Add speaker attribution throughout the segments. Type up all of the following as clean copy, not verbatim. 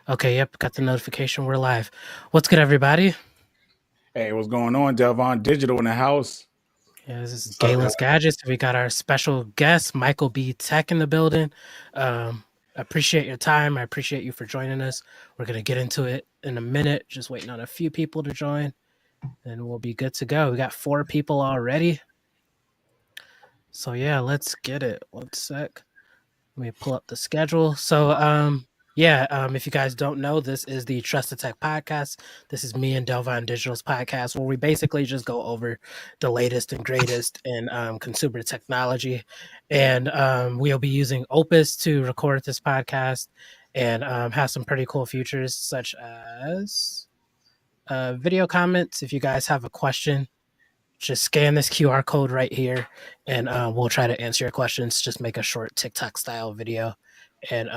Speaker 1: Okay, yep, got the notification. We're live. What's good, everybody?
Speaker 2: Hey, what's going on? Dalevon Digital in the house.
Speaker 1: Yeah, this is
Speaker 3: What's up, guys?
Speaker 1: Galen's Gadgets. We got our special guest, Michael B. Tech, in the building. I appreciate your time. I appreciate you for joining us. We're going to get into it in a minute. Just waiting on a few people to join, and we'll be good to go. We got 4 people already. So, yeah, let's get it. One sec. Let me pull up the schedule. So, if you guys don't know, this is the Trusted Tech Podcast. This is me and Dalevon Digital's podcast, where we basically just go over the latest and greatest in consumer technology. And we'll be using Opus to record this podcast and have some pretty cool features, such as video comments. If you guys have a question, just scan this QR code right here, and we'll try to answer your questions. Just make a short TikTok style video, and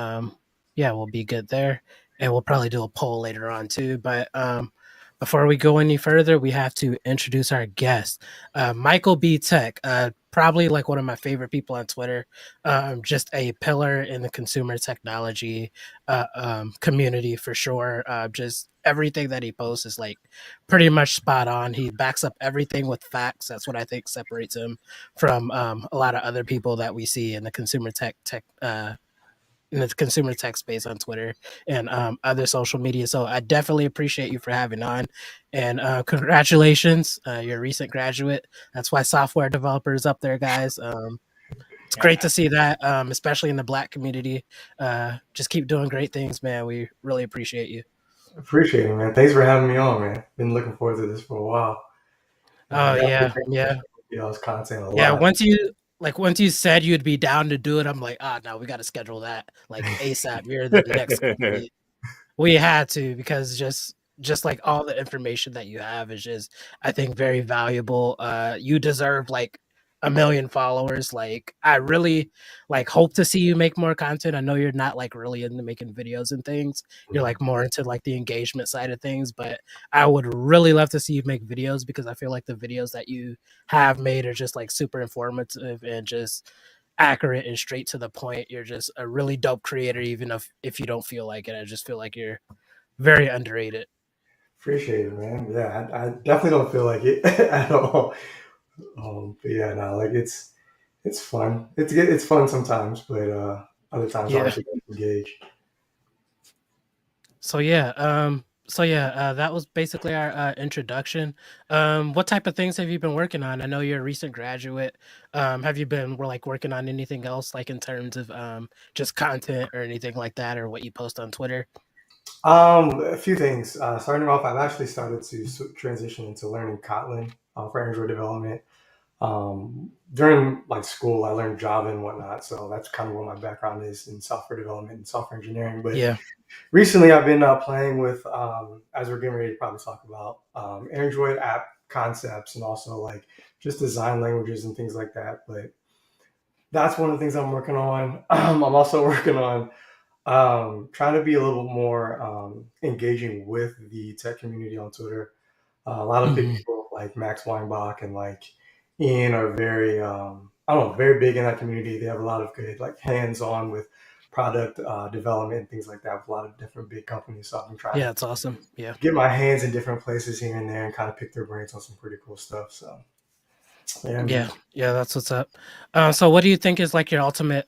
Speaker 1: we'll be good there. And we'll probably do a poll later on too. But before we go any further, we have to introduce our guest, Michael B. Tech. Probably like one of my favorite people on Twitter. Just a pillar in the consumer technology community for sure. Just everything that he posts is like pretty much spot on. He backs up everything with facts. That's what I think separates him from a lot of other people that we see in the consumer tech space on Twitter and other social media. So I definitely appreciate you for having on, and congratulations, you're a recent graduate. That's why software developers up there, guys. It's great to see that, especially in the Black community. Just keep doing great things, man. We really appreciate you.
Speaker 3: Appreciate it, man. Thanks for having me on, man. Been looking forward to this for a while.
Speaker 1: Oh
Speaker 3: Definitely
Speaker 1: yeah, yeah.
Speaker 3: y'all's content a
Speaker 1: Yeah,
Speaker 3: lot.
Speaker 1: once you said you'd be down to do it, I'm like, no, we got to schedule that like ASAP. You're the next guest. We had to, because just like all the information that you have is just, I think, very valuable. You deserve like a million followers. Like I really like hope to see you make more content. I know you're not like really into making videos and things. You're like more into like the engagement side of things, but I would really love to see you make videos, because I feel like the videos that you have made are just like super informative and just accurate and straight to the point. You're just a really dope creator, even if you don't feel like it. I just feel like you're very underrated.
Speaker 3: Appreciate it, man. Yeah, I definitely don't feel like it at all. But yeah, no, like it's fun. It's fun sometimes, but other times
Speaker 1: Yeah.
Speaker 3: hard to engage.
Speaker 1: That was basically our introduction. What type of things have you been working on? I know you're a recent graduate. Have you been like working on anything else, like in terms of just content or anything like that, or what you post on Twitter?
Speaker 3: A few things. Starting off, I've actually started to transition into learning Kotlin for Android development. During like school, I learned Java and whatnot, so that's kind of what my background is in software development and software engineering. But
Speaker 1: Yeah,
Speaker 3: recently, I've been playing with, as we're getting ready to probably talk about, Android app concepts and also like just design languages and things like that. But that's one of the things I'm working on. I'm also working on trying to be a little more engaging with the tech community on Twitter. A lot of big
Speaker 1: hmm
Speaker 3: people like Max Weinbach and like Ian are very, I don't know, very big in that community. They have a lot of good like hands-on with product development and things like that with a lot of different big companies. So I've been trying
Speaker 1: yeah,
Speaker 3: to
Speaker 1: it's awesome. Yeah.
Speaker 3: get my hands in different places here and there and kind of pick their brains on some pretty cool stuff. So yeah,
Speaker 1: Yeah,
Speaker 3: man.
Speaker 1: yeah, that's what's up. So what do you think is like your ultimate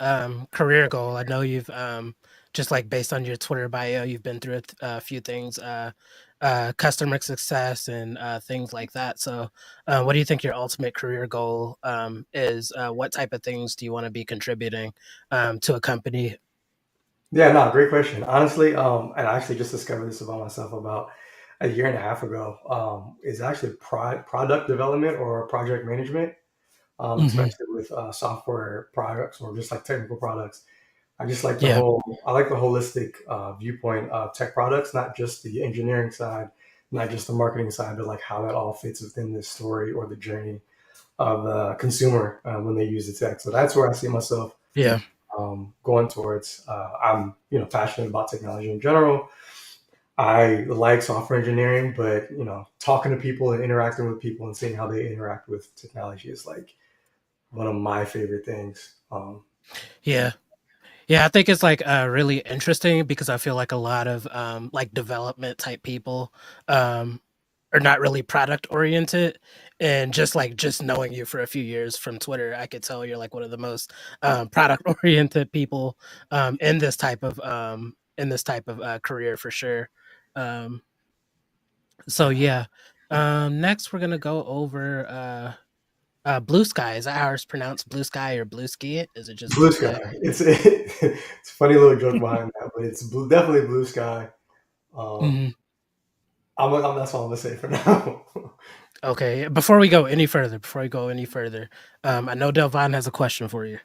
Speaker 1: career goal? I know you've just like based on your Twitter bio, you've been through a few things, customer success and things like that. So, what do you think your ultimate career goal is? What type of things do you want to be contributing to a company?
Speaker 3: Yeah, no, great question. Honestly, and I actually just discovered this about myself about a year and a half ago. Is actually product development or project management,
Speaker 1: Hmm.
Speaker 3: especially with software products or just like technical products. I just like
Speaker 1: Yeah,
Speaker 3: I like the holistic viewpoint of tech products, not just the engineering side, not just the marketing side, but like how that all fits within the story or the journey of the consumer when they use the tech. So that's where I see myself
Speaker 1: yeah,
Speaker 3: going towards. I'm passionate about technology in general. I like software engineering, but talking to people and interacting with people and seeing how they interact with technology is like one of my favorite things.
Speaker 1: yeah. Yeah, I think it's like really interesting because I feel like a lot of like development type people um, are not really product oriented, and just knowing you for a few years from Twitter, I could tell you're like one of the most product oriented people in this type of career for sure. Um, so
Speaker 3: Yeah.
Speaker 1: yeah, next we're gonna go over Blue Sky. Is that how it's pronounced? Blue Sky or Blue Ski? Is it just
Speaker 3: Blue
Speaker 1: Blue
Speaker 3: sky.
Speaker 1: Sky?
Speaker 3: It's a funny little joke behind that, but it's definitely blue sky. Um,
Speaker 1: Mhm.
Speaker 3: that's all I'm gonna say for now.
Speaker 1: Okay, before we go any further, I know Delvon has a question for you.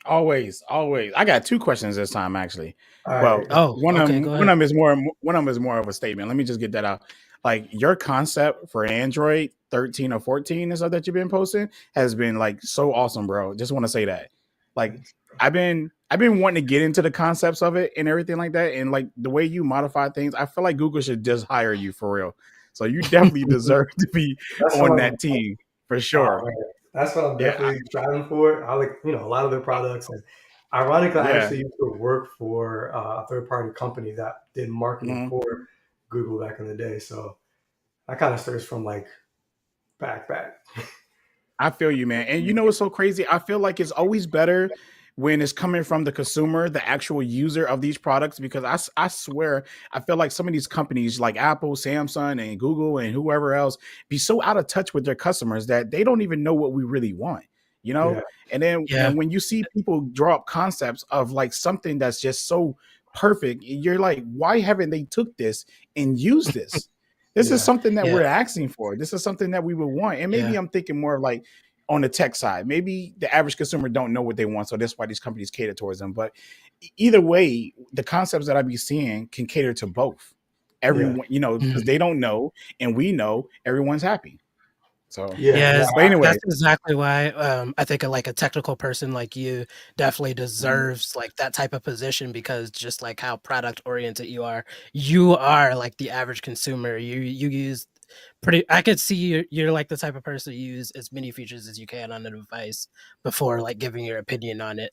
Speaker 2: Always, always. I got two questions this time, actually.
Speaker 3: All right.
Speaker 2: Well,
Speaker 1: Oh, okay, go
Speaker 2: one
Speaker 1: ahead.
Speaker 2: of them is more of a statement. Let me just get that out. Like your concept for Android 13 or 14 and stuff that you've been posting has been like so awesome, bro. Just want to say that. Like
Speaker 3: Thanks.
Speaker 2: I've been wanting to get into the concepts of it and everything like that. And like the way you modify things, I feel like Google should just hire you for real. So you definitely deserve to be
Speaker 3: That's what
Speaker 2: on
Speaker 3: I'm.
Speaker 2: that team for
Speaker 3: Oh
Speaker 2: sure.
Speaker 3: man, that's what I'm
Speaker 2: Yeah,
Speaker 3: definitely striving for. I like a lot of their products, and ironically, I
Speaker 2: yeah.
Speaker 3: actually used to work for a third party company that did marketing
Speaker 2: Mhm.
Speaker 3: for Google back in the day. So that kind of starts from like back.
Speaker 2: I feel you, man. And you know what's so crazy? I feel like it's always better when it's coming from the consumer, the actual user of these products, because I swear, I feel like some of these companies like Apple, Samsung, and Google, and whoever else be so out of touch with their customers that they don't even know what we really want, you know?
Speaker 3: Yeah,
Speaker 1: Yeah,
Speaker 2: And when you see people draw up concepts of like something that's just so perfect, you're like, why haven't they took this and used this? This is
Speaker 3: yeah,
Speaker 2: something that
Speaker 1: yeah,
Speaker 2: we're asking for. This is something that we would want. And maybe
Speaker 1: yeah,
Speaker 2: I'm thinking more of like on the tech side. Maybe the average consumer don't know what they want, so that's why these companies cater towards them. But either way, the concepts that I be seeing can cater to both.
Speaker 3: yeah,
Speaker 2: Everyone, because
Speaker 1: mhm.
Speaker 2: they don't know and we know everyone's happy. So,
Speaker 3: yeah.
Speaker 1: Yeah,
Speaker 3: No,
Speaker 2: but anyway,
Speaker 1: that's exactly why I think like a technical person like you definitely
Speaker 2: mhm,
Speaker 1: deserves like that type of position because just like how product oriented you are like the average consumer. You use pretty. I could see you're like the type of person to use as many features as you can on the device before like giving your opinion on it.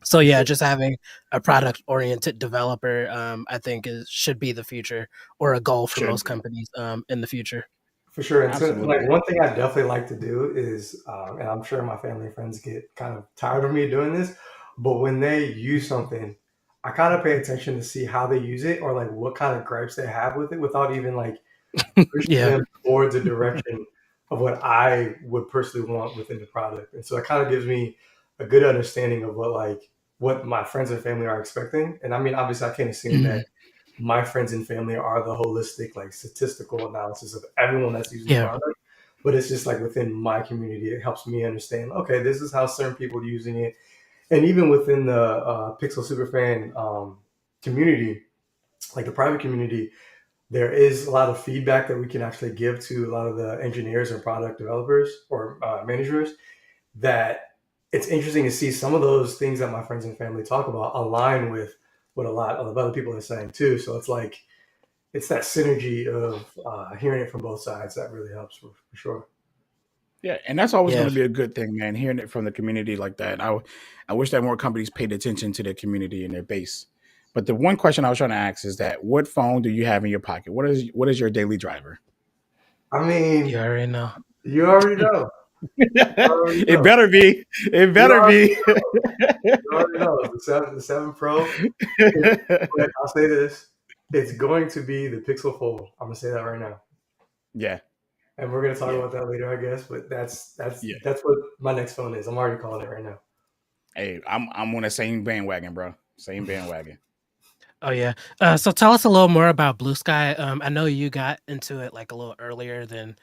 Speaker 1: So
Speaker 3: for
Speaker 1: yeah,
Speaker 3: sure,
Speaker 1: just having a product oriented developer, I think is should be the future or a goal for
Speaker 2: should
Speaker 1: most
Speaker 2: be
Speaker 1: companies in the future.
Speaker 3: for sure. And so, like
Speaker 2: absolutely.
Speaker 3: one thing I definitely like to do is, and I'm sure my family and friends get kind of tired of me doing this, but when they use something, I kind of pay attention to see how they use it or like what kind of gripes they have with it without even like pushing
Speaker 1: Yeah.
Speaker 3: them towards a direction of what I would personally want within the product. And so it kind of gives me a good understanding of what my friends and family are expecting. And I mean, obviously, I can't assume that
Speaker 1: Mhm.
Speaker 3: my friends and family are the holistic, like statistical analysis of everyone that's using the
Speaker 1: Yeah.
Speaker 3: product. But it's just like within my community, it helps me understand. Okay, this is how certain people are using it, and even within the Pixel Superfan community, like the private community, there is a lot of feedback that we can actually give to a lot of the engineers and product developers or managers that it's interesting to see some of those things that my friends and family talk about align with what a lot of other people are saying too. So it's like it's that synergy of hearing it from both sides that really helps for sure.
Speaker 2: Yeah, and that's always going
Speaker 1: Yeah.
Speaker 2: to be a good thing, man. Hearing it from the community like that, I wish that more companies paid attention to their community and their base. But the one question I was trying to ask is that what phone do you have in your pocket? What is your daily driver?
Speaker 3: I
Speaker 1: You
Speaker 3: mean,
Speaker 1: already know.
Speaker 3: you already know. You already
Speaker 2: It
Speaker 3: know.
Speaker 2: better be. It
Speaker 3: You
Speaker 2: better
Speaker 3: already
Speaker 2: be.
Speaker 3: know. You already know. The seven Pro. But I'll say this: it's going to be the Pixel Fold. I'm gonna say that right now,
Speaker 2: Yeah,
Speaker 3: and we're gonna talk
Speaker 2: yeah,
Speaker 3: about that later, I guess. But that's that's
Speaker 2: yeah.
Speaker 3: that's what my next phone is. I'm already calling it right now.
Speaker 2: Hey, I'm on the same bandwagon, bro. Same bandwagon.
Speaker 1: Oh yeah. So tell us a little more about Blue Sky. I know you got into it like a little earlier than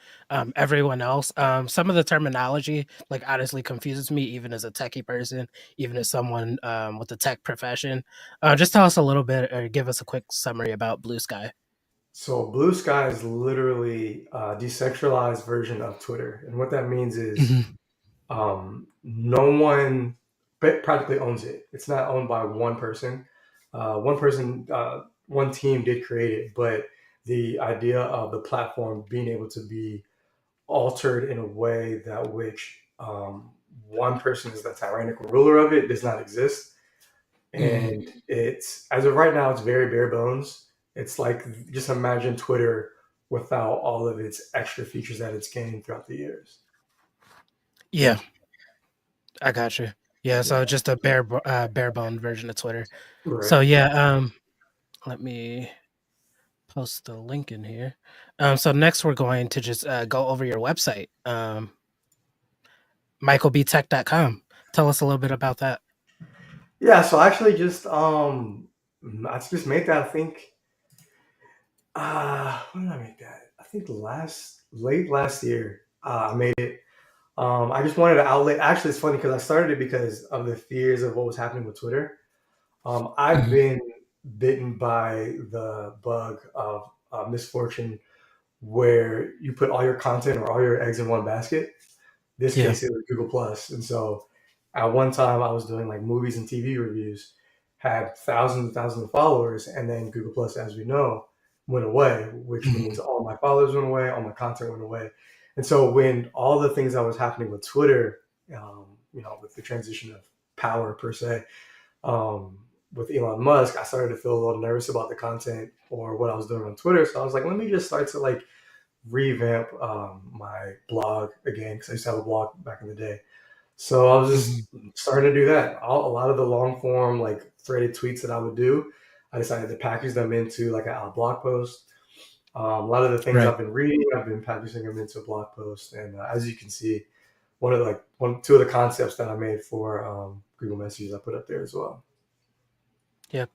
Speaker 1: everyone else. Some of the terminology like honestly confuses me, even as a techie person, even as someone with a tech profession. Just tell us a little bit, or give us a quick summary about Blue Sky.
Speaker 3: So Blue Sky is literally a decentralized version of Twitter, and what that means is
Speaker 1: Mhm.
Speaker 3: no one practically owns it. It's not owned by one person. One team did create it, but the idea of the platform being able to be altered in a way that which one person is the tyrannical ruler of it does not exist. and it's, as of right now, it's very bare bones. It's like, just imagine Twitter without all of its extra features that it's gained throughout the years.
Speaker 1: Yeah, I got you. Yeah, so
Speaker 3: Yeah,
Speaker 1: just a bare bone version of Twitter.
Speaker 3: right.
Speaker 1: So yeah, let me post the link in here. So next we're going to just go over your website, michaelbtech.com. Tell us a little bit about that.
Speaker 3: Yeah, so I actually I just made that, I think, when did I make that? I think late last year. I made it. I just wanted an outlet. Actually, it's funny because I started it because of the fears of what was happening with Twitter. I've
Speaker 1: Mhm.
Speaker 3: been bitten by the bug of misfortune, where you put all your content or all your eggs in one basket. This
Speaker 1: Yeah.
Speaker 3: case, it was Google Plus, and so at one time I was doing like movies and TV reviews, had thousands and thousands of followers, and then Google Plus, as we know, went away, which means
Speaker 1: Mhm.
Speaker 3: all my followers went away, all my content went away, and so when all the things that was happening with Twitter, with the transition of power per se, um, with Elon Musk, I started to feel a little nervous about the content or what I was doing on Twitter. So I was like, let me just start to like revamp my blog again, because I used to have a blog back in the day. So I was
Speaker 1: Mhm.
Speaker 3: just starting to do that. A lot of the long form, like threaded tweets that I would do, I decided to package them into like a blog post. A lot of the things
Speaker 1: Right.
Speaker 3: I've been reading, I've been packaging them into a blog post. And as you can see, two of the concepts that I made for Google Messages, I put up there as well.
Speaker 1: Yeah.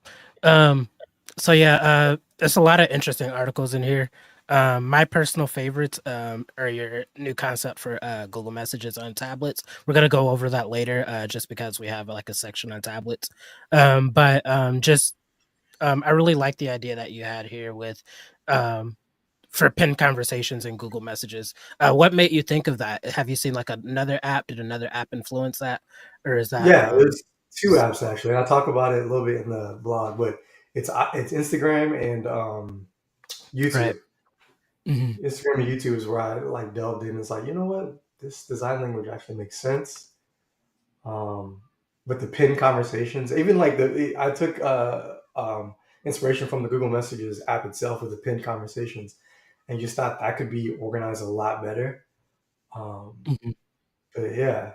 Speaker 1: Um, so yeah, there's a lot of interesting articles in here. My personal favorites are your new concept for Google Messages on tablets. We're gonna go over that later, just because we have like a section on tablets. But just I really like the idea that you had here with um, for pinned conversations in Google Messages. What made you think of that? Have you seen like another app? Did another app influence that, or is that
Speaker 3: Yeah, there's two apps actually. And I talk about it a little bit in the blog, but it's Instagram and
Speaker 1: right?
Speaker 3: YouTube.
Speaker 1: Hmm.
Speaker 3: Instagram and YouTube is where I like delved in. It's like, you know what, this design language actually makes sense. Um, with the pinned conversations, even like I took inspiration from the Google Messages app itself with the pinned conversations, and just thought that could be organized a lot better. Um,
Speaker 1: Hmm.
Speaker 3: but yeah,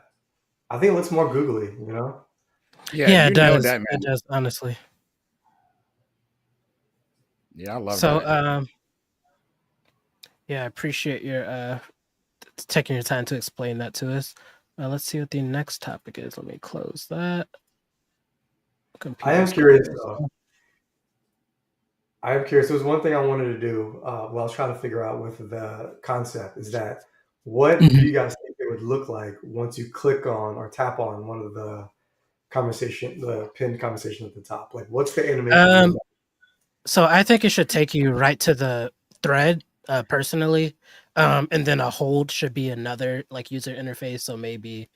Speaker 3: I think it looks more googly, you know.
Speaker 2: Yeah,
Speaker 1: Yeah,
Speaker 2: you
Speaker 1: it
Speaker 2: nailed
Speaker 1: does.
Speaker 2: that,
Speaker 1: It
Speaker 2: man.
Speaker 1: does, honestly.
Speaker 2: Yeah, I love
Speaker 1: So,
Speaker 2: that.
Speaker 1: yeah, I appreciate your taking your time to explain that to us. Let's see what the next topic is. Let me close that.
Speaker 3: I am
Speaker 1: Computer's
Speaker 3: curious
Speaker 1: closed.
Speaker 3: though. I am curious. There was one thing I wanted to do. What I was trying to figure out with the concept is that, what do
Speaker 1: Mhm.
Speaker 3: you guys think it would look like once you click on or tap on one of the pinned conversation at the top? Like, what's the animation gonna
Speaker 1: Um,
Speaker 3: look
Speaker 1: so I think it should take you right to the thread, personally. And then a hold should be another like user interface. So maybe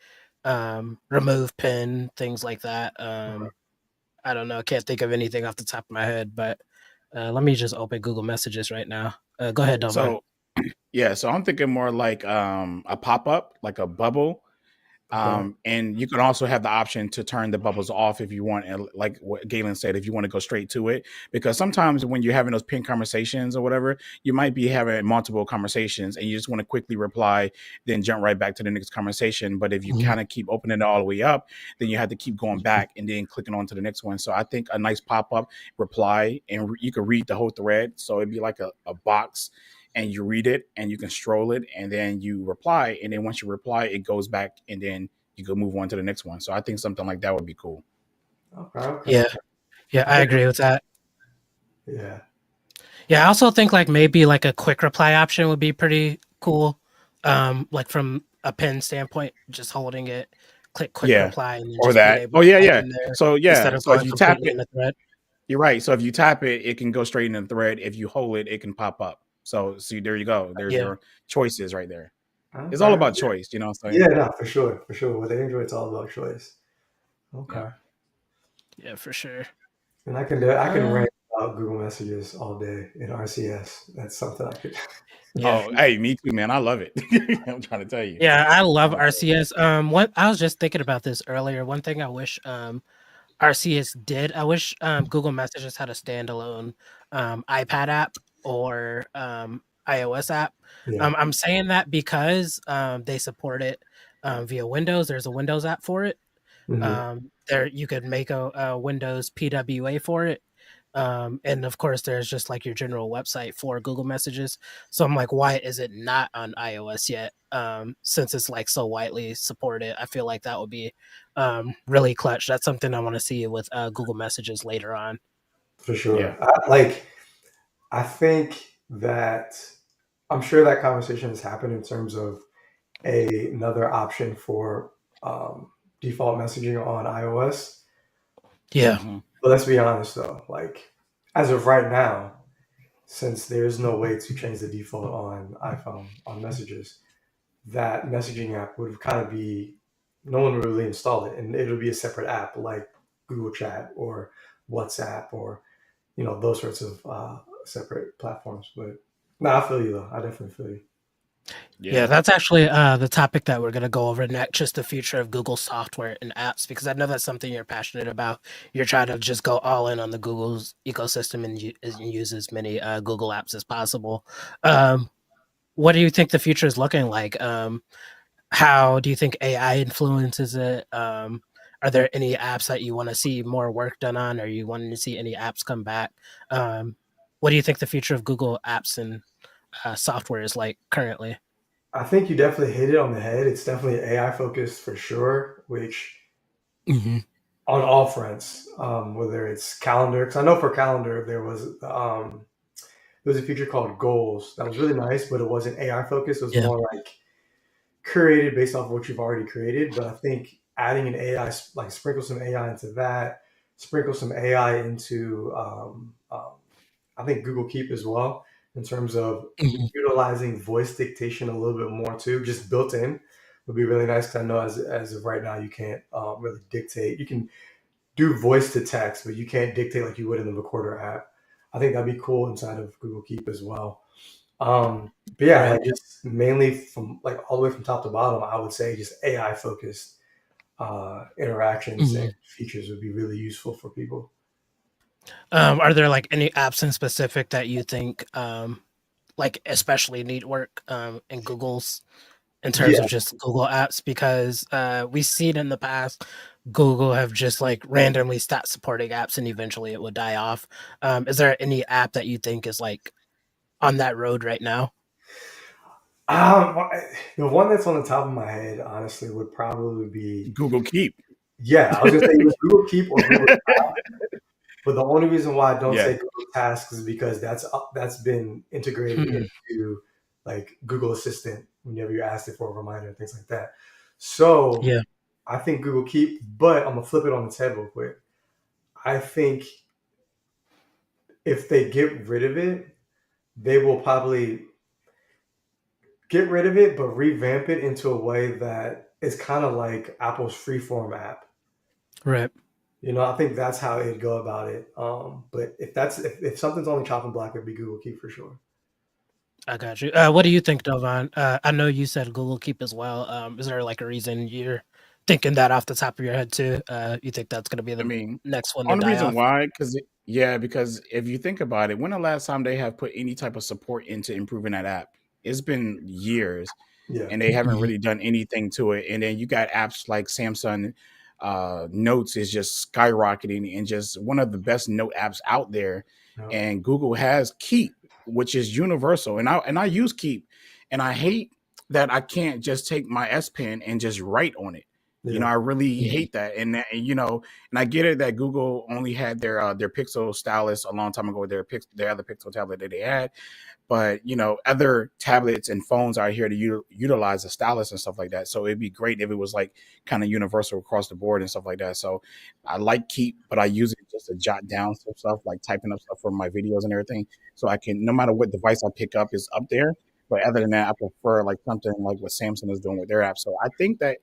Speaker 1: remove pin, things like that.
Speaker 3: like?
Speaker 1: I don't know. Can't think of anything off the top of my head, but let me just open Google Messages right now. Go ahead, Delvon.
Speaker 2: So yeah, so I'm thinking more like a pop-up, like a bubble.
Speaker 3: Okay.
Speaker 2: And you can also have the option to turn the bubbles off if you want, and like what Galen said, if you want to go straight to it. Because sometimes when you're having those pin conversations or whatever, you might be having multiple conversations and you just want to quickly reply, then jump right back to the next conversation. But if you
Speaker 1: Mhm.
Speaker 2: kind of keep opening it all the way up, then you have to keep going back and then clicking on to the next one. So I think a nice pop-up reply, and you can read the whole thread. So it'd be like a box, and you read it and you can stroll it and then you reply. And then once you reply, it goes back and then you can move on to the next one. So I think something like that would be cool.
Speaker 3: Okay. Okay.
Speaker 1: Yeah,
Speaker 3: Okay.
Speaker 1: yeah,
Speaker 3: I
Speaker 1: I
Speaker 3: think.
Speaker 1: agree with that.
Speaker 3: Yeah.
Speaker 1: Yeah, I also think like maybe like a quick reply option would be pretty cool. Like from a pen standpoint, just holding it, click quick
Speaker 2: Yeah.
Speaker 1: reply, and then
Speaker 2: Or
Speaker 1: just being
Speaker 2: that.
Speaker 1: able
Speaker 2: Oh
Speaker 1: to
Speaker 2: yeah,
Speaker 1: type
Speaker 2: yeah.
Speaker 1: in there
Speaker 2: So
Speaker 1: instead
Speaker 2: yeah.
Speaker 1: of
Speaker 2: So if
Speaker 1: going
Speaker 2: you tap
Speaker 1: completely
Speaker 2: it,
Speaker 1: in the thread.
Speaker 2: you're right. So if you tap it, it can go straight in the thread. If you hold it, it can pop up. So see, there you go. There's
Speaker 1: Yeah,
Speaker 2: your choices right there. It's all
Speaker 3: Okay.
Speaker 2: about choice, you know what I'm
Speaker 3: Yeah.
Speaker 2: saying?
Speaker 3: No, for sure. For sure. With Android, it's all about choice.
Speaker 2: Yeah.
Speaker 3: Okay.
Speaker 1: yeah, for sure.
Speaker 3: And I can
Speaker 1: Uh,
Speaker 3: rant about Google Messages all day in RCS. That's something I could.
Speaker 1: yeah,
Speaker 2: Oh, hey, me too, man. I love it. I'm trying to tell you.
Speaker 1: yeah, I
Speaker 2: I
Speaker 1: love
Speaker 2: love it.
Speaker 1: RCS. What I was just thinking about this earlier. One thing I wish RCS did. I wish Google Messages had a standalone iPad app or iOS app.
Speaker 3: Yeah.
Speaker 1: I'm saying that because they support it via Windows. There's a Windows app for it.
Speaker 3: Hmm.
Speaker 1: There you could make a Windows PWA for it. And of course, there's just like your general website for Google Messages. So I'm like, why is it not on iOS yet? Since it's like so widely supported, I feel like that would be really clutch. That's something I want to see with Google Messages later on.
Speaker 3: For
Speaker 2: Yeah.
Speaker 3: sure. I think that I'm sure that conversation has happened in terms of another option for default messaging on iOS.
Speaker 1: Yeah.
Speaker 2: Hmm.
Speaker 3: But let's be honest though, like as of right now, since there's no way to change the default on iPhone on messages, that messaging app would kind of be no one would really install it, and it'll be a separate app like Google Chat or WhatsApp or those sorts of separate platforms. But no, I feel you though. I definitely feel you.
Speaker 1: Yeah,
Speaker 2: Yeah.
Speaker 1: that's actually the topic that we're going to go over next, just the future of Google software and apps, because I know that's something you're passionate about. You're trying to just go all in on the Google's ecosystem and use as many Google apps as possible. Um, what do you think the future is looking like? How do you think AI influences it? Are there any apps that you want to see more work done on? Are you wanting to see any apps come back? Um, what do you think the future of Google apps and software is like currently?
Speaker 3: I think you definitely hit it on the head. It's definitely AI focused for sure, which
Speaker 1: Hmm.
Speaker 3: on all fronts, whether it's calendar, because I know for calendar there was a feature called Goals that was really nice, but it wasn't AI focused. It was
Speaker 1: Yeah.
Speaker 3: more like created based off of what you've already created. But I think adding an AI, like sprinkle some AI into that, sprinkle some AI into, I think Google Keep as well, in terms of
Speaker 1: Mhm.
Speaker 3: utilizing voice dictation a little bit more too, just built in would be really nice. Because I know as of right now, you can't really dictate. You can do voice to text, but you can't dictate like you would in the Recorder app. I think that'd be cool inside of Google Keep as well. But yeah,
Speaker 1: Right.
Speaker 3: like just mainly from like all the way from top to bottom, I would say just AI focused interactions and
Speaker 1: Mhm.
Speaker 3: features would be really useful for people.
Speaker 1: Are there like any apps in specific that you think like especially need work in Google's in terms of
Speaker 3: Yeah.
Speaker 1: just Google apps? Because we've seen in the past Google have just like randomly stopped supporting apps and eventually it would die off. Is there any app that you think is like on that road right now?
Speaker 3: Um, the one that's on the top of my head, honestly, would probably be
Speaker 2: Google Keep.
Speaker 3: yeah. I was gonna say either Google Keep or Google. But the only reason why I don't say
Speaker 2: Yeah.
Speaker 3: Google Tasks is because that's been integrated
Speaker 1: Hmm.
Speaker 3: into like Google Assistant whenever you ask it for a reminder and things like that. So
Speaker 1: Yeah.
Speaker 3: I think Google Keep, but I'm gonna flip it on its head real quick. I think if they get rid of it, they will probably get rid of it, but revamp it into a way that is kind of like Apple's Freeform app.
Speaker 1: Right.
Speaker 3: I think that's how it'd go about it. But if something's on the chopping block, it'd be Google Keep for sure.
Speaker 1: I got you. What do you think, Dovan? I know you said Google Keep as well. Is there like a reason you're thinking that off the top of your head too? You think that's going to be
Speaker 2: I
Speaker 1: the
Speaker 2: mean,
Speaker 1: next one to
Speaker 2: only
Speaker 1: die
Speaker 2: reason
Speaker 1: off?
Speaker 2: why, because if you think about it, when the last time they have put any type of support into improving that app? It's been years,
Speaker 3: Yeah,
Speaker 2: and they haven't
Speaker 1: Mhm.
Speaker 2: really done anything to it. And then you got apps like Samsung Notes is just skyrocketing and just one of the best note apps out there.
Speaker 3: no,
Speaker 2: And Google has Keep, which is universal, and I use Keep, and I hate that I can't just take my S Pen and just write on it.
Speaker 3: yeah,
Speaker 2: I really
Speaker 1: Mhm.
Speaker 2: hate that, and I get it that Google only had their Pixel stylus a long time ago, their other Pixel tablet that they had, but other tablets and phones are here to utilize the stylus and stuff like that. So it'd be great if it was like kind of universal across the board and stuff like that. So I like Keep, but I use it just to jot down some stuff, like typing up stuff for my videos and everything, so I can, no matter what device I pick up, is up there. But other than that, I prefer like something like what Samsung is doing with their app. So I think that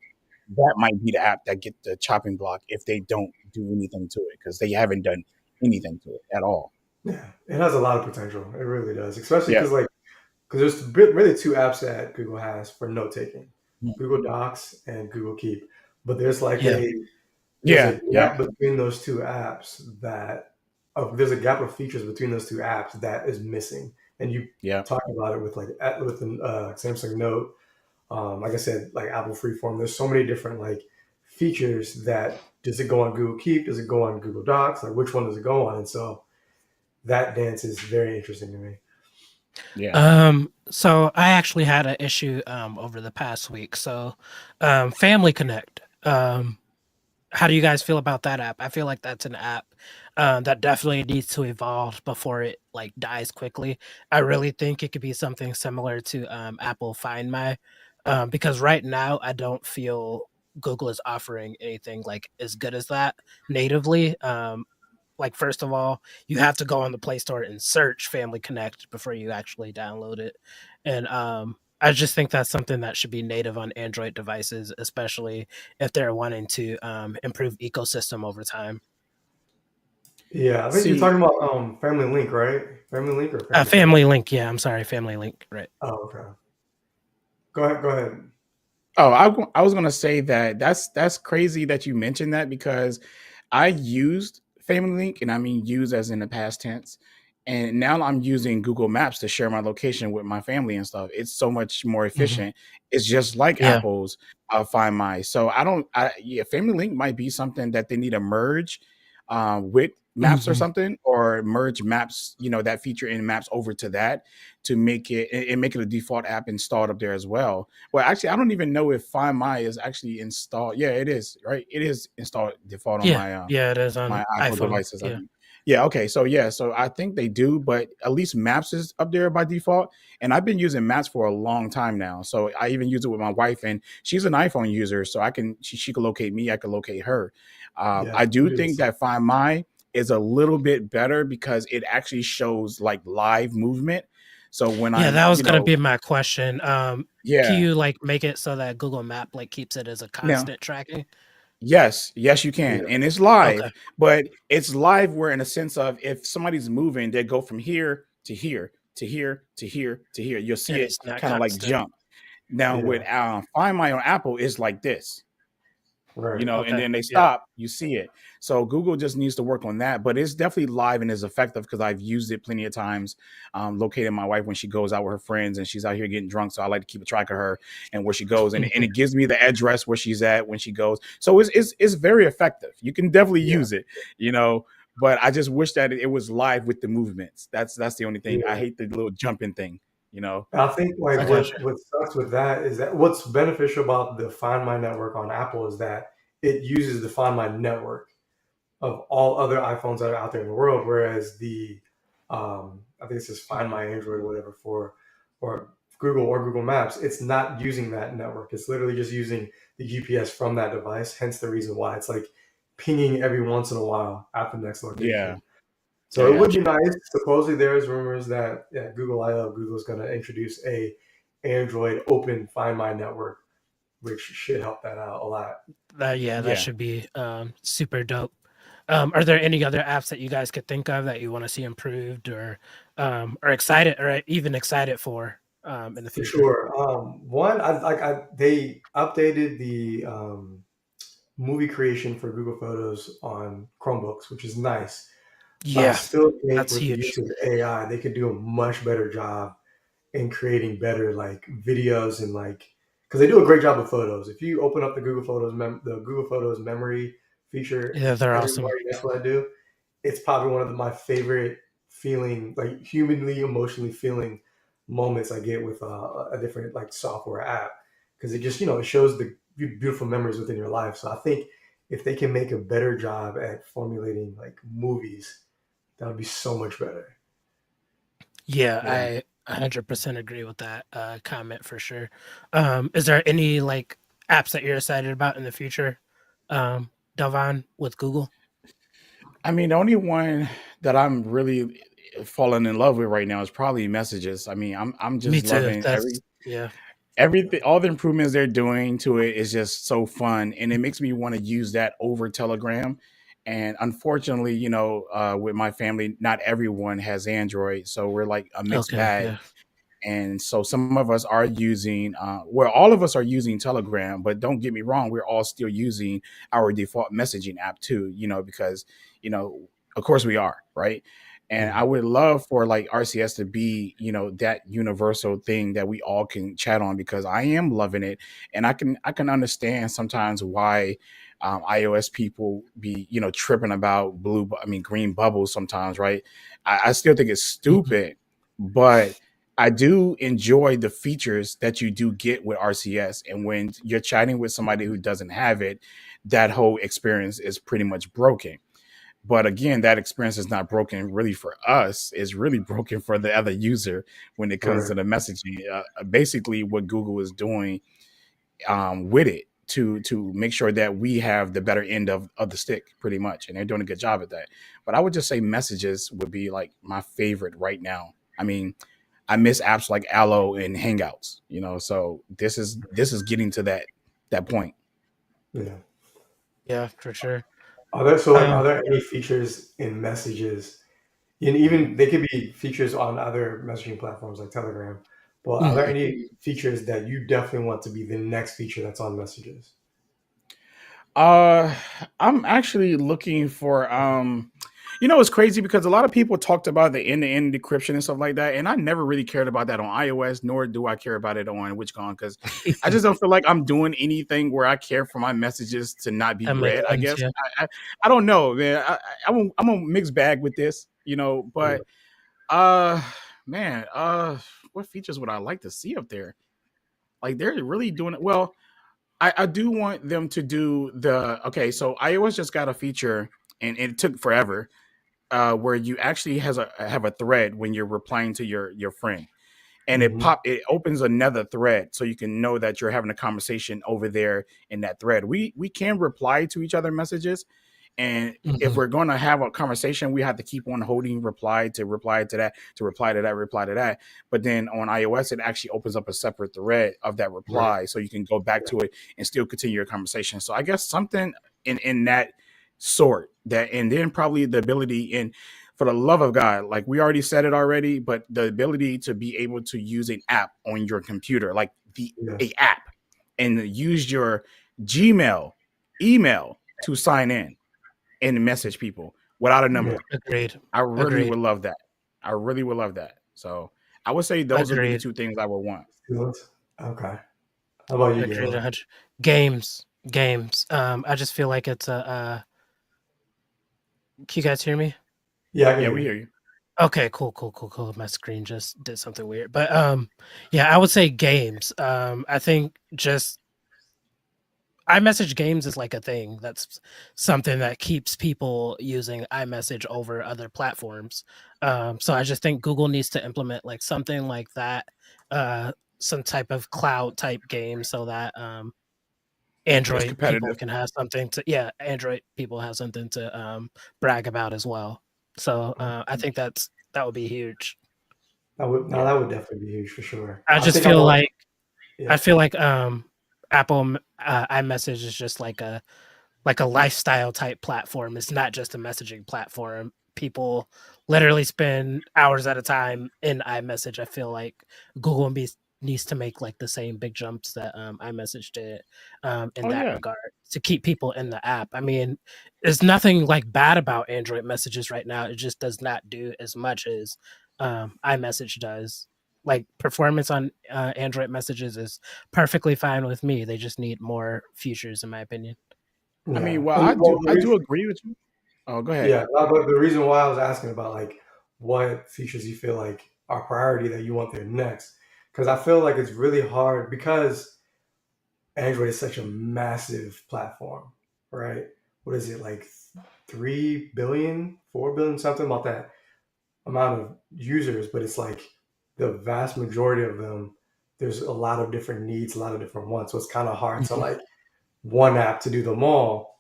Speaker 2: might be the app that get the chopping block if they don't do anything to it, because they haven't done anything to it at all.
Speaker 3: yeah. It has a lot of potential. It really does, especially
Speaker 2: Yeah.
Speaker 3: because there's really two apps that Google has for note taking: Google Docs and Google Keep. But there's like
Speaker 1: Yeah.
Speaker 3: there's
Speaker 2: Yeah,
Speaker 3: a
Speaker 2: yeah,
Speaker 3: gap between those two apps that there's a gap of features between those two apps that is missing. And you
Speaker 2: yeah.
Speaker 3: talk about it with with the Samsung Note. Like I said, like Apple Freeform. There's so many different like features that does it go on Google Keep? Does it go on Google Docs? Like which one does it go on? And so that dance is very interesting to me.
Speaker 2: Yeah.
Speaker 1: So I actually had an issue over the past week. So Family Connect. How do you guys feel about that app? I feel like that's an app that definitely needs to evolve before it like dies quickly. I really think it could be something similar to Apple Find My, because right now I don't feel Google is offering anything like as good as that natively. Like first of all, you have to go on the Play Store and search Family Connect before you actually download it, and I just think that's something that should be native on Android devices, especially if they're wanting to improve ecosystem over time.
Speaker 3: Yeah, I think you're
Speaker 2: See,
Speaker 3: talking about Family Link, right? Family Link or Family Connect?
Speaker 1: Family Link, yeah, I'm sorry, Family Link, right?
Speaker 3: Oh, okay. Go ahead. Go ahead.
Speaker 2: oh, I was gonna say that that's crazy that you mentioned that because I used Family Link, and I mean use as in the past tense, and now I'm using Google Maps to share my location with my family and stuff. It's so much more
Speaker 1: Hmm.
Speaker 2: efficient. It's just like
Speaker 1: Yeah.
Speaker 2: Apple's Find My. So I don't. Yeah, Family Link might be something that they need to merge with Maps or
Speaker 1: Hmm.
Speaker 2: something, or merge Maps. You know that feature in Maps over to that to make it and make it a default app installed up there as well. Well, actually, I don't even know if Find My is actually installed. Yeah, it is, right? It is installed default on
Speaker 1: Yeah, yeah, it is
Speaker 2: my
Speaker 1: on
Speaker 2: iPhone
Speaker 1: iPhone.
Speaker 2: devices, I
Speaker 1: Yeah.
Speaker 2: think. Yeah, okay. So yeah, so I think they do, but at least Maps is up there by default. And I've been using Maps for a long time now. So I even use it with my wife, and she's an iPhone user, so she can locate me, I can locate her.
Speaker 3: Yeah,
Speaker 2: I
Speaker 3: we
Speaker 2: do
Speaker 3: do the
Speaker 2: think
Speaker 3: same.
Speaker 2: that Find My is a little bit better because it actually shows like live movement. So when
Speaker 1: Yeah,
Speaker 2: I'm,
Speaker 1: that was gonna be my question. Can
Speaker 2: yeah.
Speaker 1: you like make it so that Google Map like keeps it as a
Speaker 2: Now,
Speaker 1: constant tracking?
Speaker 2: yes, yes, you can.
Speaker 3: Yeah,
Speaker 2: And it's
Speaker 1: Okay.
Speaker 2: live, but it's live where in a sense of if somebody's moving, they go from here to here to here to here to here. You'll see
Speaker 1: And
Speaker 2: it
Speaker 1: it's not
Speaker 2: kind of like
Speaker 1: constant.
Speaker 2: jump. Now with
Speaker 3: yeah,
Speaker 2: Find My on Apple is like this,
Speaker 3: right.
Speaker 2: and
Speaker 1: Okay.
Speaker 2: then they
Speaker 1: Yeah.
Speaker 2: stop, you see it. So Google just needs to work on that, but it's definitely live and is effective because I've used it plenty of times. Locating my wife when she goes out with her friends and she's out here getting drunk, so I like to keep a track of her and where she goes, and it gives me the address where she's at when she goes. So it's very effective. You can definitely
Speaker 3: Yeah,
Speaker 2: use it, you know. But I just wish that it was live with the movements. That's the only thing. I
Speaker 3: yeah.
Speaker 2: hate the little jumping thing, you know.
Speaker 3: I think like
Speaker 1: I
Speaker 2: So
Speaker 1: got you.
Speaker 3: what sucks with that is that what's beneficial about the Find My network on Apple is that it uses the Find My network of all other iPhones that are out there in the world, whereas the I think it says Find My Android or whatever for or Google or Google Maps, it's not using that network. It's literally just using the GPS from that device. Hence the reason why it's like pinging every once in a while at the next
Speaker 2: yeah,
Speaker 3: location.
Speaker 2: yeah,
Speaker 3: So it
Speaker 2: yeah.
Speaker 3: would be nice. Supposedly, there's rumors that Google, I love Google is going to introduce a Android open Find My network, which should help that out a lot.
Speaker 1: Yeah, that
Speaker 2: Yeah.
Speaker 1: should be super dope. Are there any other apps that you guys could think of that you want to see improved or excited or even excited for in the
Speaker 3: For
Speaker 1: future?
Speaker 3: sure. One, they updated the movie creation for Google Photos on Chromebooks, which is nice. But I
Speaker 1: Yeah,
Speaker 3: still think
Speaker 1: that's
Speaker 3: with the
Speaker 1: huge.
Speaker 3: use of AI, they could do a much better job in creating better like videos and like because they do a great job with photos. If you open up the the Google Photos memory feature
Speaker 1: Yeah, they're
Speaker 3: every
Speaker 1: awesome.
Speaker 3: morning, that's what I do. It's probably one of my favorite feeling, like humanly, emotionally feeling moments I get with a different like software app because it just it shows the beautiful memories within your life. So I think if they can make a better job at formulating like movies, that would be so much better.
Speaker 1: Yeah,
Speaker 2: Yeah.
Speaker 1: I 100% agree with that comment for sure. Is there any like apps that you're excited about in the future, Delvon, with Google?
Speaker 2: I mean, the only one that I'm really falling in love with right now is probably messages. I mean, I'm
Speaker 1: Me
Speaker 2: just
Speaker 1: too.
Speaker 2: loving
Speaker 1: That's yeah.
Speaker 2: everything, all the improvements they're doing to it is just so fun, and it makes me want to use that over Telegram. And unfortunately, with my family, not everyone has Android, so we're like a mixed
Speaker 1: Okay.
Speaker 2: bag.
Speaker 1: Yeah.
Speaker 2: And so some of us are using, well, all of us are using Telegram, but don't get me wrong, we're all still using our default messaging app too, because, of course we are, right? And I
Speaker 3: Mhm.
Speaker 2: would love for like RCS to be, that universal thing that we all can chat on, because I am loving it. And I can understand sometimes why iOS people be, tripping about green bubbles sometimes, right? I still think it's
Speaker 1: Mhm.
Speaker 2: stupid, but I do enjoy the features that you do get with RCS. And when you're chatting with somebody who doesn't have it, that whole experience is pretty much broken. But again, that experience is not broken really for us. It's really broken for the other user when it comes to
Speaker 3: Right.
Speaker 2: the messaging. Basically, what Google is doing with it to make sure that we have the better end of the stick, pretty much. And they're doing a good job at that. But I would just say messages would be like my favorite right now. I mean, I miss apps like Allo and Hangouts, so this is getting to that point.
Speaker 3: Yeah.
Speaker 1: Yeah, for sure.
Speaker 3: Are
Speaker 1: Um,
Speaker 3: there any features in messages, and even they could be features on other messaging platforms like Telegram, but are there
Speaker 1: mhm.
Speaker 3: any features that you definitely want to be the next feature that's on messages?
Speaker 2: Uh, I'm actually looking for it's crazy because a lot of people talked about the end-to-end decryption and stuff like that, and I never really cared about that on iOS, nor do I care about it on WitchCon, because I just don't feel like I'm doing anything where I care for my messages to not be
Speaker 1: That makes
Speaker 2: read. I
Speaker 1: sense.
Speaker 2: guess
Speaker 1: Yeah.
Speaker 2: I don't know, man. I'm a mixed bag with this,
Speaker 3: Yeah.
Speaker 2: but man, what features would I like to see up there? Like they're really doing it well. I do want them to do the okay. So iOS just got a feature, and it took forever, where you actually have a thread when you're replying to your friend, and
Speaker 3: Hmm.
Speaker 2: it opens another thread, so you can know that you're having a conversation over there in that thread. We can reply to each other messages, and if
Speaker 1: Mhm.
Speaker 2: we're going to have a conversation, we have to keep on holding reply to that, to reply to that, reply to that. But then on iOS, it actually opens up a separate thread of that
Speaker 3: Right.
Speaker 2: reply, so you can go back
Speaker 3: Yeah.
Speaker 2: to it and still continue your conversation. So I guess something in that sort, that, and then probably the ability in, for the love of God, like we already said it already, but the ability to be able to use an app on your computer, like the
Speaker 3: Yes.
Speaker 2: a app, and use your Gmail email to sign in and message people without a
Speaker 3: Yeah.
Speaker 2: number.
Speaker 1: Agreed.
Speaker 2: I really
Speaker 1: Agreed.
Speaker 2: would love that. I really would love that. So I would say those would be the
Speaker 1: Agreed.
Speaker 2: two things I would want.
Speaker 3: Skills. Okay. How about you,
Speaker 1: Agreed.
Speaker 3: Galen?
Speaker 1: 100. Games. Games. I just feel like it's a. Can you guys hear me?
Speaker 3: Yeah, I can
Speaker 2: Yeah,
Speaker 3: hear
Speaker 2: we
Speaker 3: you.
Speaker 2: hear you.
Speaker 1: Okay, cool, cool, cool, cool. My screen just did something weird. But yeah, I would say games. I think just iMessage games is like a thing. That's something that keeps people using iMessage over other platforms. So I just think Google needs to implement like something like that, some type of cloud type game, so that
Speaker 2: It's
Speaker 1: Android people
Speaker 2: competitive.
Speaker 1: can have something to yeah, Android people have something to brag about as well. So I think that would be huge.
Speaker 2: Yeah.
Speaker 3: That would definitely be huge for sure.
Speaker 1: I
Speaker 3: I
Speaker 1: just
Speaker 3: think I'm
Speaker 1: feel
Speaker 3: on.
Speaker 1: like I
Speaker 3: Yeah.
Speaker 1: feel like Apple iMessage is just like a lifestyle type platform. It's not just a messaging platform. People literally spend hours at a time in iMessage. I feel like Google needs to make like the same big jumps that iMessage did in
Speaker 2: Oh
Speaker 1: that
Speaker 2: yeah.
Speaker 1: regard to keep people in the app. I mean, there's nothing like bad about Android messages right now. It just does not do as much as iMessage does. Like performance on Android messages is perfectly fine with me. They just need more features, in my opinion.
Speaker 2: I mean,
Speaker 3: Yeah.
Speaker 2: well,
Speaker 3: And
Speaker 2: I
Speaker 3: well,
Speaker 2: do I do agree with you. Oh, go ahead.
Speaker 3: yeah, but the reason why I was asking about like what features you feel like are priority that you want there next, because I feel like it's really hard because Android is such a massive platform, right? What is it like 3 billion, 4 billion, something about that amount of users, but it's like the vast majority of them, there's a lot of different needs, a lot of different wants. So it's kind of hard to
Speaker 1: Mhm.
Speaker 3: like one app to do them all.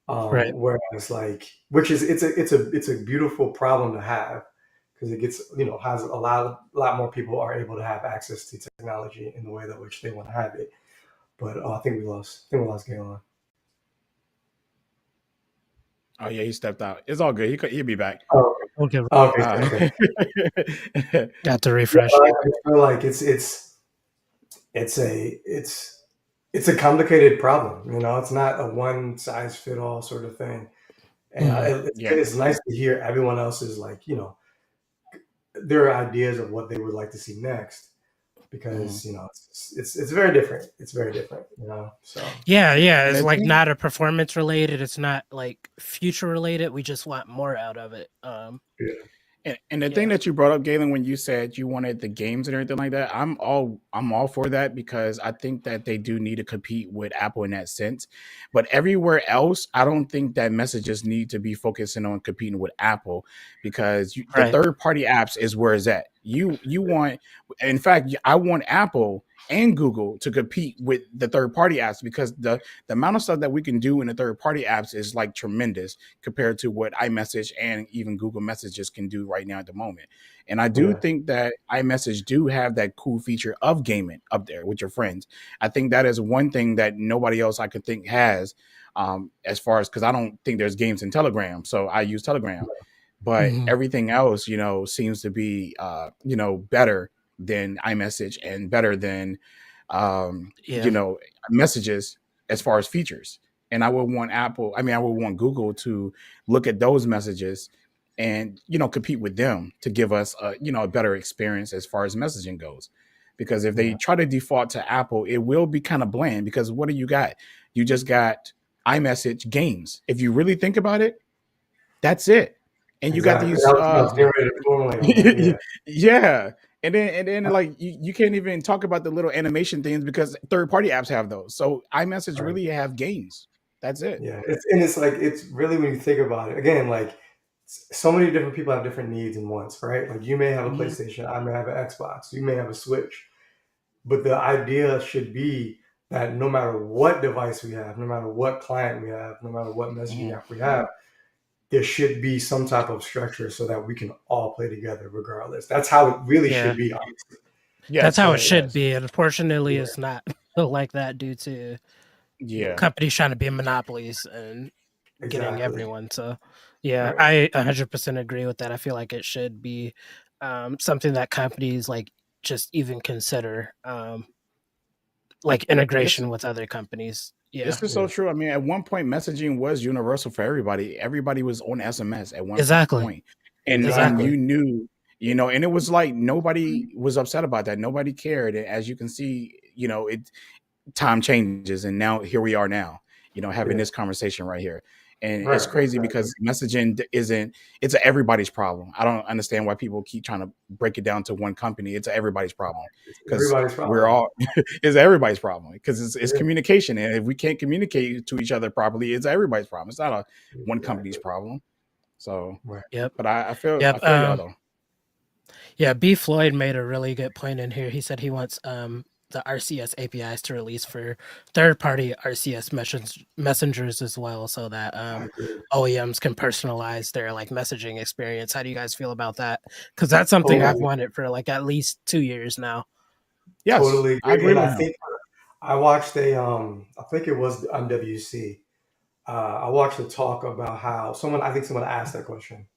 Speaker 1: Right.
Speaker 3: Whereas like, which is it's a beautiful problem to have because it gets has a lot more people are able to have access to technology in the way that which they want to have it. But I think we lost Galen.
Speaker 2: Oh yeah, he stepped out. It's all good. He'll be back.
Speaker 3: Oh,
Speaker 1: Okay,
Speaker 3: okay,
Speaker 2: Uh,
Speaker 3: okay.
Speaker 1: got to
Speaker 3: Yeah,
Speaker 1: refresh.
Speaker 3: I feel like it's a it's a complicated problem. You know, it's not a one size fit all sort of thing. And
Speaker 1: Mhm.
Speaker 2: yeah.
Speaker 3: it's nice to hear everyone else's, like, their ideas of what they would like to see next,
Speaker 2: Mhm.
Speaker 3: because it's very different. It's very different. So
Speaker 1: Yeah,
Speaker 2: And
Speaker 1: it's
Speaker 2: the
Speaker 1: like
Speaker 2: thing,
Speaker 1: not a performance related. It's not like future related. We just want more out of it.
Speaker 3: yeah,
Speaker 2: and the thing
Speaker 1: Yeah,
Speaker 2: that you brought up, Galen, when you said you wanted the games and everything like that, I'm all for that because I think that they do need to compete with Apple in that sense. But everywhere else, I don't think that messages need to be focusing on competing with Apple because the
Speaker 1: right.
Speaker 2: third party apps is where it's at. You want, in fact, I want Apple and Google to compete with the third party apps because the amount of stuff that we can do in the third party apps is like tremendous compared to what iMessage and even Google Messages can do right now at the moment. And I do
Speaker 3: yeah,
Speaker 2: think that iMessage do have that cool feature of gaming up there with your friends. I think that is one thing that nobody else I could think has, as far as because I don't think there's games in Telegram, so I use Telegram. But
Speaker 1: Hmm.
Speaker 2: everything else, seems to be, better than iMessage and better than,
Speaker 1: Yeah,
Speaker 2: messages as far as features. And I would want I would want Google to look at those messages and, compete with them to give us a better experience as far as messaging goes. Because if they
Speaker 3: yeah,
Speaker 2: try to default to Apple, it will be kind of bland because what do you got? You just got iMessage games. If you really think about it, that's it. And you got
Speaker 3: exactly.
Speaker 2: these
Speaker 3: I was getting ready to formulate on that. Yeah,
Speaker 2: yeah. And then like you can't even talk about the little animation things because third party apps have those. So iMessage
Speaker 3: right.
Speaker 2: really have games. That's it.
Speaker 3: Yeah, it's like, it's really, when you think about it again, like, so many different people have different needs and wants, right? Like, you may have a
Speaker 2: Hmm.
Speaker 3: PlayStation, I may have an Xbox, you may have a Switch, but the idea should be that no matter what device we have, no matter what client we have, no matter what messaging
Speaker 2: Hmm.
Speaker 3: app we have, there should be some type of structure so that we can all play together regardless. That's how it really
Speaker 1: yeah.
Speaker 3: should be, honestly.
Speaker 1: That's how
Speaker 2: Yes.
Speaker 1: it
Speaker 3: But
Speaker 1: should
Speaker 2: Yes.
Speaker 1: be. And unfortunately,
Speaker 3: yeah,
Speaker 1: it's not like that due to
Speaker 3: yeah,
Speaker 2: Yeah.
Speaker 1: companies trying to be monopolies and getting
Speaker 3: exactly.
Speaker 1: everyone. So, yeah,
Speaker 3: Right.
Speaker 1: I 100% agree with that. I feel like it should be something that companies like just even consider, like
Speaker 2: This
Speaker 1: integration with other companies. Yeah,
Speaker 2: this is so
Speaker 3: Yeah,
Speaker 2: true. I mean, at one point messaging was universal for everybody. Everybody was on SMS at one
Speaker 1: exactly,
Speaker 2: point. And
Speaker 3: exactly.
Speaker 1: exactly.
Speaker 2: you knew, and it was like nobody was upset about that. Nobody cared. And as you can see, it time changes and now here we are now, having
Speaker 3: Yeah,
Speaker 2: this conversation right here. And it's
Speaker 3: right.
Speaker 2: crazy
Speaker 3: Exactly.
Speaker 2: because messaging isn't, it's a everybody's problem. I don't understand why people keep trying to break it down to one company. It's a everybody's problem
Speaker 3: It's
Speaker 2: because
Speaker 3: everybody's
Speaker 2: we're
Speaker 3: problem.
Speaker 2: all it's everybody's problem because it's
Speaker 3: Yeah,
Speaker 2: communication, and if we can't communicate to each other properly, it's everybody's problem. It's not a one company's
Speaker 3: exactly.
Speaker 2: problem. So,
Speaker 3: Right.
Speaker 1: Yep,
Speaker 2: but I
Speaker 1: yep.
Speaker 2: feel y'all though.
Speaker 1: Yeah, B Floyd made a really good point in here. He said he wants the RCS APIs to release for third party RCS messengers as well, so that
Speaker 3: I agree.
Speaker 1: OEMs can personalize their like messaging experience. How do you guys feel about that? Because that's something I've
Speaker 3: Totally,
Speaker 1: wanted for like at least 2 years now.
Speaker 2: Yes,
Speaker 3: totally
Speaker 2: I
Speaker 3: agree.
Speaker 2: agree
Speaker 3: And
Speaker 2: with
Speaker 3: I
Speaker 2: him.
Speaker 3: think I watched I think it was on WC. I watched a talk about how I think someone asked that question.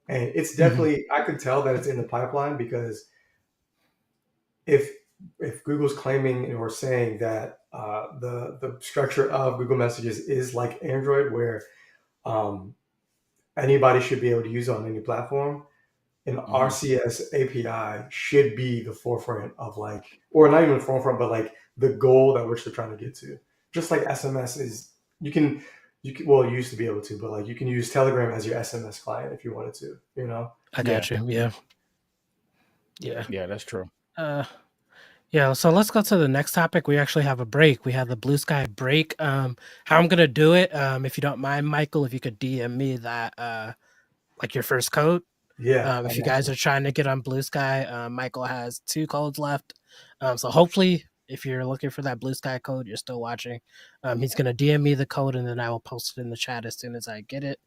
Speaker 3: And it's
Speaker 1: Mhm.
Speaker 3: definitely, I could tell that it's in the pipeline, because if Google's claiming or saying that the structure of Google Messages is like Android, where um, anybody should be able to use it on any platform, an
Speaker 2: Hmm.
Speaker 3: RCS API should be the forefront of, like, or not even the forefront, but like the goal that which they're trying to get to. Just like SMS is, well, you used to be able to, but like you can use Telegram as your SMS client if you wanted to,
Speaker 1: I
Speaker 2: Yeah,
Speaker 1: got you. Yeah,
Speaker 3: Yeah.
Speaker 1: yeah.
Speaker 2: yeah, that's true.
Speaker 1: Uh, Yeah, so let's go to the next topic. We actually have a break. We have the Blue Sky break. How I'm gonna do it, if you don't mind, Michael, if you could DM me that like your first code.
Speaker 3: Yeah, I
Speaker 1: If you
Speaker 3: got
Speaker 1: guys
Speaker 3: you.
Speaker 1: are trying to get on Blue Sky, Michael has 2 codes left. So hopefully if you're looking for that Blue Sky code, you're still watching. He's gonna DM me the code and then I will post it in the chat as soon as I get it.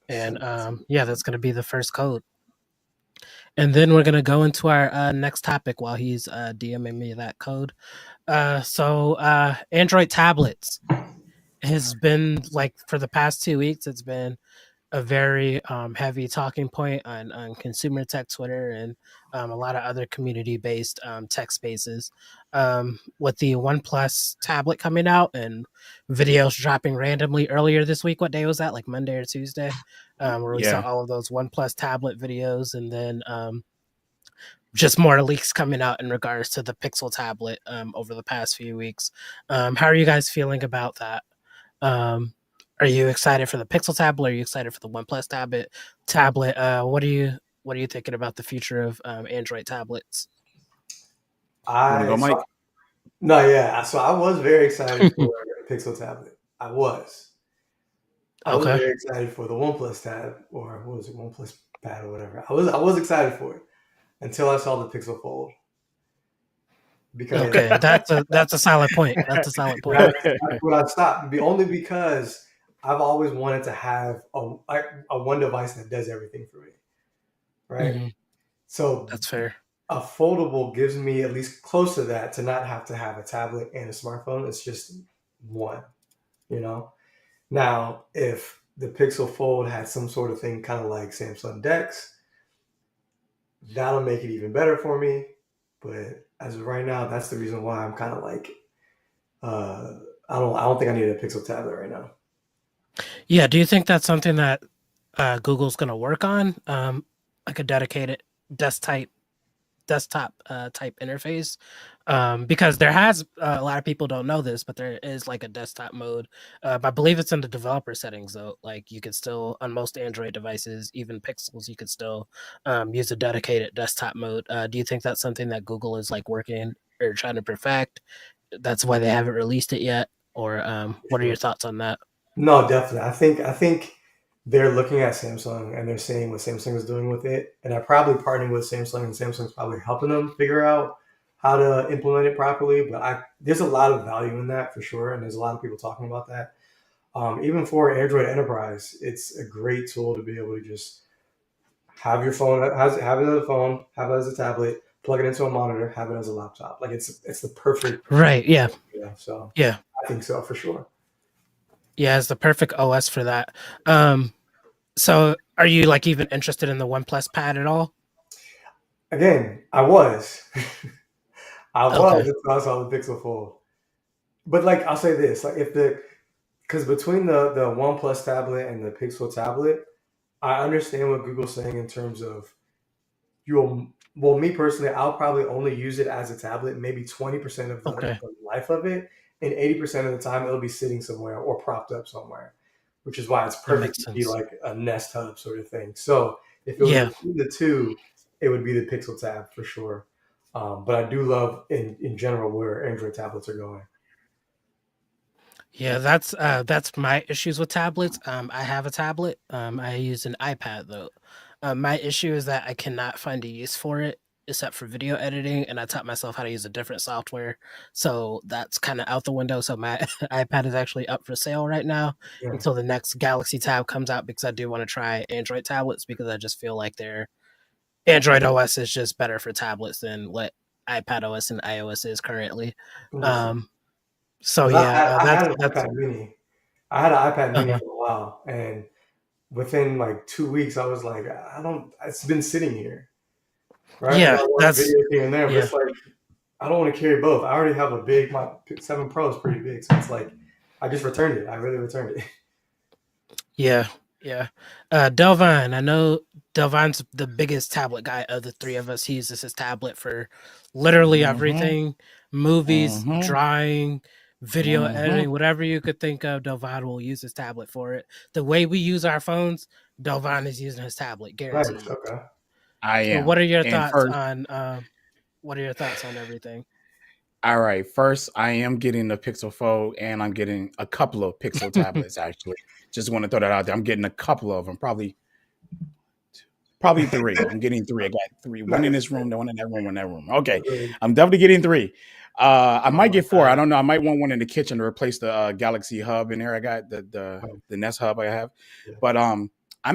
Speaker 1: And
Speaker 3: Send it to me.
Speaker 1: yeah, that's gonna be the first code. And then we're gonna go into our next topic while he's DMing me that code. So Android tablets. has been like for the past 2 weeks. It's been a very heavy talking point on consumer tech Twitter and a lot of other community based tech spaces. With the OnePlus tablet coming out and videos dropping randomly earlier this week. What day was that? Like Monday or Tuesday? Where we saw
Speaker 2: Yeah.
Speaker 1: all of those OnePlus tablet videos, and then just more leaks coming out in regards to the Pixel tablet over the past few weeks. How are you guys feeling about that? Um, are you excited for the Pixel tablet? Are you excited for the OnePlus tablet? What are you thinking about the future of Android tablets?
Speaker 2: You want to
Speaker 3: I
Speaker 2: go,
Speaker 3: so
Speaker 2: Mike?
Speaker 3: no, yeah. So I was very excited for a Pixel tablet. I was. I was
Speaker 1: Okay.
Speaker 3: very excited for the OnePlus tab, or what was it, OnePlus Pad or whatever. I was excited for it until I saw the Pixel Fold because
Speaker 1: Okay. That's a solid point. That's a solid point.
Speaker 3: that's when I stopped. Only because I've always wanted to have a one device that does everything for me, right?
Speaker 1: Hmm.
Speaker 3: So
Speaker 1: That's fair.
Speaker 3: a foldable gives me at least close to that, to not have to have a tablet and a smartphone. It's just one, you know. Now, if the Pixel Fold had some sort of thing kind of like Samsung Dex, that'll make it even better for me. But as of right now, that's the reason why I'm kind of like, I don't think I need a Pixel tablet right now.
Speaker 1: Yeah. Do you think that's something that Google's going to work on? Like a dedicated desktop type interface, because there has a lot of people don't know this, but there is like a desktop mode. I believe it's in the developer settings though. Like you could still on most Android devices, even Pixels, you could still use a dedicated desktop mode. Do you think that's something that Google is like working or trying to perfect? That's why they haven't released it yet. Or
Speaker 3: For
Speaker 1: what are your
Speaker 3: sure.
Speaker 1: thoughts on that?
Speaker 3: No, definitely. I think they're looking at Samsung and they're seeing what Samsung is doing with it, and they're probably partnering with Samsung, and Samsung's probably helping them figure out how to implement it properly. But there's a lot of value in that for sure, and there's a lot of people talking about that. Even for Android Enterprise, it's a great tool to be able to just have your phone, have it as a phone, have it as a tablet, plug it into a monitor, have it as a laptop. Like it's the perfect,
Speaker 1: Right. Yeah.
Speaker 3: yeah. So
Speaker 1: Yeah.
Speaker 3: I think so for sure.
Speaker 1: Yeah. It's the perfect OS for that. Um, so are you like even interested in the OnePlus Pad at all?
Speaker 3: Again, I was. I was
Speaker 1: Okay.
Speaker 3: until I saw the Pixel Fold. But like I'll say this, like if the because between the OnePlus tablet and the Pixel tablet, I understand what Google's saying in terms of you'll well, me personally, I'll probably only use it as a tablet, maybe 20% of
Speaker 1: Okay.
Speaker 3: the life of it, and 80% of the time it'll be sitting somewhere or propped up somewhere, which is why it's
Speaker 1: That
Speaker 3: perfect
Speaker 1: makes
Speaker 3: to be
Speaker 1: sense.
Speaker 3: like a Nest Hub sort of thing. So if it was
Speaker 1: Yeah.
Speaker 3: between the two, it would be the Pixel tab for sure. But I do love in general where Android tablets are going.
Speaker 1: Yeah, that's my issues with tablets. I have a tablet. I use an iPad though. My issue is that I cannot find a use for it except for video editing, and I taught myself how to use a different software. So that's kind of out the window. So my iPad is actually up for sale right now
Speaker 3: Yeah,
Speaker 1: until the next Galaxy Tab comes out, because I do want to try Android tablets, because I just feel like their Android OS is just better for tablets than what iPad OS and iOS is currently.
Speaker 3: 100%.
Speaker 1: Um, so
Speaker 3: Because
Speaker 1: yeah,
Speaker 3: I
Speaker 1: that's
Speaker 3: had an
Speaker 1: that's
Speaker 3: iPad Mini. I had an iPad Mini
Speaker 1: uh
Speaker 3: for a while, and within like 2 weeks, I was like, I don't. It's been sitting here, right? And I
Speaker 1: yeah,
Speaker 3: watch
Speaker 1: that's
Speaker 3: videos here and there, but
Speaker 1: yeah,
Speaker 3: it's like I don't want to carry both. I already have a big. My 7 Pro is pretty big, so it's like I just returned it. I really returned it.
Speaker 1: yeah, yeah. Delvine, I know Delvine's the biggest tablet guy of the three of us. He uses his tablet for literally
Speaker 2: Mm-hmm.
Speaker 1: everything: movies,
Speaker 2: Mm-hmm.
Speaker 1: drawing, video
Speaker 2: Mm-hmm.
Speaker 1: editing, whatever you could think of. Delvine will use his tablet for it. The way we use our phones, Delvine is using his tablet,
Speaker 3: Nice.
Speaker 1: guaranteed.
Speaker 3: Okay.
Speaker 2: I
Speaker 1: So,
Speaker 2: am. And first,
Speaker 1: what are your thoughts on everything?
Speaker 2: all right. First, I am getting the Pixel Fold, and I'm getting a couple of Pixel tablets. Actually, just want to throw that out there. I'm getting a couple of them, probably three. I'm getting three. I got three. One in
Speaker 3: Nice.
Speaker 2: this room, the one in that room, one in that room. Okay,
Speaker 3: Really.
Speaker 2: I'm definitely getting three. I
Speaker 3: Oh
Speaker 2: might
Speaker 3: my
Speaker 2: get four. I
Speaker 3: god.
Speaker 2: don't know. I might want one in the kitchen to replace the Galaxy Hub in there. I got
Speaker 3: Oh,
Speaker 2: the Nest Hub I have,
Speaker 3: yeah.
Speaker 2: but I'm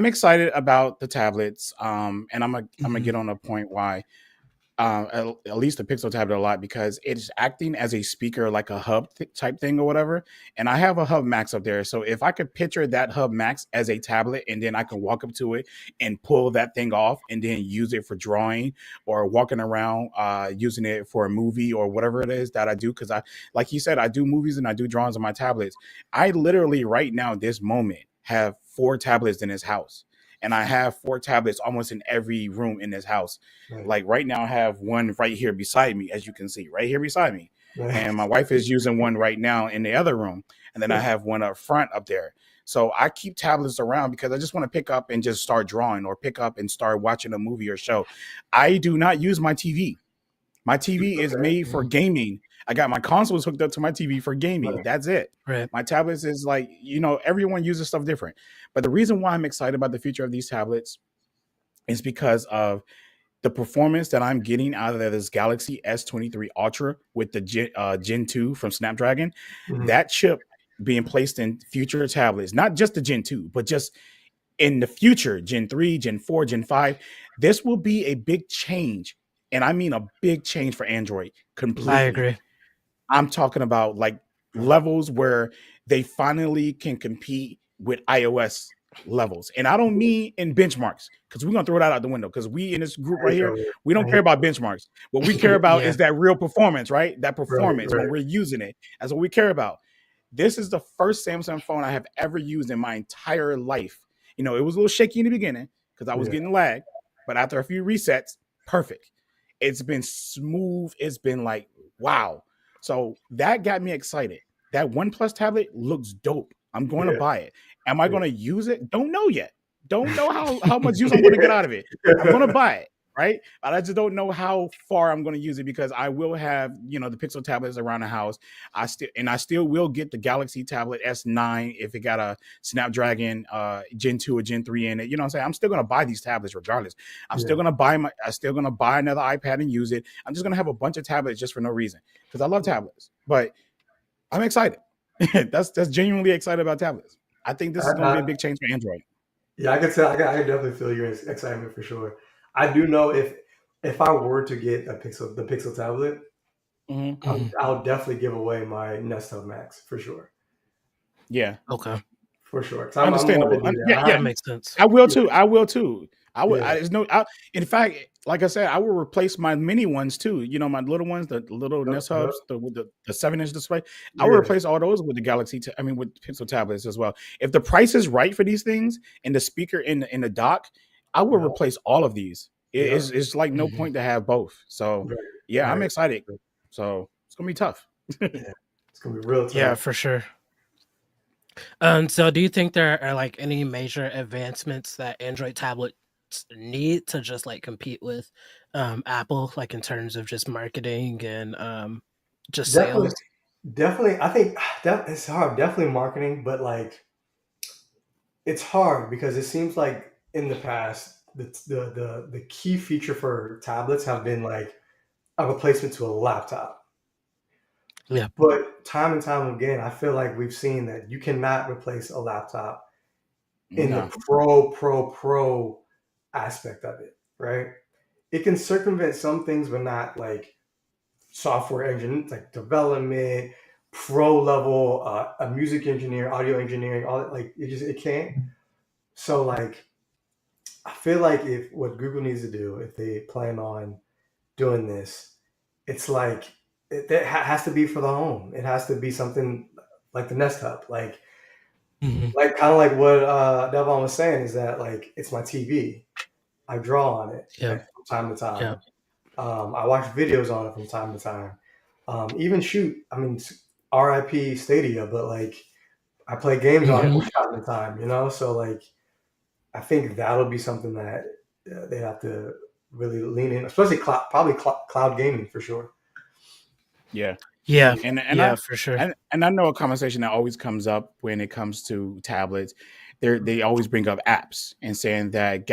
Speaker 2: excited about the tablets. And I'm gonna
Speaker 1: Mhm.
Speaker 2: get on a point why. at least the Pixel tablet a lot because it's acting as a speaker, like a hub type thing or whatever. And I have a Hub Max up there, so if I could picture that Hub Max as a tablet, and then I can walk up to it and pull that thing off, and then use it for drawing or walking around, using it for a movie or whatever it is that I do. Because like you said, I do movies and I do drawings on my tablets. I literally right now, this moment, have 4 tablets in this house. And I have 4 tablets almost in every room in this house.
Speaker 3: Right.
Speaker 2: Like right now, I have one right here beside me, as you can see, right here beside me.
Speaker 3: Right.
Speaker 2: And my wife is using one right now in the other room. And then I have one up front up there. So I keep tablets around because I just want to pick up and just start drawing, or pick up and start watching a movie or show. I do not use my TV. My TV is made for gaming. I got my consoles hooked up to my TV for gaming.
Speaker 3: Right.
Speaker 2: That's it.
Speaker 1: Right.
Speaker 2: My tablets is like, everyone uses stuff different. But the reason why I'm excited about the future of these tablets is because of the performance that I'm getting out of this Galaxy S23 Ultra with the Gen 2 from Snapdragon.
Speaker 3: Mhm.
Speaker 2: That chip being placed in future tablets, not just the Gen 2, but just in the future, Gen 3, Gen 4, Gen 5, this will be a big change. And I mean a big change for Android completely.
Speaker 1: I agree.
Speaker 2: I'm talking about like levels where they finally can compete with iOS levels. And I don't mean in benchmarks, because we're going to throw that out the window, because we in this group right here, we don't care about benchmarks. What we care about is that real performance, right? That performance when we're using it. That's what we care about. This is the first Samsung phone I have ever used in my entire life. It was a little shaky in the beginning because I was getting lag, but after a few resets, perfect. It's been smooth. It's been like, wow. So that got me excited. That OnePlus tablet looks dope. I'm going to buy it. Am I going to use it? Don't know yet. Don't know how much use I'm going to get out of it. I'm going to buy it, right? But I just don't know how far I'm going to use it, because I will have, the Pixel tablets around the house. I still will get the Galaxy tablet S9 if it got a Snapdragon Gen 2 or Gen 3 in it. You know what I'm saying? I'm still going to buy these tablets regardless. I'm still going to buy another iPad and use it. I'm just going to have a bunch of tablets just for no reason, because I love tablets. But I'm excited. that's genuinely excited about tablets. I think this is going to be a big change for Android.
Speaker 3: Yeah, I can tell. I can definitely feel your excitement for sure. I do know if I were to get the Pixel tablet, I'll definitely give away my Nest Hub Max for sure.
Speaker 2: Yeah.
Speaker 1: Okay.
Speaker 3: For sure.
Speaker 2: Understandable.
Speaker 1: That makes sense.
Speaker 2: I will too. I would. In fact, like I said, I will replace my mini ones too. My little ones, the little Nest Hubs, with the 7-inch display. I will replace all those with the Galaxy. With Pixel tablets as well. If the price is right for these things and the speaker in the dock, I will replace all of these. It's like no point to have both. So I'm excited. So it's gonna be tough.
Speaker 3: It's gonna be real tough.
Speaker 1: Yeah, for sure. So do you think there are like any major advancements that Android tablets need to just like compete with Apple, like in terms of just marketing and just sales?
Speaker 3: Definitely. I think that it's hard. Definitely marketing, but like it's hard because it seems like in the past the key feature for tablets have been like a replacement to a laptop.
Speaker 1: Yeah.
Speaker 3: But time and time again, I feel like we've seen that you cannot replace a laptop in the pro aspect of it, right? It can circumvent some things, but not like software engine, like development, pro level, a music engineer, audio engineering, all that. Like it can't. So like, I feel like if what Google needs to do, if they plan on doing this, it's like it has to be for the home. It has to be something like the Nest Hub, like kind of like what Dalevon was saying, is that like it's my TV. I draw on it from time to time. I watch videos on it from time to time. Even shoot. RIP Stadia, but like I play games on it from time to time. So like I think that'll be something that they have to really lean in, especially cloud gaming for sure.
Speaker 2: Yeah.
Speaker 1: And for sure.
Speaker 2: And I know a conversation that always comes up when it comes to tablets. They always bring up apps and saying that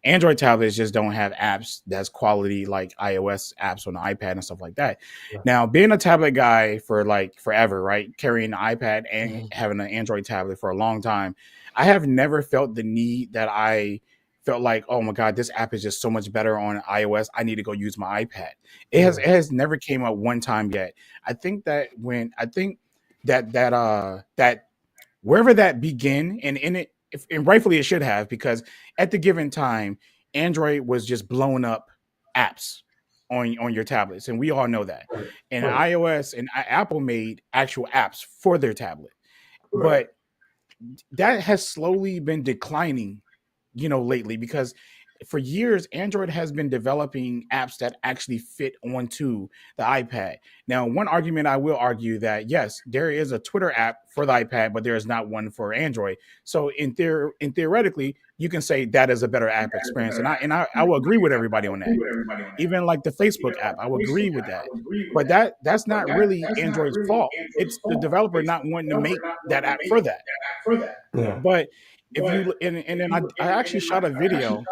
Speaker 2: Android tablets just don't have apps that's quality like iOS apps on the iPad and stuff like that. Yeah. Now, being a tablet guy for like forever, right, carrying an iPad and having an Android tablet for a long time, I have never felt the need that I felt like, oh my god, this app is just so much better on iOS. I need to go use my iPad.
Speaker 3: Yeah.
Speaker 2: It has never came up one time yet. I think that wherever that began, and in it, and rightfully it should have, because at the given time, Android was just blowing up apps on your tablets, and we all know that.
Speaker 3: Right.
Speaker 2: And
Speaker 3: Right.
Speaker 2: iOS and Apple made actual apps for their tablet,
Speaker 3: Right.
Speaker 2: but that has slowly been declining, lately, because for years Android has been developing apps that actually fit onto the iPad. Now, one argument I will argue that yes, there is a Twitter app for the iPad, but there is not one for Android. So in theoretically, you can say that is a better app experience, and I will agree with everybody on that. Even like the Facebook app, I will agree with that. But that's not really Android's fault. It's the developer not wanting to make that app for that.
Speaker 3: Yeah.
Speaker 2: But if you and then I actually shot a video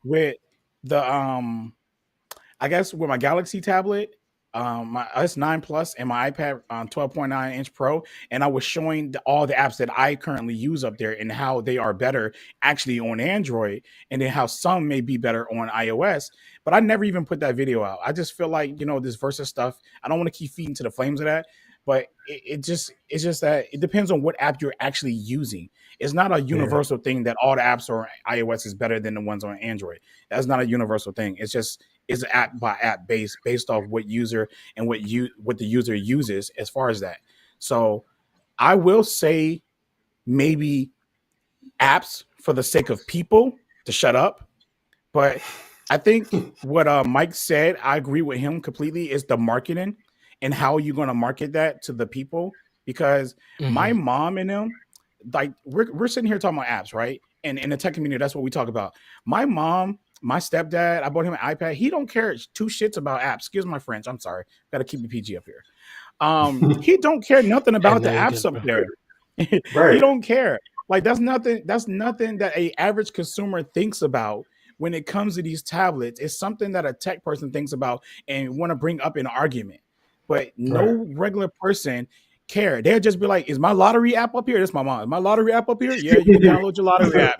Speaker 2: with the I guess with my Galaxy tablet, my S9 Plus and my iPad 12.9-inch Pro, and I was showing all the apps that I currently use up there and how they are better actually on Android, and then how some may be better on iOS. But I never even put that video out. I just feel like, this versus stuff, I don't want to keep feeding to the flames of that. But it's just that it depends on what app you're actually using. It's not a
Speaker 3: Yeah.
Speaker 2: universal thing that all the apps on iOS is better than the ones on Android. That's not a universal thing. It's app by app based off what user and what the user uses as far as that. So I will say maybe apps for the sake of people to shut up. But I think what Mike said, I agree with him completely, is the marketing and how you're going to market that to the people. Because my
Speaker 1: Mhm.
Speaker 2: mom and them, like we're sitting here talking about apps, right? And in the tech community, that's what we talk about. My mom, my stepdad, I bought him an iPad. He don't care two shits about apps. Excuse my French. I'm sorry. Got to keep the PG up here. He don't care nothing
Speaker 1: Yeah,
Speaker 2: about the
Speaker 1: no, you're
Speaker 2: apps
Speaker 1: good,
Speaker 2: up
Speaker 1: bro.
Speaker 2: there. He
Speaker 3: Right.
Speaker 2: don't care. Like that's nothing. That's nothing that a average consumer thinks about when it comes to these tablets. It's something that a tech person thinks about and want to bring up in an argument. But
Speaker 3: Right.
Speaker 2: no regular person care. They'll just be like, "Is my lottery app up here?" That's my mom. Is my lottery app up here? Yeah, you can download your lottery app,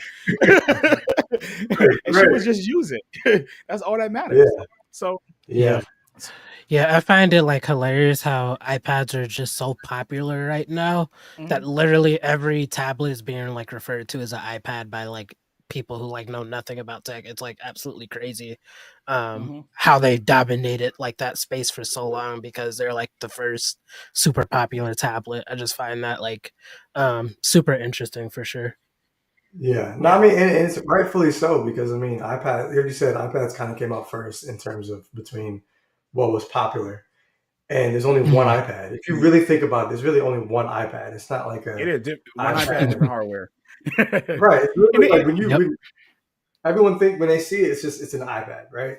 Speaker 3: Right.
Speaker 2: and she
Speaker 3: Right.
Speaker 2: would just use it. That's all that
Speaker 3: Yeah.
Speaker 2: matters. So
Speaker 3: Yeah.
Speaker 1: Yep. Yeah, I find it like hilarious how iPads are just so popular right now that
Speaker 2: mhm,
Speaker 1: literally every tablet is being like referred to as an iPad by like people who like know nothing about tech. It's like absolutely crazy
Speaker 2: mhm.
Speaker 1: how they dominated like that space for so long because they're like the first super popular tablet. I just find that like super interesting for sure.
Speaker 3: Yeah. No, I
Speaker 2: Yeah,
Speaker 3: mean, and it's rightfully so because I mean, iPad. Like you said, iPads kind of came out first in terms of between what was popular, and there's only one
Speaker 1: Mhm.
Speaker 3: iPad. If you really think about it, there's really only one iPad. It's not like
Speaker 2: it
Speaker 3: a
Speaker 2: is one iPad,
Speaker 3: iPad.
Speaker 2: different hardware.
Speaker 3: Right. It's
Speaker 2: And
Speaker 3: literally like
Speaker 2: it,
Speaker 1: Yep.
Speaker 3: when everyone think when they see it, it's an iPad, right?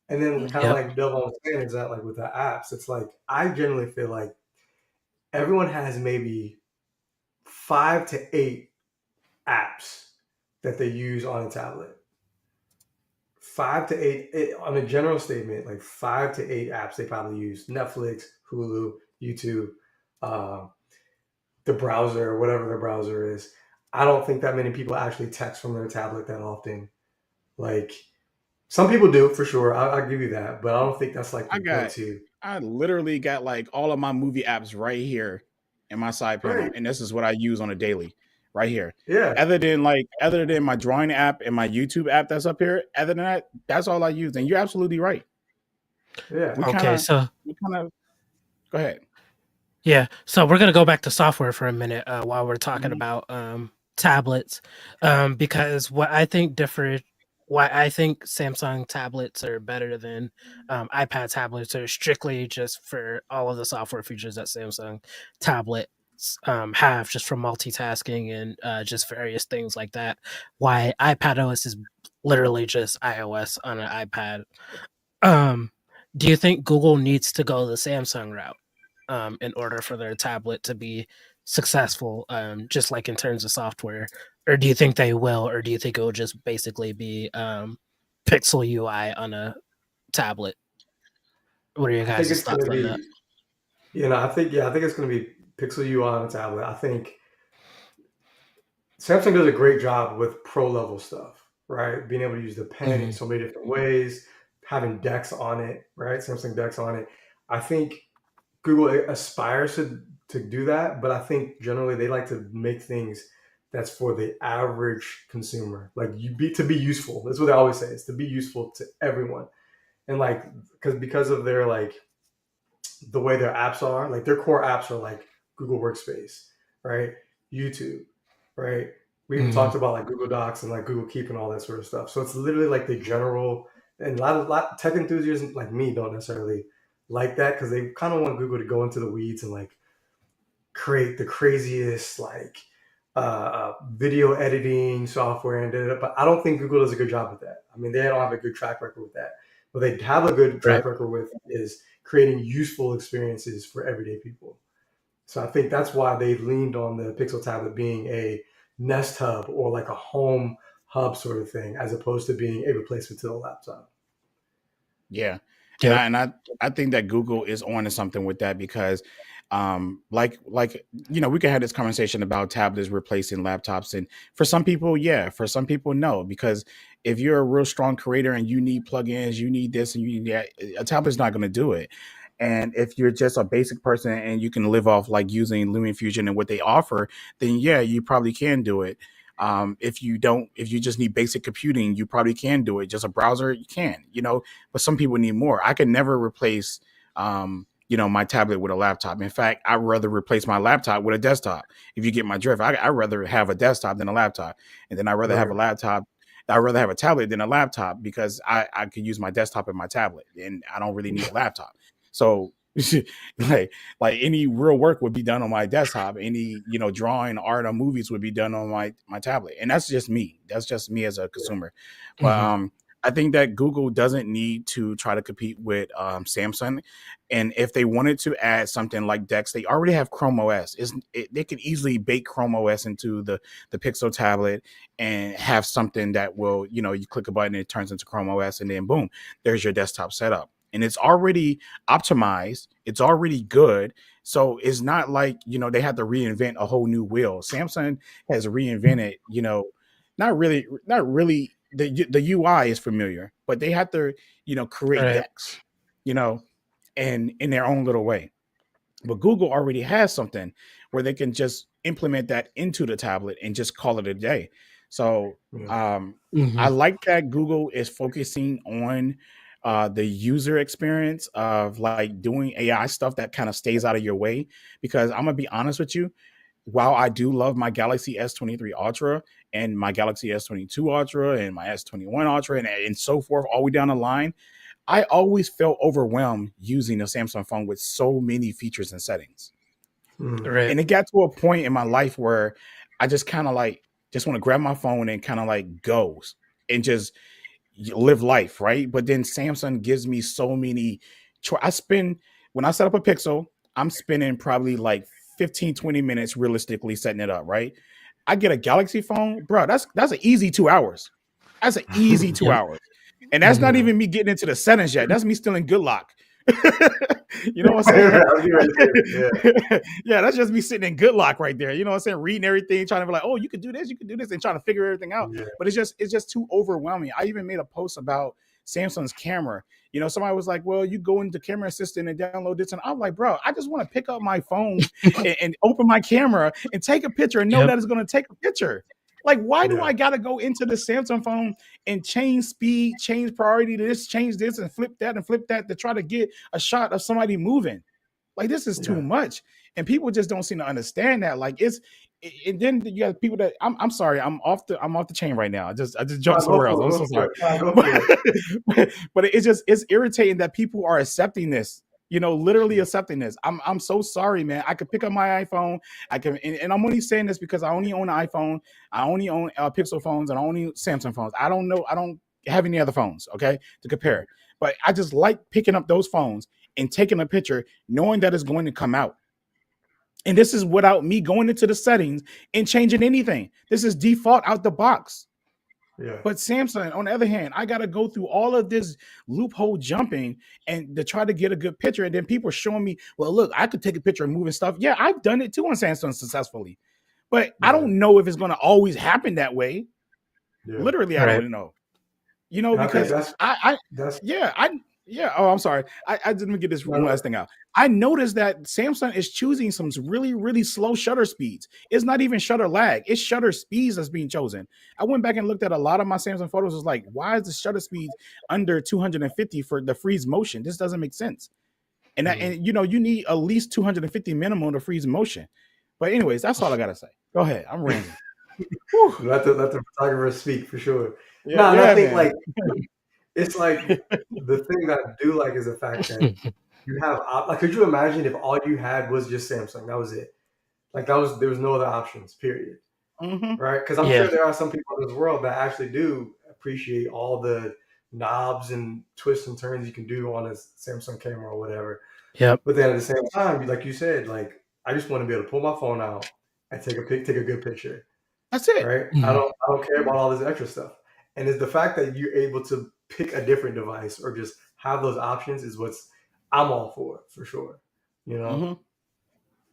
Speaker 3: And then kind
Speaker 2: mhm.
Speaker 3: of
Speaker 1: Yep.
Speaker 3: like Bill was saying is that like with the apps, it's like I generally feel like everyone has maybe 5 to 8 apps that they use on a tablet. 5 to 8 on a general statement, like 5 to 8 apps they probably use: Netflix, Hulu, YouTube, um, the browser, whatever the browser is. I don't think that many people actually text from their tablet that often. Like some people do for sure. I'll give you that, but I don't think that's like the
Speaker 2: I got
Speaker 3: go-to.
Speaker 2: I literally got like all of my movie apps right here in my side panel,
Speaker 3: Right?
Speaker 2: and this is what I use on a daily, right here.
Speaker 3: Yeah.
Speaker 2: Other than my drawing app and my YouTube app that's up here, other than that, that's all I use. And you're absolutely right.
Speaker 3: Yeah.
Speaker 2: We kind
Speaker 1: Okay,
Speaker 2: of
Speaker 1: so
Speaker 2: we kind of go ahead.
Speaker 1: yeah, so we're gonna go back to software for a minute while we're talking
Speaker 2: Mhm.
Speaker 1: about tablets, because why I think Samsung tablets are better than iPad tablets are strictly just for all of the software features that Samsung tablets have, just for multitasking and just various things like that. Why iPad OS is literally just iOS on an iPad. Um, do you think Google needs to go the Samsung route? In order for their tablet to be successful, just like in terms of software? Or do you think they will, or do you think it will just basically be Pixel UI on a tablet? What are your
Speaker 3: I think
Speaker 1: guys'
Speaker 3: it's going
Speaker 1: thoughts
Speaker 3: to
Speaker 1: on that?
Speaker 3: be, I think it's going to be Pixel UI on a tablet. I think Samsung does a great job with pro level stuff. right? Being able to use the pen in
Speaker 1: Mhm.
Speaker 3: so many different ways, having decks on it, right? Samsung decks on it. I think Google aspires to do that, but I think generally they like to make things that's for the average consumer, like to be useful. That's what they always say, is to be useful to everyone. And like because of their like the way their apps are, like their core apps are like Google Workspace, right? YouTube, right? We even
Speaker 1: Mhm.
Speaker 3: talked about like Google Docs and like Google Keep and all that sort of stuff. So it's literally like the general, and a lot tech enthusiasts like me don't necessarily like that because they kind of want Google to go into the weeds and like create the craziest like video editing software and da-da-da. But I don't think Google does a good job with that. I mean, they don't have a good track record with that. What they have a good
Speaker 1: Right.
Speaker 3: track record with is creating useful experiences for everyday people. So I think that's why they leaned on the Pixel tablet being a Nest Hub or like a home hub sort of thing, as opposed to being a replacement to the laptop.
Speaker 2: Yeah. And
Speaker 1: Yep.
Speaker 2: I think that Google is on to something with that because like we can have this conversation about tablets replacing laptops, and for some people, yeah, for some people, no, because if you're a real strong creator and you need plugins, you need this and you need that, a tablet's not going to do it. And if you're just a basic person and you can live off like using LumenFusion and what they offer, then yeah, you probably can do it. If you don't, if you just need basic computing, you probably can do it. Just a browser, you can, but some people need more. I could never replace, my tablet with a laptop. In fact, I'd rather replace my laptop with a desktop. If you get my drift, I'd rather have a desktop than a laptop. And then I'd rather have a
Speaker 3: Right.
Speaker 2: laptop. I'd rather have a tablet than a laptop because I could use my desktop and my tablet and I don't really need a laptop. So like like any real work would be done on my desktop. Any, drawing, art, or movies would be done on my tablet. And that's just me. That's just me as a consumer. But
Speaker 1: Mhm.
Speaker 2: I think that Google doesn't need to try to compete with Samsung. And if they wanted to add something like Dex, they already have Chrome OS. They could easily bake Chrome OS into the Pixel tablet and have something that will, you click a button, it turns into Chrome OS, and then boom, there's your desktop setup. And it's already optimized. It's already good. So it's not like, they had to reinvent a whole new wheel. Samsung has reinvented, not really the UI is familiar, but they have to, create
Speaker 1: Right.
Speaker 2: decks, you know, and in their own little way. But Google already has something where they can just implement that into the tablet and just call it a day. So
Speaker 3: Yeah.
Speaker 2: I
Speaker 1: Mhm.
Speaker 2: like that Google is focusing on the user experience of like doing AI stuff that kind of stays out of your way. Because I'm gonna be honest with you, while I do love my Galaxy S23 Ultra and my Galaxy S22 Ultra and my S21 Ultra and so forth, all the way down the line, I always felt overwhelmed using a Samsung phone with so many features and settings.
Speaker 3: Mm.
Speaker 1: Right.
Speaker 2: And it got to a point in my life where I just kind of like just want to grab my phone and kind of like go and just live life, right? But then Samsung gives me so many. I spend, when I set up a Pixel, I'm spending probably like 15, 20 minutes realistically setting it up, right? I get a Galaxy phone, bro. That's an easy 2 hours. That's an easy two
Speaker 1: Yep.
Speaker 2: hours. And that's not
Speaker 1: Mhm.
Speaker 3: Yeah.
Speaker 2: even me getting into the settings yet. That's me still in good lock. You know what I'm
Speaker 3: I
Speaker 2: saying?
Speaker 3: was getting ready to say that.
Speaker 2: Yeah, that's just me sitting in good lock right there. You know what I'm saying? Reading everything, trying to be like, oh, you could do this, you could do this, and trying to figure everything out.
Speaker 3: Yeah.
Speaker 2: But it's just too overwhelming. I even made a post about Samsung's camera. Somebody was like, well, you go into camera assistant and download this. And I'm like, bro, I just want to pick up my phone and open my camera and take a picture and know
Speaker 1: Yep.
Speaker 2: that it's going to take a picture. Like, why do
Speaker 3: Yeah.
Speaker 2: I got to go into the Samsung phone and change speed, change priority to this, change this, and flip that to try to get a shot of somebody moving? Like, this is too
Speaker 3: Yeah.
Speaker 2: much. And people just don't seem to understand that. Like, and then you have people that I'm sorry, I'm off the chain right now. I just jumped
Speaker 3: Go
Speaker 2: somewhere else.
Speaker 3: for it.
Speaker 2: I'm
Speaker 3: Go
Speaker 2: so
Speaker 3: for
Speaker 2: sorry.
Speaker 3: it. Go
Speaker 2: But,
Speaker 3: for it.
Speaker 2: but it's irritating that people are accepting this. Literally
Speaker 3: Yeah.
Speaker 2: accepting this. I'm so sorry, man. I could pick up my iPhone. I can, and I'm only saying this because I only own an iPhone. I only own Pixel phones and I only Samsung phones. I don't know. I don't have any other phones, okay, to compare.
Speaker 3: Right.
Speaker 2: But I just like picking up those phones and taking a picture, knowing that it's going to come out. And this is without me going into the settings and changing anything. This is default out the box.
Speaker 3: Yeah.
Speaker 2: But Samsung, on the other hand, I got to go through all of this loophole jumping and to try to get a good picture. And then people are showing me, well, look, I could take a picture of moving stuff. Yeah, I've done it too on Samsung successfully. But I
Speaker 3: Yeah.
Speaker 2: don't know if it's going to always happen that way.
Speaker 3: Yeah.
Speaker 2: Literally, I
Speaker 1: Right.
Speaker 2: don't know. You know,
Speaker 3: And I think
Speaker 2: because I
Speaker 3: that's
Speaker 2: yeah, yeah. Oh, I'm sorry. I didn't get this
Speaker 3: no,
Speaker 2: one
Speaker 3: no.
Speaker 2: last thing out. I noticed that Samsung is choosing some really, really slow shutter speeds. It's not even shutter lag, it's shutter speeds that's being chosen. I went back and looked at a lot of my Samsung photos. Was like, why is the shutter speed under 250 for the freeze motion? This doesn't make sense. And you know, you need at least 250 minimum to freeze motion. But anyways, that's all I gotta say. Go ahead. I'm ranting. Whew.
Speaker 3: Let the photographer speak for sure.
Speaker 2: Yeah,
Speaker 3: No, and I
Speaker 2: yeah,
Speaker 3: think
Speaker 2: man.
Speaker 3: like it's like the thing that I do like is the fact that you have like, could you imagine if all you had was just Samsung? That was it. Like there was no other options. Period.
Speaker 2: Hmm.
Speaker 3: Right? Because I'm
Speaker 1: Yeah.
Speaker 3: sure there are some people in this world that actually do appreciate all the knobs and twists and turns you can do on a Samsung camera or whatever.
Speaker 1: Yep.
Speaker 3: But then at the same time, like you said, like I just want to be able to pull my phone out and take a good picture.
Speaker 2: That's it.
Speaker 3: Right?
Speaker 1: Mhm.
Speaker 3: I don't care about all this extra stuff. And it's the fact that you're able to pick a different device or just have those options is what's I'm all for sure. You know?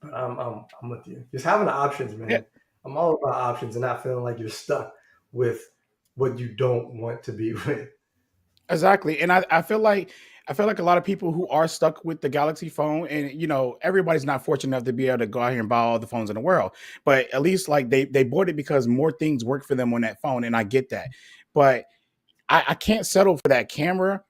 Speaker 2: Hmm.
Speaker 3: But I'm with you. Just having the options,
Speaker 2: Yeah,
Speaker 3: man. I'm all about options and not feeling like you're stuck with what you don't want to be with.
Speaker 2: exactly. And I feel like a lot of people who are stuck with the Galaxy phone, and you know, everybody's not fortunate enough to be able to go out here and buy all the phones in the world. But at least like they bought it because more things work for them on that phone, and I get that. But I can't settle for that camera.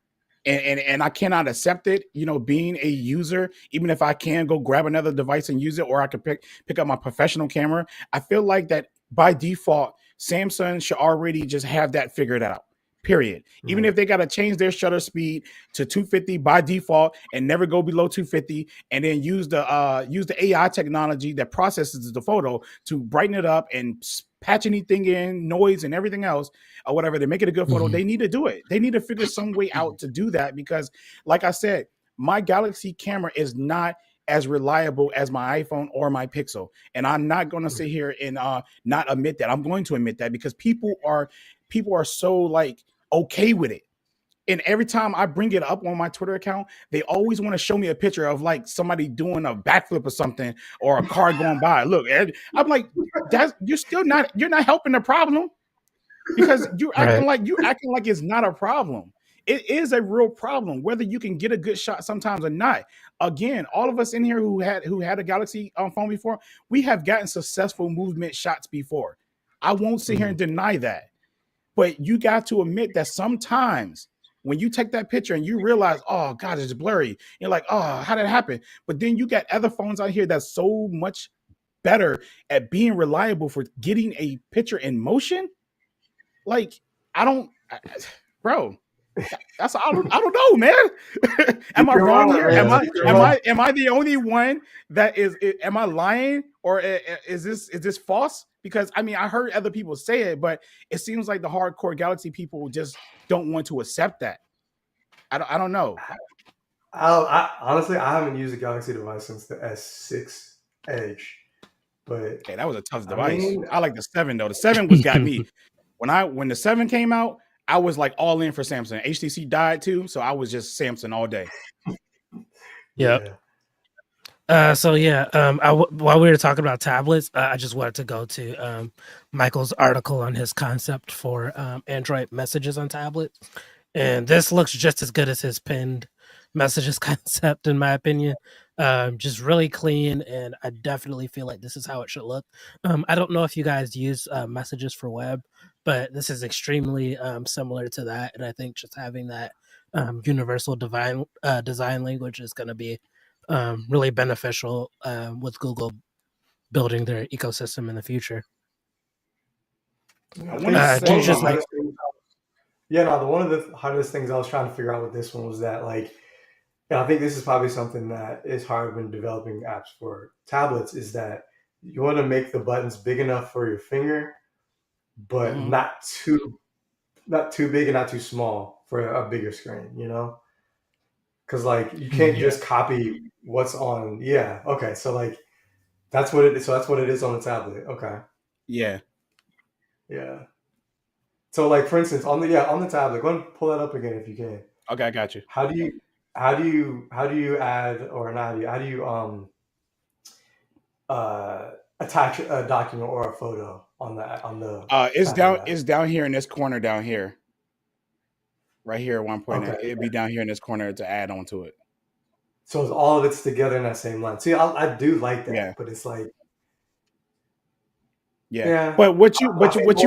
Speaker 2: And I cannot accept it, you know, being a user, even if I can go grab another device and use it, or I could pick up my professional camera. I feel like that by default, Samsung should already just have that figured out. Period. Even
Speaker 3: Right.
Speaker 2: if they got to change their shutter speed to 250 by default and never go below 250, and then use the AI technology that processes the photo to brighten it up and patch anything in, noise and everything else, or whatever, they make it a good photo.
Speaker 1: Mhm.
Speaker 2: They need to do it. They need to figure some way out to do that because, like I said, my Galaxy camera is not as reliable as my iPhone or my Pixel, and I'm not going to sit here and not admit that. I'm going to admit that because people are so like okay with it. And every time I bring it up on my Twitter account, they always want to show me a picture of like somebody doing a backflip or something or a car going by. Look, I'm like, that's you're not helping the problem because
Speaker 1: Right.
Speaker 2: you're acting like it's not a problem. It is a real problem, whether you can get a good shot sometimes or not. Again, all of us in here who had a Galaxy phone before, we have gotten successful movement shots before. I won't sit here and
Speaker 3: Mhm.
Speaker 2: deny that. But you got to admit that sometimes when you take that picture and you realize, oh God, it's blurry, you're like, oh, how did it happen? But then you got other phones out here that's so much better at being reliable for getting a picture in motion. Like, I don't, bro. That's I don't know, man. Am I
Speaker 3: You're
Speaker 2: wrong
Speaker 3: wrong,
Speaker 2: here?
Speaker 3: man.
Speaker 1: Yeah.
Speaker 3: You're wrong.
Speaker 2: Am I the only one that is? Am I lying or is this false? Because I mean, I heard other people say it, but it seems like the hardcore Galaxy people just don't want to accept that. I don't know.
Speaker 3: Honestly, I haven't used a Galaxy device since the S6 Edge, but
Speaker 2: Okay, that was a tough
Speaker 3: I
Speaker 2: device.
Speaker 3: mean,
Speaker 2: I like the 7 though. The 7 was got me when the 7 came out. I was like all in for Samsung. HTC died too, so I was just Samsung all day.
Speaker 1: Yep.
Speaker 3: yeah,
Speaker 1: So yeah, while we were talking about tablets, I just wanted to go to Michael's article on his concept for Android messages on tablets, and this looks just as good as his pinned messages concept, in my opinion. Just really clean, and I definitely feel like this is how it should look. I don't know if you guys use messages for web, but this is extremely similar to that, and I think just having that universal design language is going to be really beneficial with Google building their ecosystem in the future.
Speaker 3: yeah.
Speaker 2: I
Speaker 3: I
Speaker 2: want to
Speaker 3: think
Speaker 1: Do
Speaker 3: one
Speaker 1: you
Speaker 3: of the
Speaker 1: just
Speaker 2: say,
Speaker 1: like?
Speaker 3: hardest things. Yeah, no, the one of the hardest things I was trying to figure out with this one was that like, and I think this is probably something that is hard when developing apps for tablets is that you want to make the buttons big enough for your finger, but
Speaker 2: mhm,
Speaker 3: not too big and not too small for a bigger screen, you know? Because like you can't
Speaker 1: Mhm.
Speaker 2: yeah,
Speaker 3: just copy what's on. Yeah, okay, so like that's what it is. So that's what it is on the tablet. Okay,
Speaker 2: yeah.
Speaker 3: yeah. So like for instance, on the tablet, go ahead and pull that up again if you can.
Speaker 2: Okay, I got you.
Speaker 3: How do you how do you add or not how do you attach a document or a photo on the
Speaker 2: It's
Speaker 3: tablet
Speaker 2: down.
Speaker 3: app?
Speaker 2: It's down here in this corner down here, right here at one point.
Speaker 3: Okay.
Speaker 2: It'd be down here in this corner to add on to it.
Speaker 3: So it's all of it's together in that same line. See, I do like
Speaker 2: Yeah.
Speaker 3: that, but it's like,
Speaker 2: Yeah,
Speaker 3: yeah,
Speaker 2: but
Speaker 3: I think
Speaker 2: what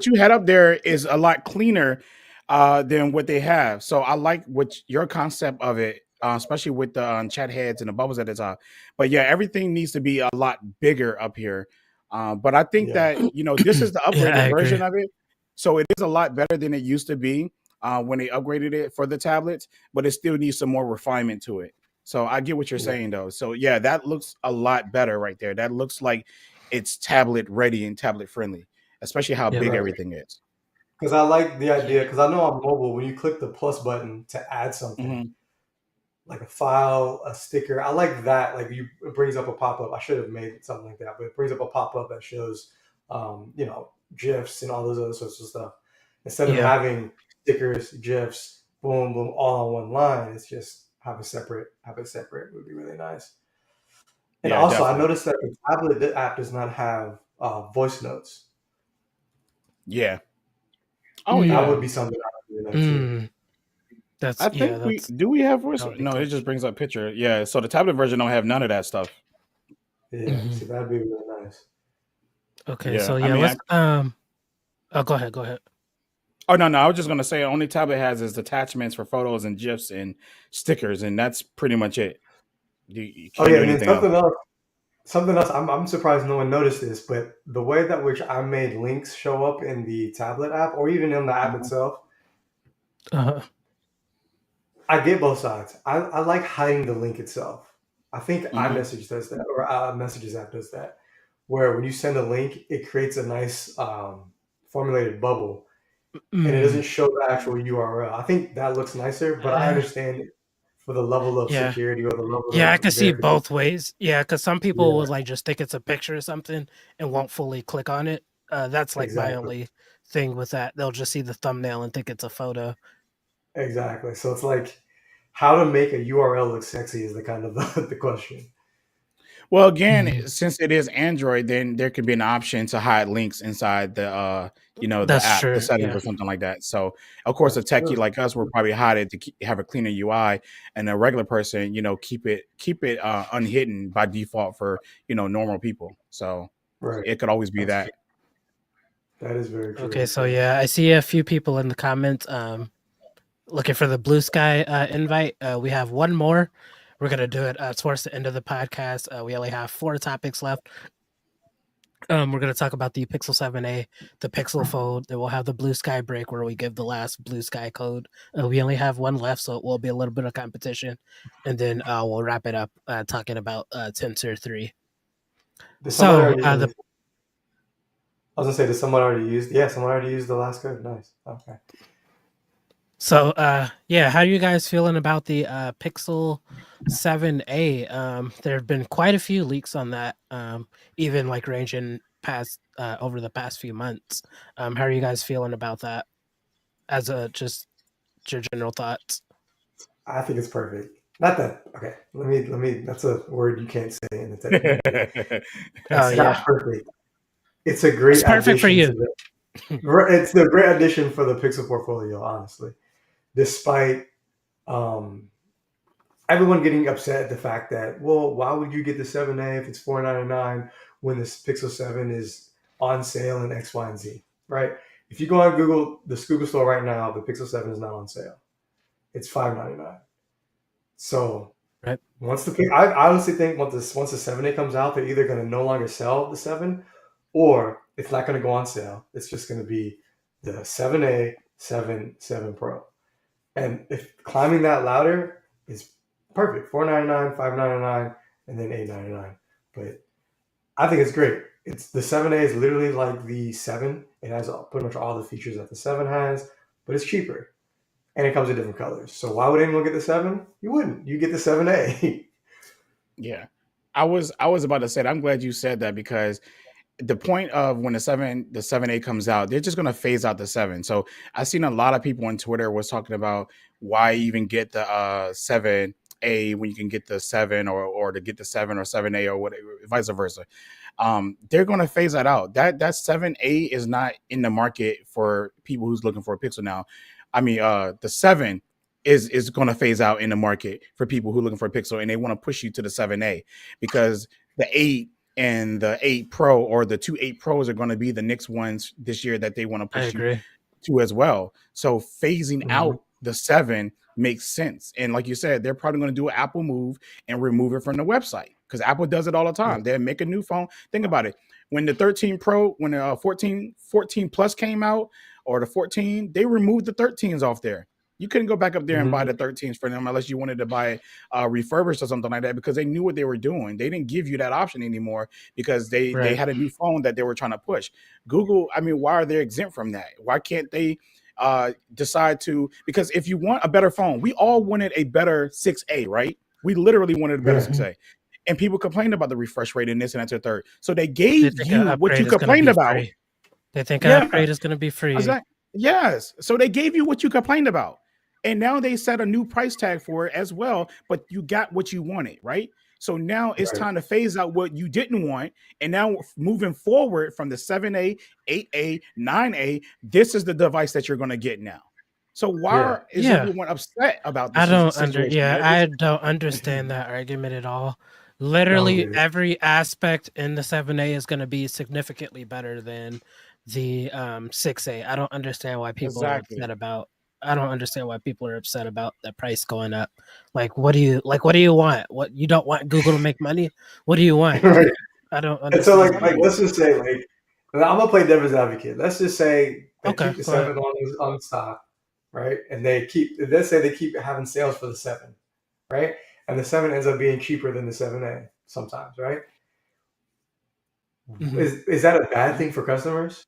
Speaker 2: you had up there is a lot cleaner than what they have. So I like what your concept of it, especially with the chat heads and the bubbles at the top. But yeah, everything needs to be a lot bigger up here. But I think
Speaker 3: yeah,
Speaker 2: that this is the
Speaker 1: Yeah, I
Speaker 2: upgraded
Speaker 1: agree.
Speaker 2: version of it, so it is a lot better than it used to be when they upgraded it for the tablets. But it still needs some more refinement to it. So I get what you're
Speaker 3: yeah,
Speaker 2: saying though. So yeah, that looks a lot better right there. That looks like it's tablet ready and tablet friendly, especially how
Speaker 1: Yep.
Speaker 2: big
Speaker 3: right.
Speaker 2: everything is.
Speaker 3: Because I like the idea.
Speaker 1: Yeah.
Speaker 3: Because I know on mobile, when you click the plus button to add something,
Speaker 2: Hmm.
Speaker 3: like a file, a sticker. I like that. Like it brings up a pop up. I should have made something like that, but it brings up a pop up that shows, gifs and all those other sorts of stuff. Instead of
Speaker 1: Yeah.
Speaker 3: having stickers, gifs, boom, boom, all on one line, it's just have it separate. Have it separate would be really nice. And
Speaker 2: Yeah,
Speaker 3: also, I
Speaker 2: definitely.
Speaker 3: noticed that the tablet app does not have voice notes.
Speaker 2: Yeah. Oh
Speaker 3: That
Speaker 2: yeah.
Speaker 3: would be
Speaker 1: Mm.
Speaker 3: something I would do there too.
Speaker 1: Mm. That's
Speaker 2: I
Speaker 1: yeah.
Speaker 2: think we have voice.
Speaker 1: That would be
Speaker 2: No, it
Speaker 1: cool.
Speaker 2: just brings up picture. Yeah. So the tablet version don't have none of that stuff.
Speaker 3: Yeah,
Speaker 1: Hmm.
Speaker 3: so that'd be really nice.
Speaker 1: Okay,
Speaker 2: Yeah.
Speaker 1: so
Speaker 2: I
Speaker 1: yeah,
Speaker 2: mean,
Speaker 1: let's Oh, go ahead. Go ahead.
Speaker 2: oh no, I was just gonna say the only tablet has is attachments for photos and gifs and stickers, and that's pretty much it. You
Speaker 3: Oh
Speaker 2: can't
Speaker 3: yeah,
Speaker 2: do
Speaker 3: and then
Speaker 2: anything else.
Speaker 3: something else. I'm surprised no one noticed this, but the way that which I made links show up in the tablet app or even in the app
Speaker 2: Mhm.
Speaker 3: itself,
Speaker 1: Uh,
Speaker 3: I get both sides. I like hiding the link itself. I think
Speaker 2: Mhm.
Speaker 3: iMessage does that, or Messages app does that, where when you send a link, it creates a nice formulated bubble, and it doesn't
Speaker 1: mm,
Speaker 3: show the actual URL. I think that looks nicer, but I
Speaker 1: uh,
Speaker 3: understand for the level of
Speaker 1: yeah,
Speaker 3: security or the level
Speaker 1: yeah. I
Speaker 3: of
Speaker 1: can see
Speaker 3: verification.
Speaker 1: both ways. Yeah, because some people
Speaker 3: Yeah,
Speaker 1: would like just think it's a picture or something and won't fully click on it. That's like my
Speaker 3: exactly.
Speaker 1: only thing with that. They'll just see the thumbnail and think it's a photo.
Speaker 3: Exactly. So it's like how to make a URL look sexy is the kind of the question.
Speaker 2: Well, again,
Speaker 1: Mhm.
Speaker 2: since it is Android, then there could be an option to hide links inside the
Speaker 1: That's
Speaker 2: app, the
Speaker 1: true.
Speaker 2: settings
Speaker 1: Yeah,
Speaker 2: or something like that. So, of course, a
Speaker 3: That's
Speaker 2: techie
Speaker 3: true.
Speaker 2: like us will probably hide it to have a cleaner UI, and a regular person, keep it unhidden by default for normal people. So
Speaker 3: Right.
Speaker 2: it could always be
Speaker 3: That's true.
Speaker 2: that.
Speaker 3: That is very true
Speaker 1: okay, so
Speaker 3: actually.
Speaker 1: yeah, I see a few people in the comments looking for the blue sky invite. We have one more. We're gonna do it towards the end of the podcast. We only have 4 topics left. We're gonna talk about the Pixel 7a, the Pixel Fold. Then we'll have the Blue Sky break where we give the last Blue Sky code. We only have one left, so it will be a little bit of competition, and then we'll wrap it up talking about Tensor 3.
Speaker 3: Did somebody
Speaker 1: So
Speaker 3: already
Speaker 1: the
Speaker 3: I was gonna say, did someone already use someone already used the last code? Nice. Okay.
Speaker 1: Yeah, how are you guys feeling about the Pixel 7a? There have been quite a few leaks on that, even like ranging past over the past few months. How are you guys feeling about that as a just your general thoughts?
Speaker 3: I think it's perfect. Not that okay. Let me that's a word you can't say in the tech community.
Speaker 1: Oh
Speaker 3: It's not
Speaker 1: yeah,
Speaker 3: perfect. It's a
Speaker 1: it's
Speaker 3: great
Speaker 1: perfect for
Speaker 3: addition to
Speaker 1: you.
Speaker 3: the it's the great addition for the Pixel portfolio, honestly. Despite um everyone getting upset at the fact that, well, why would you get the 7A if it's $499 when this Pixel 7 is on sale in X, Y, and Z, right? If you go on Google, the Google store right now, the Pixel 7 is not on sale. It's $599. So
Speaker 1: Right.
Speaker 3: I honestly think once the 7A comes out, they're either going to no longer sell the 7 or it's not going to go on sale. It's just going to be the 7A, 7 Pro. And if climbing that ladder is perfect, $499, $599, and then $899. But I think it's great. It's the 7A is literally like the 7. It has pretty much all the features that the 7 has, but it's cheaper and it comes in different colors. So why would anyone get the 7? You wouldn't. You get the 7A.
Speaker 2: Yeah. I was about to say that. I'm glad you said that because the point of when the 7A comes out, they're just gonna phase out the 7. So I've seen a lot of people on Twitter was talking about why even get the 7 6A when you can get the 7 or to get the 7 or 7A or whatever, vice versa. They're going to phase that out. That 7A is not in the market for people who's looking for a Pixel now. I mean, the 7 is going to phase out in the market for people who are looking for a Pixel, and they want to push you to the 7A because the 8 and the 8 Pro or the 2 8 Pros are going to be the next ones this year that they want to
Speaker 1: I
Speaker 2: push you
Speaker 1: agree.
Speaker 2: to as well. So phasing
Speaker 3: Mhm.
Speaker 2: out the 7 makes sense. And like you said, they're probably going to do an Apple move and remove it from the website because Apple does it all the time. They make a new phone. Think about it. When the 13 Pro, when the 14 Plus came out, or the 14, they removed the 13s off there. You couldn't go back up there and buy the 13s for them unless you wanted to buy refurbished or something like that, because they knew what they were doing. They didn't give you that option anymore because they
Speaker 1: Right.
Speaker 2: had a new phone that they were trying to push. Google, I mean, why are they exempt from that? Why can't they decide to? Because if you want a better phone, we all wanted a better 6A, right? We literally wanted a better
Speaker 3: Yeah.
Speaker 2: 6A. And people complained about the refresh rate and this and that to third. So they
Speaker 1: They
Speaker 2: gave
Speaker 1: think
Speaker 2: you
Speaker 1: an
Speaker 2: what you
Speaker 1: upgrade is going to
Speaker 2: complained
Speaker 1: be
Speaker 2: about.
Speaker 1: free. They think an
Speaker 2: Yeah.
Speaker 1: upgrade is going to be free.
Speaker 2: Yes. So they gave you what you complained about. And now they set a new price tag for it as well, but you got what you wanted, right? So now it's
Speaker 3: Right.
Speaker 2: time to phase out what you didn't want. And now moving forward from the 7A, 8A, 9A, this is the device that you're going to get now. So why is everyone upset about this situation?
Speaker 1: I don't understand that argument at all.
Speaker 3: Don't
Speaker 1: Literally
Speaker 3: get it.
Speaker 1: every aspect in the 7A is going to be significantly better than the 6A. I don't understand why people are
Speaker 2: Exactly.
Speaker 1: upset about. I don't understand why people are upset about the price going up. Like, what do you want? What, you don't want Google to make money? What do you want?
Speaker 3: Right.
Speaker 1: I don't
Speaker 3: And so,
Speaker 1: understand.
Speaker 3: like, let's just say, like, and I'm gonna play devil's advocate. Let's just say they
Speaker 1: Okay,
Speaker 3: keep the
Speaker 1: go ahead.
Speaker 3: 7 on stock, right? And let's say they keep having sales for the 7, right? And the 7 ends up being cheaper than the 7A sometimes, right?
Speaker 1: Mhm.
Speaker 3: Is that a bad thing for customers?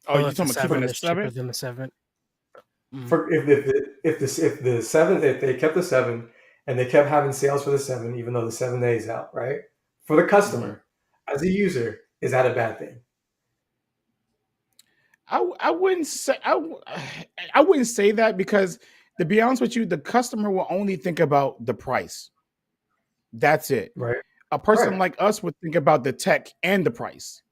Speaker 2: Oh,
Speaker 1: Well,
Speaker 2: you
Speaker 1: if the
Speaker 2: talking about keeping
Speaker 1: 7
Speaker 2: the
Speaker 1: is cheaper
Speaker 2: 7?
Speaker 1: than the 7.
Speaker 3: For if the 7, if they kept the 7 and they kept having sales for the 7, even though the 7A is out, right? For the customer, as a user, is that a bad thing?
Speaker 2: I wouldn't say I wouldn't say that, because to be honest with you, the customer will only think about the price. That's it.
Speaker 3: Right.
Speaker 2: A person
Speaker 3: Right.
Speaker 2: like us would think about the tech and the price.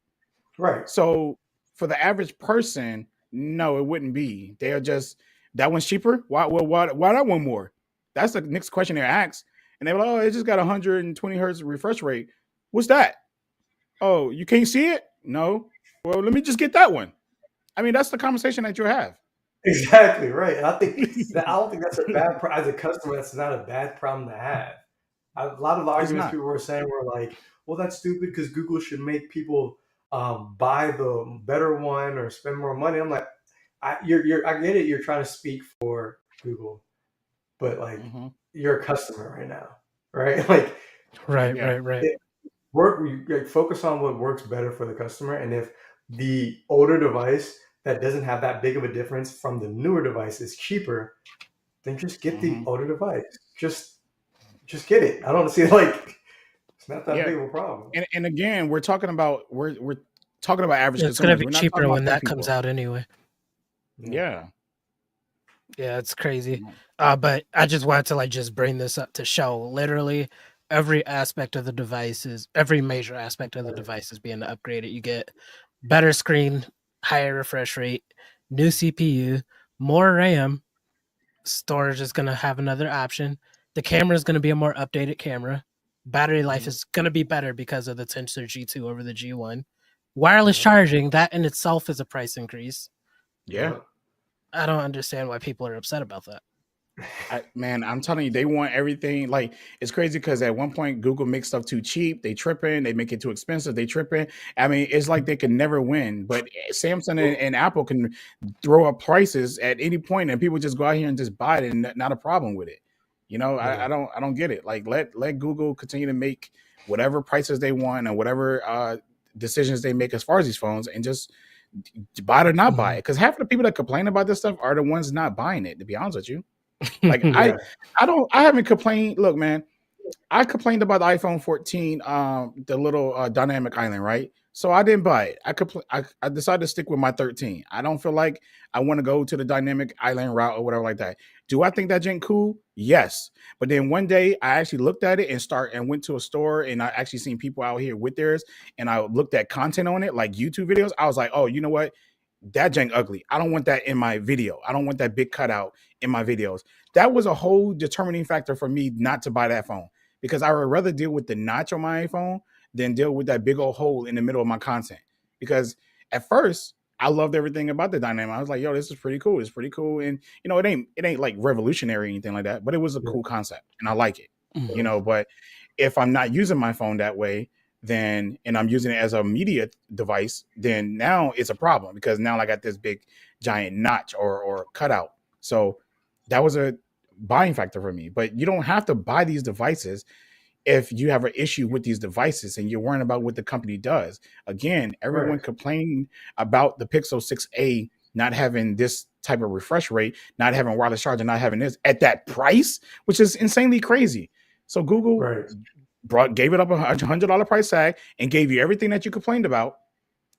Speaker 3: Right.
Speaker 2: So for the average person, no, it wouldn't be. They're just, that one's cheaper. Why that one more? That's the next question they're asked. And they're like, oh, it just got 120 hertz refresh rate. What's that? Oh, you can't see it? No. Well, let me just get that one. I mean, that's the conversation that you have.
Speaker 3: Exactly right. And I don't think that's a bad as a customer. That's not a bad problem to have. A lot of the
Speaker 2: It's
Speaker 3: arguments
Speaker 2: not.
Speaker 3: people were saying were like, "Well, that's stupid because Google should make people buy the better one or spend more money." I'm like, I get it. You're trying to speak for Google, but like, you're a customer right now, right? Like,
Speaker 1: Right.
Speaker 3: focus on what works better for the customer, and if the older device that doesn't have that big of a difference from the newer device is cheaper, then just get the older device. Just get it. I don't see it's not that big of a problem.
Speaker 2: And again, we're talking about average
Speaker 1: It's going to
Speaker 2: consumers.
Speaker 1: be
Speaker 2: We're not talking
Speaker 1: cheaper
Speaker 2: about
Speaker 1: when
Speaker 2: tech
Speaker 1: that comes
Speaker 2: people.
Speaker 1: out anyway.
Speaker 2: Yeah.
Speaker 1: Yeah, it's crazy. But I just wanted to just bring this up to show literally every aspect of the devices, every major aspect of the device is being upgraded. You get better screen, higher refresh rate, new CPU, more RAM. Storage is going to have another option. The camera is going to be a more updated camera. Battery life is going to be better because of the Tensor G2 over the G1. Wireless charging, that in itself is a price increase.
Speaker 2: Yeah.
Speaker 1: I don't understand why people are upset about that.
Speaker 2: Man, I'm telling you, they want everything. Like, it's crazy because at one point Google makes stuff too cheap, they tripping. They make it too expensive, they tripping. I mean, it's like they can never win. But Samsung and Apple can throw up prices at any point, and people just go out here and just buy it, and not a problem with it. You know, I don't get it. Like, let Google continue to make whatever prices they want and whatever decisions they make as far as these phones, and just buy it or not buy it. Because half of the people that complain about this stuff are the ones not buying it. To be honest with you. Like, I haven't complained. Look, man, I complained about the iPhone 14, the little dynamic island, right? So I didn't buy it. I decided to stick with my 13. I don't feel like I want to go to the dynamic island route or whatever like that. Do I think that jank cool? Yes. But then one day I actually looked at it and went to a store and I actually seen people out here with theirs and I looked at content on it, like YouTube videos. I was like, oh, you know what? That jank ugly. I don't want that in my video. I don't want that big cutout in my videos. That was a whole determining factor for me not to buy that phone because I would rather deal with the notch on my iPhone than deal with that big old hole in the middle of my content. Because at first I loved everything about the dynamic. I was like, yo, this is pretty cool. It's pretty cool. And you know, it ain't like revolutionary or anything like that, but it was a cool concept and I like it. You know, but if I'm not using my phone that way, then and I'm using it as a media device, then now it's a problem because now I got this big giant notch or cutout. So that was a buying factor for me. But you don't have to buy these devices if you have an issue with these devices and you're worrying about what the company does. Again, everyone complained about the Pixel 6a not having this type of refresh rate, not having wireless charger, not having this at that price, which is insanely crazy. So Google gave it up $100 price tag and gave you everything that you complained about.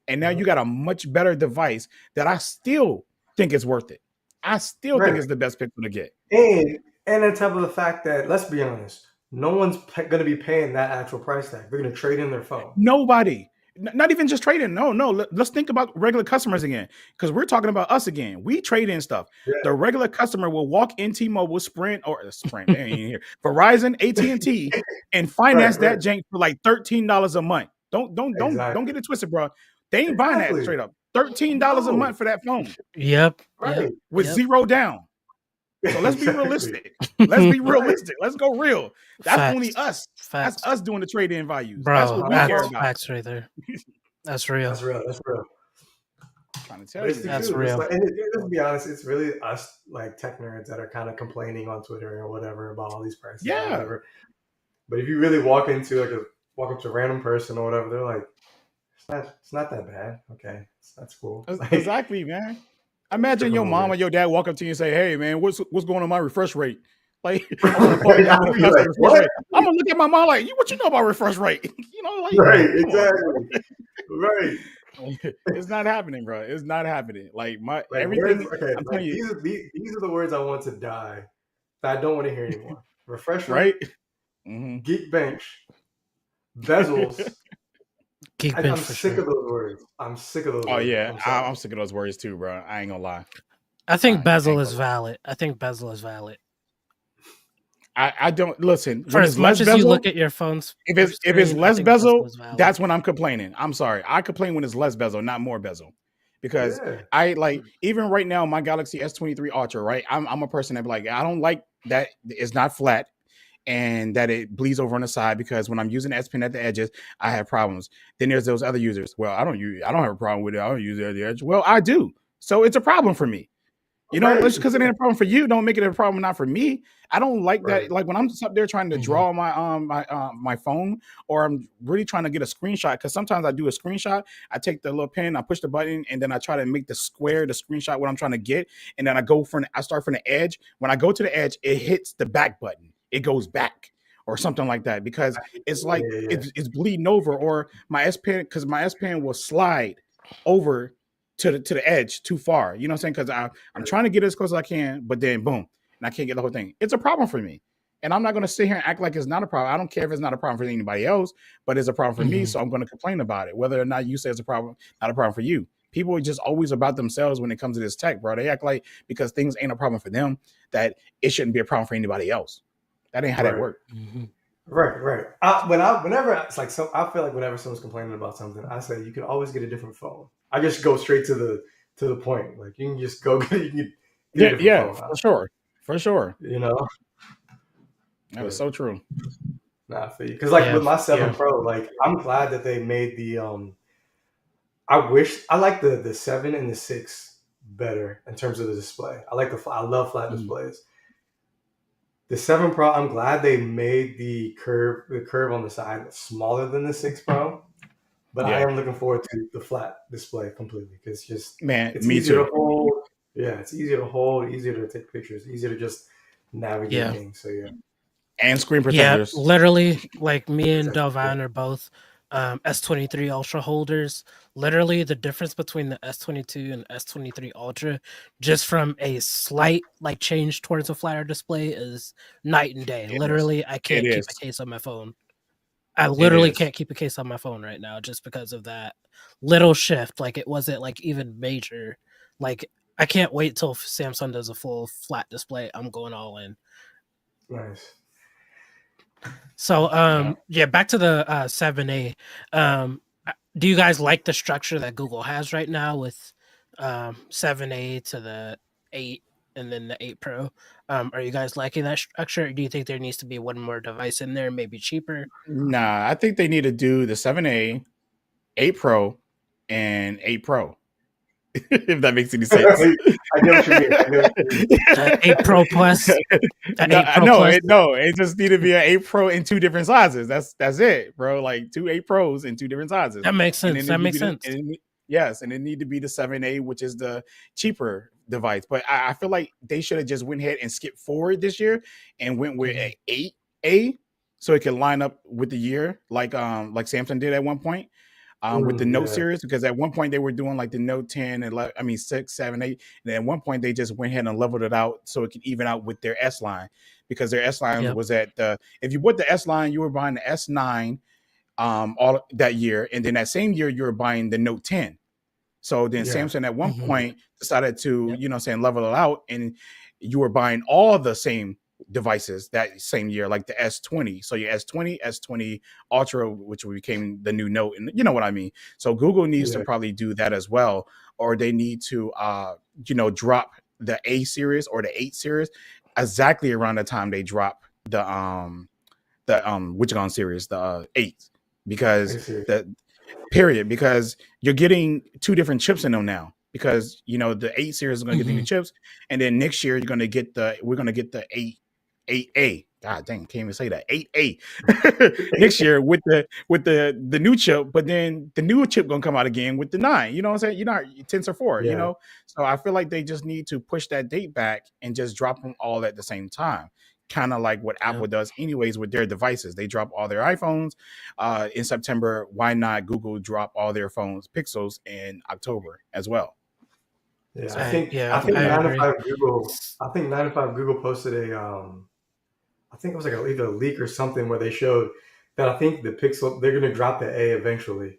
Speaker 2: And now you got a much better device that I still think is worth it. I still think it's the best Pixel to get.
Speaker 3: And on top of the fact that, let's be honest, no one's going to be paying that actual price tag. They're going to trade in their phone.
Speaker 2: Nobody. Not even just trade in. No. Let's think about regular customers again, because we're talking about us again. We trade in stuff. Yeah. The regular customer will walk in T-Mobile, Sprint, they ain't here, Verizon, AT&T, and finance that jank for like $13 a month. Don't get it twisted, bro. They ain't buying that straight up. $13 a month for that phone.
Speaker 1: Yep.
Speaker 2: With zero down. So let's be realistic. Let's be realistic. Let's go real. That's only us. That's us doing the trade-in values.
Speaker 1: Bro,
Speaker 2: that's what we care about.
Speaker 1: Facts right there. That's real.
Speaker 3: That's real.
Speaker 2: I'm trying to tell you.
Speaker 3: That's real. And to be honest, it's really us, like tech nerds, that are kind of complaining on Twitter or whatever about all these prices.
Speaker 2: Yeah.
Speaker 3: Or whatever. But if you really walk up to a random person or whatever, they're like, it's not that bad. Okay, that's cool.
Speaker 2: Exactly, man. Imagine your mom or your dad walk up to you and say, "Hey, man, what's going on my refresh rate?" Like, I'm gonna look at my mom like, what you know about refresh rate? You know, like,
Speaker 3: exactly. Right.
Speaker 2: It's not happening, bro. It's not happening. Like everything. I'm telling you,
Speaker 3: these are the words I want to die that I don't want to hear anymore. Refresh
Speaker 2: rate,
Speaker 3: Geekbench, bezels. I'm sick of those words. I'm sick of those words.
Speaker 2: Oh, yeah. I'm sick of those words too, bro. I ain't gonna lie.
Speaker 1: I think bezel is valid.
Speaker 2: I don't listen.
Speaker 1: For as much as you look at your phone's
Speaker 2: if it's less bezel, that's when I'm complaining. I'm sorry. I complain when it's less bezel, not more bezel. Because I like, even right now, my Galaxy S23 Ultra, right? I'm a person that be like, I don't like that it's not flat and that it bleeds over on the side, because when I'm using S Pen at the edges, I have problems. Then there's those other users. Well, I don't have a problem with it. I don't use it at the edge. Well, I do. So it's a problem for me. You know, just because it ain't a problem for you, don't make it a problem not for me. I don't like that. Like when I'm just up there trying to draw my phone, or I'm really trying to get a screenshot, because sometimes I do a screenshot. I take the little pen, I push the button, and then I try to make the screenshot what I'm trying to get, and then I start from the edge. When I go to the edge, it hits the back button. It goes back or something like that, because it's like it's bleeding over, or my S Pen, because my S Pen will slide over to the edge too far. You know what I'm saying? Because I'm trying to get as close as I can, but then boom, and I can't get the whole thing. It's a problem for me. And I'm not going to sit here and act like it's not a problem. I don't care if it's not a problem for anybody else, but it's a problem for me. So I'm going to complain about it. Whether or not you say it's a problem, not a problem for you. People are just always about themselves when it comes to this tech, bro. They act like because things ain't a problem for them, that it shouldn't be a problem for anybody else. That ain't how that works.
Speaker 3: Right. Whenever it's like, so I feel like whenever someone's complaining about something, I say you can always get a different phone. I just go straight to the point. Like, you can just go get
Speaker 2: a phone. For sure.
Speaker 3: You know,
Speaker 2: that is so true.
Speaker 3: Nah, for you, because like with my 7 Pro, like I'm glad that they made the I like the 7 and the 6 better in terms of the display. I love flat displays. The 7 Pro, I'm glad they made the curve on the side smaller than the 6 Pro. But I am looking forward to the flat display completely, because it's easier to hold. Yeah, it's easier to hold, easier to take pictures, easier to just navigate things. So
Speaker 2: and screen protectors.
Speaker 1: Yeah, literally, like me and Dalevon are both S23 Ultra holders. Literally, the difference between the S22 and S23 Ultra, just from a slight like change towards a flatter display, is night and day.
Speaker 2: It is.
Speaker 1: Literally, I
Speaker 2: It
Speaker 1: can't keep a
Speaker 2: is.
Speaker 1: case on my phone. I
Speaker 2: It
Speaker 1: literally
Speaker 2: is.
Speaker 1: can't keep a case on my phone right now just because of that little shift. Like it wasn't like even major. Like I can't wait till Samsung does a full flat display. I'm going all in.
Speaker 3: Nice.
Speaker 1: So
Speaker 2: Yeah.
Speaker 1: yeah, back to the 7A. Do you guys like the structure that Google has right now with 7A to the 8 and then the 8 Pro? Are you guys liking that structure? Or do you think there needs to be one more device in there, maybe cheaper?
Speaker 2: Nah, I think they need to do the 7A, 8 Pro, and 8 Pro. If that makes any sense.
Speaker 3: I get what you mean. I get what you mean.
Speaker 1: 8 Pro Plus.
Speaker 2: No,
Speaker 1: 8 Pro
Speaker 2: no,
Speaker 1: Plus.
Speaker 2: it just need to be an 8 Pro in 2 different sizes. That's it, bro. Like 2 8 Pros in 2 different sizes.
Speaker 1: That makes
Speaker 2: And
Speaker 1: sense.
Speaker 2: then
Speaker 1: That makes sense.
Speaker 2: yes, and it need to be the 7A, which is the cheaper device. But I feel like they should have just went ahead and skipped forward this year and went with
Speaker 1: Mhm.
Speaker 2: a 8A so it can line up with the year, like Samsung did at one point. With the Note
Speaker 3: Yeah.
Speaker 2: series, because at one point they were doing like the Note 10 and 11, I mean 6, 7, 8, and at one point they just went ahead and leveled it out so it could even out with their S line, because their S line
Speaker 1: Yep.
Speaker 2: was at the, if you bought the S line, you were buying the S9 all that year, and then that same year you were buying the Note 10. So then
Speaker 3: Yeah.
Speaker 2: Samsung at one
Speaker 1: Mhm.
Speaker 2: point decided to,
Speaker 1: Yep.
Speaker 2: you know what I'm saying, level it out, and you were buying all the same devices that same year, like the S20. So your S20, S20 Ultra, which became the new Note, and you know what I mean. So Google needs to
Speaker 3: Yeah.
Speaker 2: probably do that as well, or they need to drop the A series or the 8 series exactly around the time they drop the Wichicon series, the 8, because
Speaker 3: I see.
Speaker 2: the period, because you're getting 2 different chips in them now, because the 8 series is going to get the new
Speaker 1: Mhm.
Speaker 2: chips, and then next year we're going to get the 8A. God dang, can't even say that. 8A next year with the new chip, but then the new chip gonna come out again with the 9. You know what I'm saying? Tensor 4,
Speaker 3: Yeah.
Speaker 2: So I feel like they just need to push that date back and just drop them all at the same time. Kind of like what Apple
Speaker 1: Yep.
Speaker 2: does anyways with their devices. They drop all their iPhones in September. Why not Google drop all their phones Pixels in October as well?
Speaker 3: Yeah.
Speaker 2: So
Speaker 3: I think
Speaker 1: I
Speaker 3: 9 to
Speaker 1: agree.
Speaker 3: 5 Google. I think 9 to 5 Google posted I think it was like either a leak or something where they showed that I think the Pixel, they're going to drop the A eventually,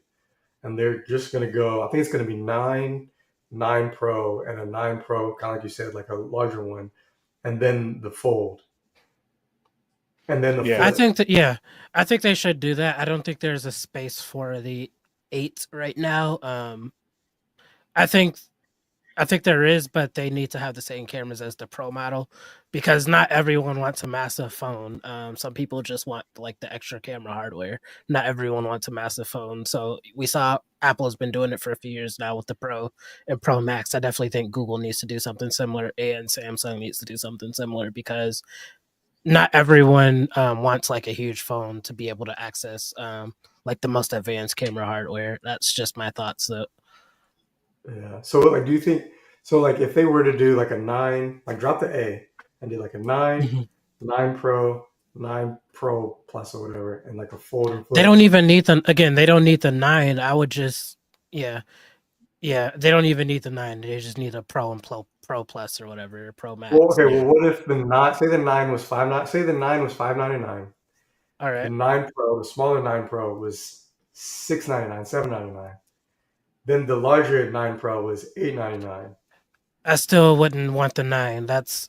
Speaker 3: and they're just going to go. I think it's going to be 9, 9 Pro, and a 9 Pro, kind of like you said, like a larger one, and then the Fold, and then the
Speaker 2: Yeah.
Speaker 1: I
Speaker 3: Flip.
Speaker 1: think that I think they should do that. I don't think there's a space for the 8 right now. I think there is, but they need to have the same cameras as the Pro model, because not everyone wants a massive phone. Some people just want like the extra camera hardware. Not everyone wants a massive phone. So we saw Apple's been doing it for a few years now with the Pro and Pro Max. I definitely think Google needs to do something similar, and Samsung needs to do something similar, because not everyone wants like a huge phone to be able to access like the most advanced camera hardware. That's just my thoughts though.
Speaker 3: Yeah. So, like, do you think so? Like, if they were to do like a 9, like drop the A and do like a 9,
Speaker 1: Mhm.
Speaker 3: 9 Pro, 9 Pro Plus or whatever, and like a Fold and
Speaker 1: They
Speaker 3: Flip.
Speaker 1: don't even need they don't need the 9. I would just yeah. Yeah, they don't even need the 9. They just need a Pro and Pro Plus or whatever, Pro
Speaker 3: Well,
Speaker 1: Max.
Speaker 3: okay. Well, what if say the 9 was 599.
Speaker 1: All
Speaker 3: The
Speaker 1: right.
Speaker 3: 9 Pro, the smaller 9 Pro was $699, $799. Then the larger 9 Pro was $899.
Speaker 1: I still wouldn't want the 9. That's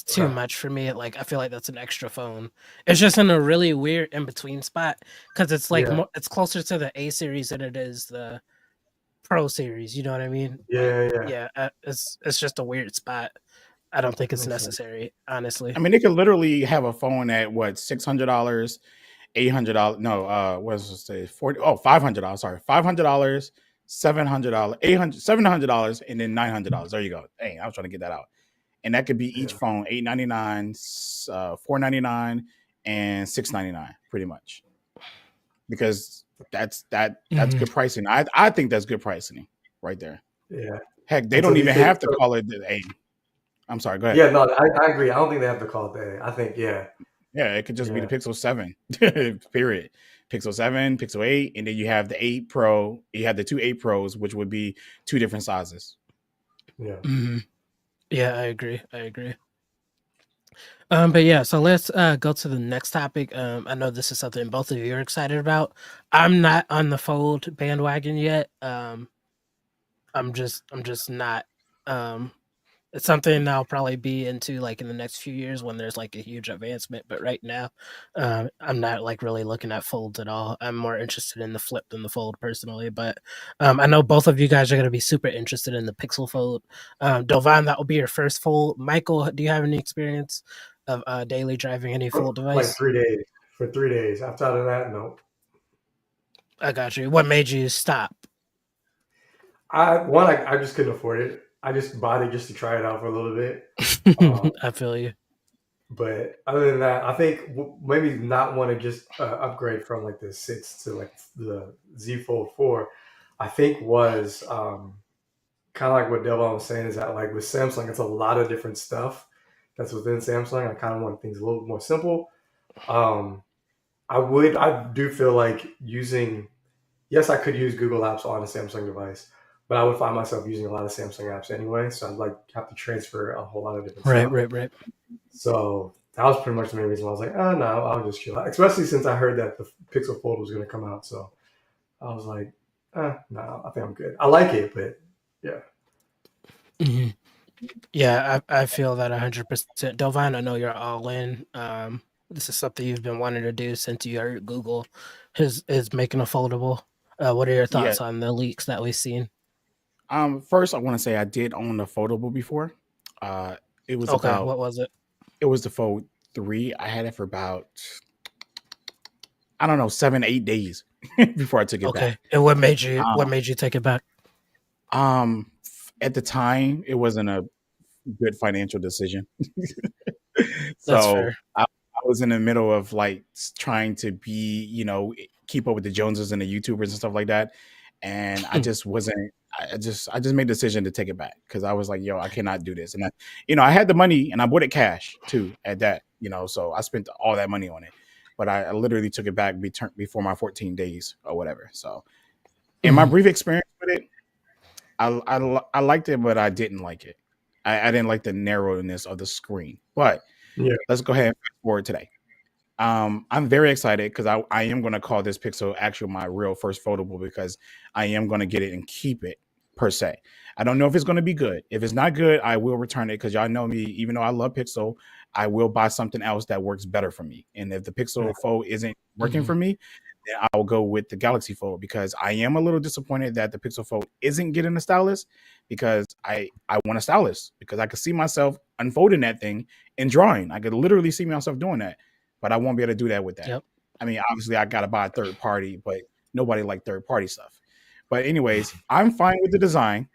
Speaker 1: too
Speaker 3: Okay.
Speaker 1: much for me. Like I feel like that's an extra phone. It's just in a really weird in between spot, because it's like
Speaker 3: Yeah.
Speaker 1: it's closer to the A series than it is the Pro series. You know what I mean? Like
Speaker 3: Yeah.
Speaker 1: it's just a weird spot. I don't think it's
Speaker 3: Makes sense.
Speaker 1: necessary, honestly.
Speaker 2: I mean, they could literally have a phone at what, $600, $800. No, what does it say? $500. Sorry, $500, $700, $700, and then $900. There you go. Dang, I was trying to get that out. And that could be each
Speaker 3: Yeah.
Speaker 2: phone $899, $499, and $699, pretty much. Because that's
Speaker 1: Mhm.
Speaker 2: good pricing. I think that's good pricing right there.
Speaker 3: Yeah.
Speaker 2: Heck, they
Speaker 3: And so
Speaker 2: don't
Speaker 3: do you
Speaker 2: even
Speaker 3: think
Speaker 2: have to call it the A. I'm sorry. Go ahead.
Speaker 3: Yeah, no, I agree. I don't think they have to call it the A. I think, yeah.
Speaker 2: Yeah, it could just be the
Speaker 3: Yeah.
Speaker 2: Pixel 7. Period. Pixel 7, Pixel 8, and then you have the 8 Pro. You have the two 8 Pros, which would be two different sizes.
Speaker 3: Yeah.
Speaker 1: Mm-hmm. Yeah, I agree. But yeah, so let's go to the next topic. I know this is something both of you are excited about. I'm not on the Fold bandwagon yet. I'm just not. It's something I'll probably be into like in the next few years when there's like a huge advancement. But right now, I'm not like really looking at folds at all. I'm more interested in the flip than the fold personally. But I know both of you guys are going to be super interested in the Pixel Fold. Dalevon, that will be your first fold. Michael, do you have any experience of daily driving any fold
Speaker 3: Like
Speaker 1: device?
Speaker 3: 3 days. For 3 days. After that, no.
Speaker 1: I got you. What made you stop?
Speaker 3: I just couldn't afford it. I just bought it just to try it out for a little bit.
Speaker 1: I feel you.
Speaker 3: But other than that, I think maybe not want to just upgrade from like the 6 to like the Z Fold 4. I think was kind of like what Devon was saying is that like with Samsung, it's a lot of different stuff that's within Samsung. I kind of want things a little more simple. I do feel like using, yes, I could use Google Apps on a Samsung device, but I would find myself using a lot of Samsung apps anyway. So I'd like have to transfer a whole lot of different
Speaker 1: Right,
Speaker 3: stuff.
Speaker 1: right.
Speaker 3: So that was pretty much the main reason why I was like, oh no, I'll just chill out. Especially since I heard that the Pixel Fold was going to come out. So I was like, no, I think I'm good. I like it, but yeah.
Speaker 1: Mm-hmm. Yeah, I feel that 100%. Delvine, I know you're all in. This is something you've been wanting to do since you heard Google is making a foldable. What are your
Speaker 2: Yeah.
Speaker 1: thoughts on the leaks that we've seen?
Speaker 2: First I want to say I did own the foldable before. It was
Speaker 1: Okay,
Speaker 2: about
Speaker 1: what was it?
Speaker 2: it was the Fold 3. I had it for about, I don't know, 7-8 days before I took it
Speaker 1: Okay,
Speaker 2: back.
Speaker 1: and what made you
Speaker 2: Um,
Speaker 1: take it back?
Speaker 2: at the time, it wasn't a good financial decision.
Speaker 1: That's
Speaker 2: So
Speaker 1: fair.
Speaker 2: I was in the middle of like trying to be, keep up with the Joneses and the YouTubers and stuff like that. And I just wasn't, I just made the decision to take it back because I was like, yo, I cannot do this. And I had the money and I bought it cash too at that, so I spent all that money on it. But I literally took it back before my 14 days or whatever. So in my
Speaker 1: Mhm.
Speaker 2: brief experience with it, I liked it, but I didn't like it. I didn't like the narrowness of the screen. But
Speaker 3: Yeah.
Speaker 2: let's go ahead and fast forward today. I'm very excited because I am going to call this Pixel actually my real first foldable because I am going to get it and keep it per se. I don't know if it's going to be good. If it's not good, I will return it because y'all know me. Even though I love Pixel, I will buy something else that works better for me. And if the Pixel Fold isn't working
Speaker 1: Mhm.
Speaker 2: for me, then I'll go with the Galaxy Fold because I am a little disappointed that the Pixel Fold isn't getting a stylus because I want a stylus because I could see myself unfolding that thing and drawing. I could literally see myself doing that, but I won't be able to do that with that.
Speaker 1: Yep.
Speaker 2: I mean, obviously I got to buy a third party, but nobody like third party stuff. But anyways, I'm fine with the design.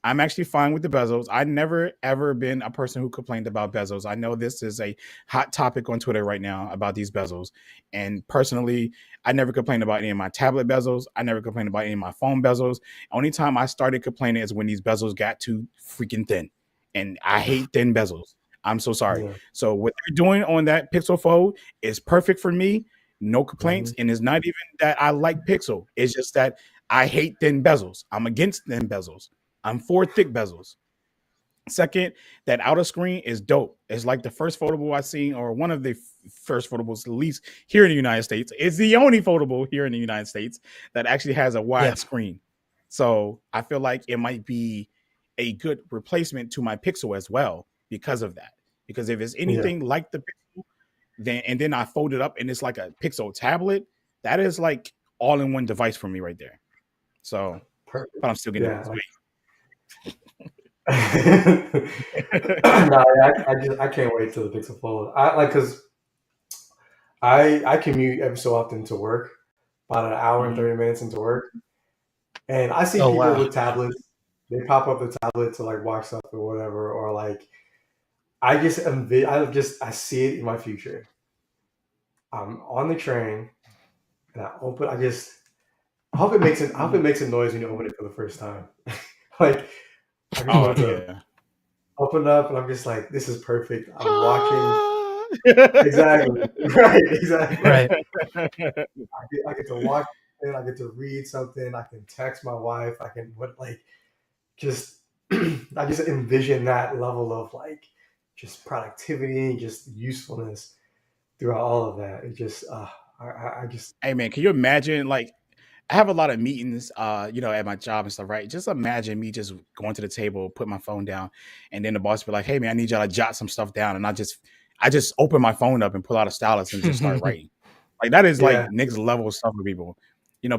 Speaker 2: I'm actually fine with the bezels. I never ever been a person who complained about bezels. I know this is a hot topic on Twitter right now about these bezels. And personally, I never complained about any of my tablet bezels. I never complained about any of my phone bezels. Only time I started complaining is when these bezels got too freaking thin. And I hate thin bezels. I'm so sorry.
Speaker 3: Yeah.
Speaker 2: So what they're doing on that Pixel Fold is perfect for me. No complaints.
Speaker 3: Mhm.
Speaker 2: And it's not even that I like Pixel. It's just that I hate thin bezels. I'm against thin bezels. I'm for thick bezels. Second, that outer screen is dope. It's like the first foldable I've seen, or one of the first foldables, at least here in the United States. It's the only foldable here in the United States that actually has a
Speaker 1: Yeah.
Speaker 2: wide screen. So I feel like it might be a good replacement to my Pixel as well because of that. Because if it's
Speaker 3: Yeah.
Speaker 2: anything like the Pixel, then I fold it up and it's like a Pixel tablet, that is like all in one device for me right there. So,
Speaker 3: Perfect.
Speaker 2: but I'm still getting
Speaker 3: Yeah.
Speaker 2: this
Speaker 3: No, I can't wait till the Pixel Fold. I like because I commute every so often to work, about an hour and
Speaker 2: Mhm.
Speaker 3: 30 minutes into work, and I see
Speaker 1: Oh
Speaker 3: people
Speaker 1: wow.
Speaker 3: with tablets. They pop up the tablet to like watch stuff or whatever, or like I see it in my future. I'm on the train and I open. I hope it makes it. I hope it makes a noise when you open it for the first time. Like I just
Speaker 2: Oh
Speaker 3: want it to
Speaker 2: yeah.
Speaker 3: open up, and I'm just like, this is perfect. I'm watching. Exactly. Right. Exactly.
Speaker 1: Right.
Speaker 3: I get to watch it. I get to read something. I can text my wife. I can just I just envision that level of like just productivity, just usefulness throughout all of that. It just I just
Speaker 2: Hey man, can you imagine like I have a lot of meetings, at my job and stuff, right? Just imagine me just going to the table, put my phone down, and then the boss be like, "Hey, man, I need y'all to jot some stuff down," and I just open my phone up and pull out a stylus and just start writing. Like that is
Speaker 3: yeah.
Speaker 2: like next level stuff for people.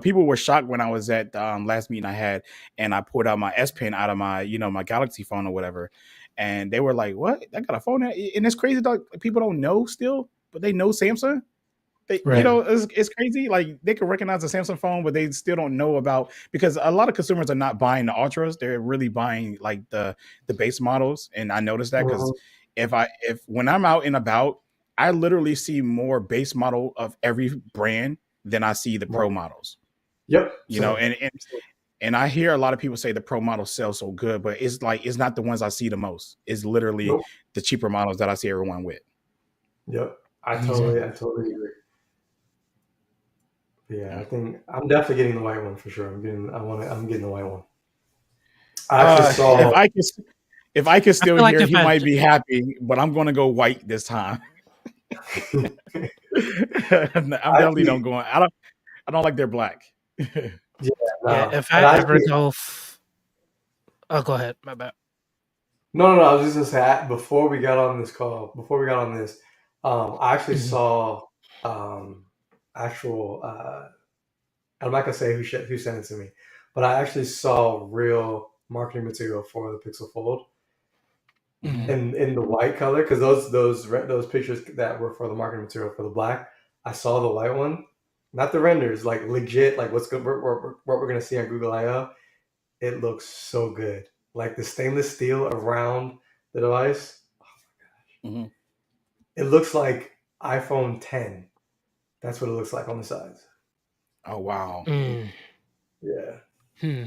Speaker 2: People were shocked when I was at the last meeting I had, and I pulled out my S Pen out of my, my Galaxy phone or whatever, and they were like, "What? I got a phone?" And it's crazy that people don't know still, but they know Samsung.
Speaker 1: Right.
Speaker 2: It's crazy. Like they can recognize a Samsung phone, but they still don't know about because a lot of consumers are not buying the ultras. They're really buying like the base models, and I noticed that because
Speaker 3: Mhm.
Speaker 2: if when I'm out and about, I literally see more base model of every brand than I see the
Speaker 3: Right.
Speaker 2: pro models.
Speaker 3: Yep.
Speaker 2: You know,
Speaker 3: Same.
Speaker 2: and and and I hear a lot of people say the pro models sell so good, but it's like it's not the ones I see the most. It's literally
Speaker 3: Nope.
Speaker 2: the cheaper models that I see everyone with.
Speaker 3: Yep.
Speaker 1: Mhm.
Speaker 3: I totally agree. Yeah,
Speaker 2: Yeah.
Speaker 3: I think I'm definitely getting the white one for sure. I'm getting the white one. I actually
Speaker 2: If
Speaker 3: saw
Speaker 2: I can
Speaker 1: I
Speaker 2: still
Speaker 1: feel like
Speaker 2: hear,
Speaker 1: if
Speaker 2: he
Speaker 1: I
Speaker 2: might be happy, but I'm gonna go white this time. I'm
Speaker 3: I
Speaker 2: definitely
Speaker 3: actually
Speaker 2: don't go. I don't like their black.
Speaker 3: yeah,
Speaker 1: yeah,
Speaker 3: no.
Speaker 1: if I
Speaker 3: And I
Speaker 1: ever
Speaker 3: actually
Speaker 1: go oh, go ahead. My bad.
Speaker 3: no, I was just gonna say before we got on this call, before we got on this, I actually
Speaker 1: Mhm.
Speaker 3: saw actual I'm not gonna say who sent it to me, but I actually saw real marketing material for the Pixel Fold
Speaker 1: Mhm.
Speaker 2: Mhm.
Speaker 3: in the white color because those pictures that were for the marketing material for the black, I saw the white one, not the renders, like legit, like what's good, what we're gonna see on Google I/O. It looks so good, like the stainless steel around the device.
Speaker 2: Mhm.
Speaker 3: It looks like iPhone 10. That's what it looks like on the sides.
Speaker 2: Oh wow.
Speaker 1: Mm.
Speaker 3: Yeah.
Speaker 1: Hmm.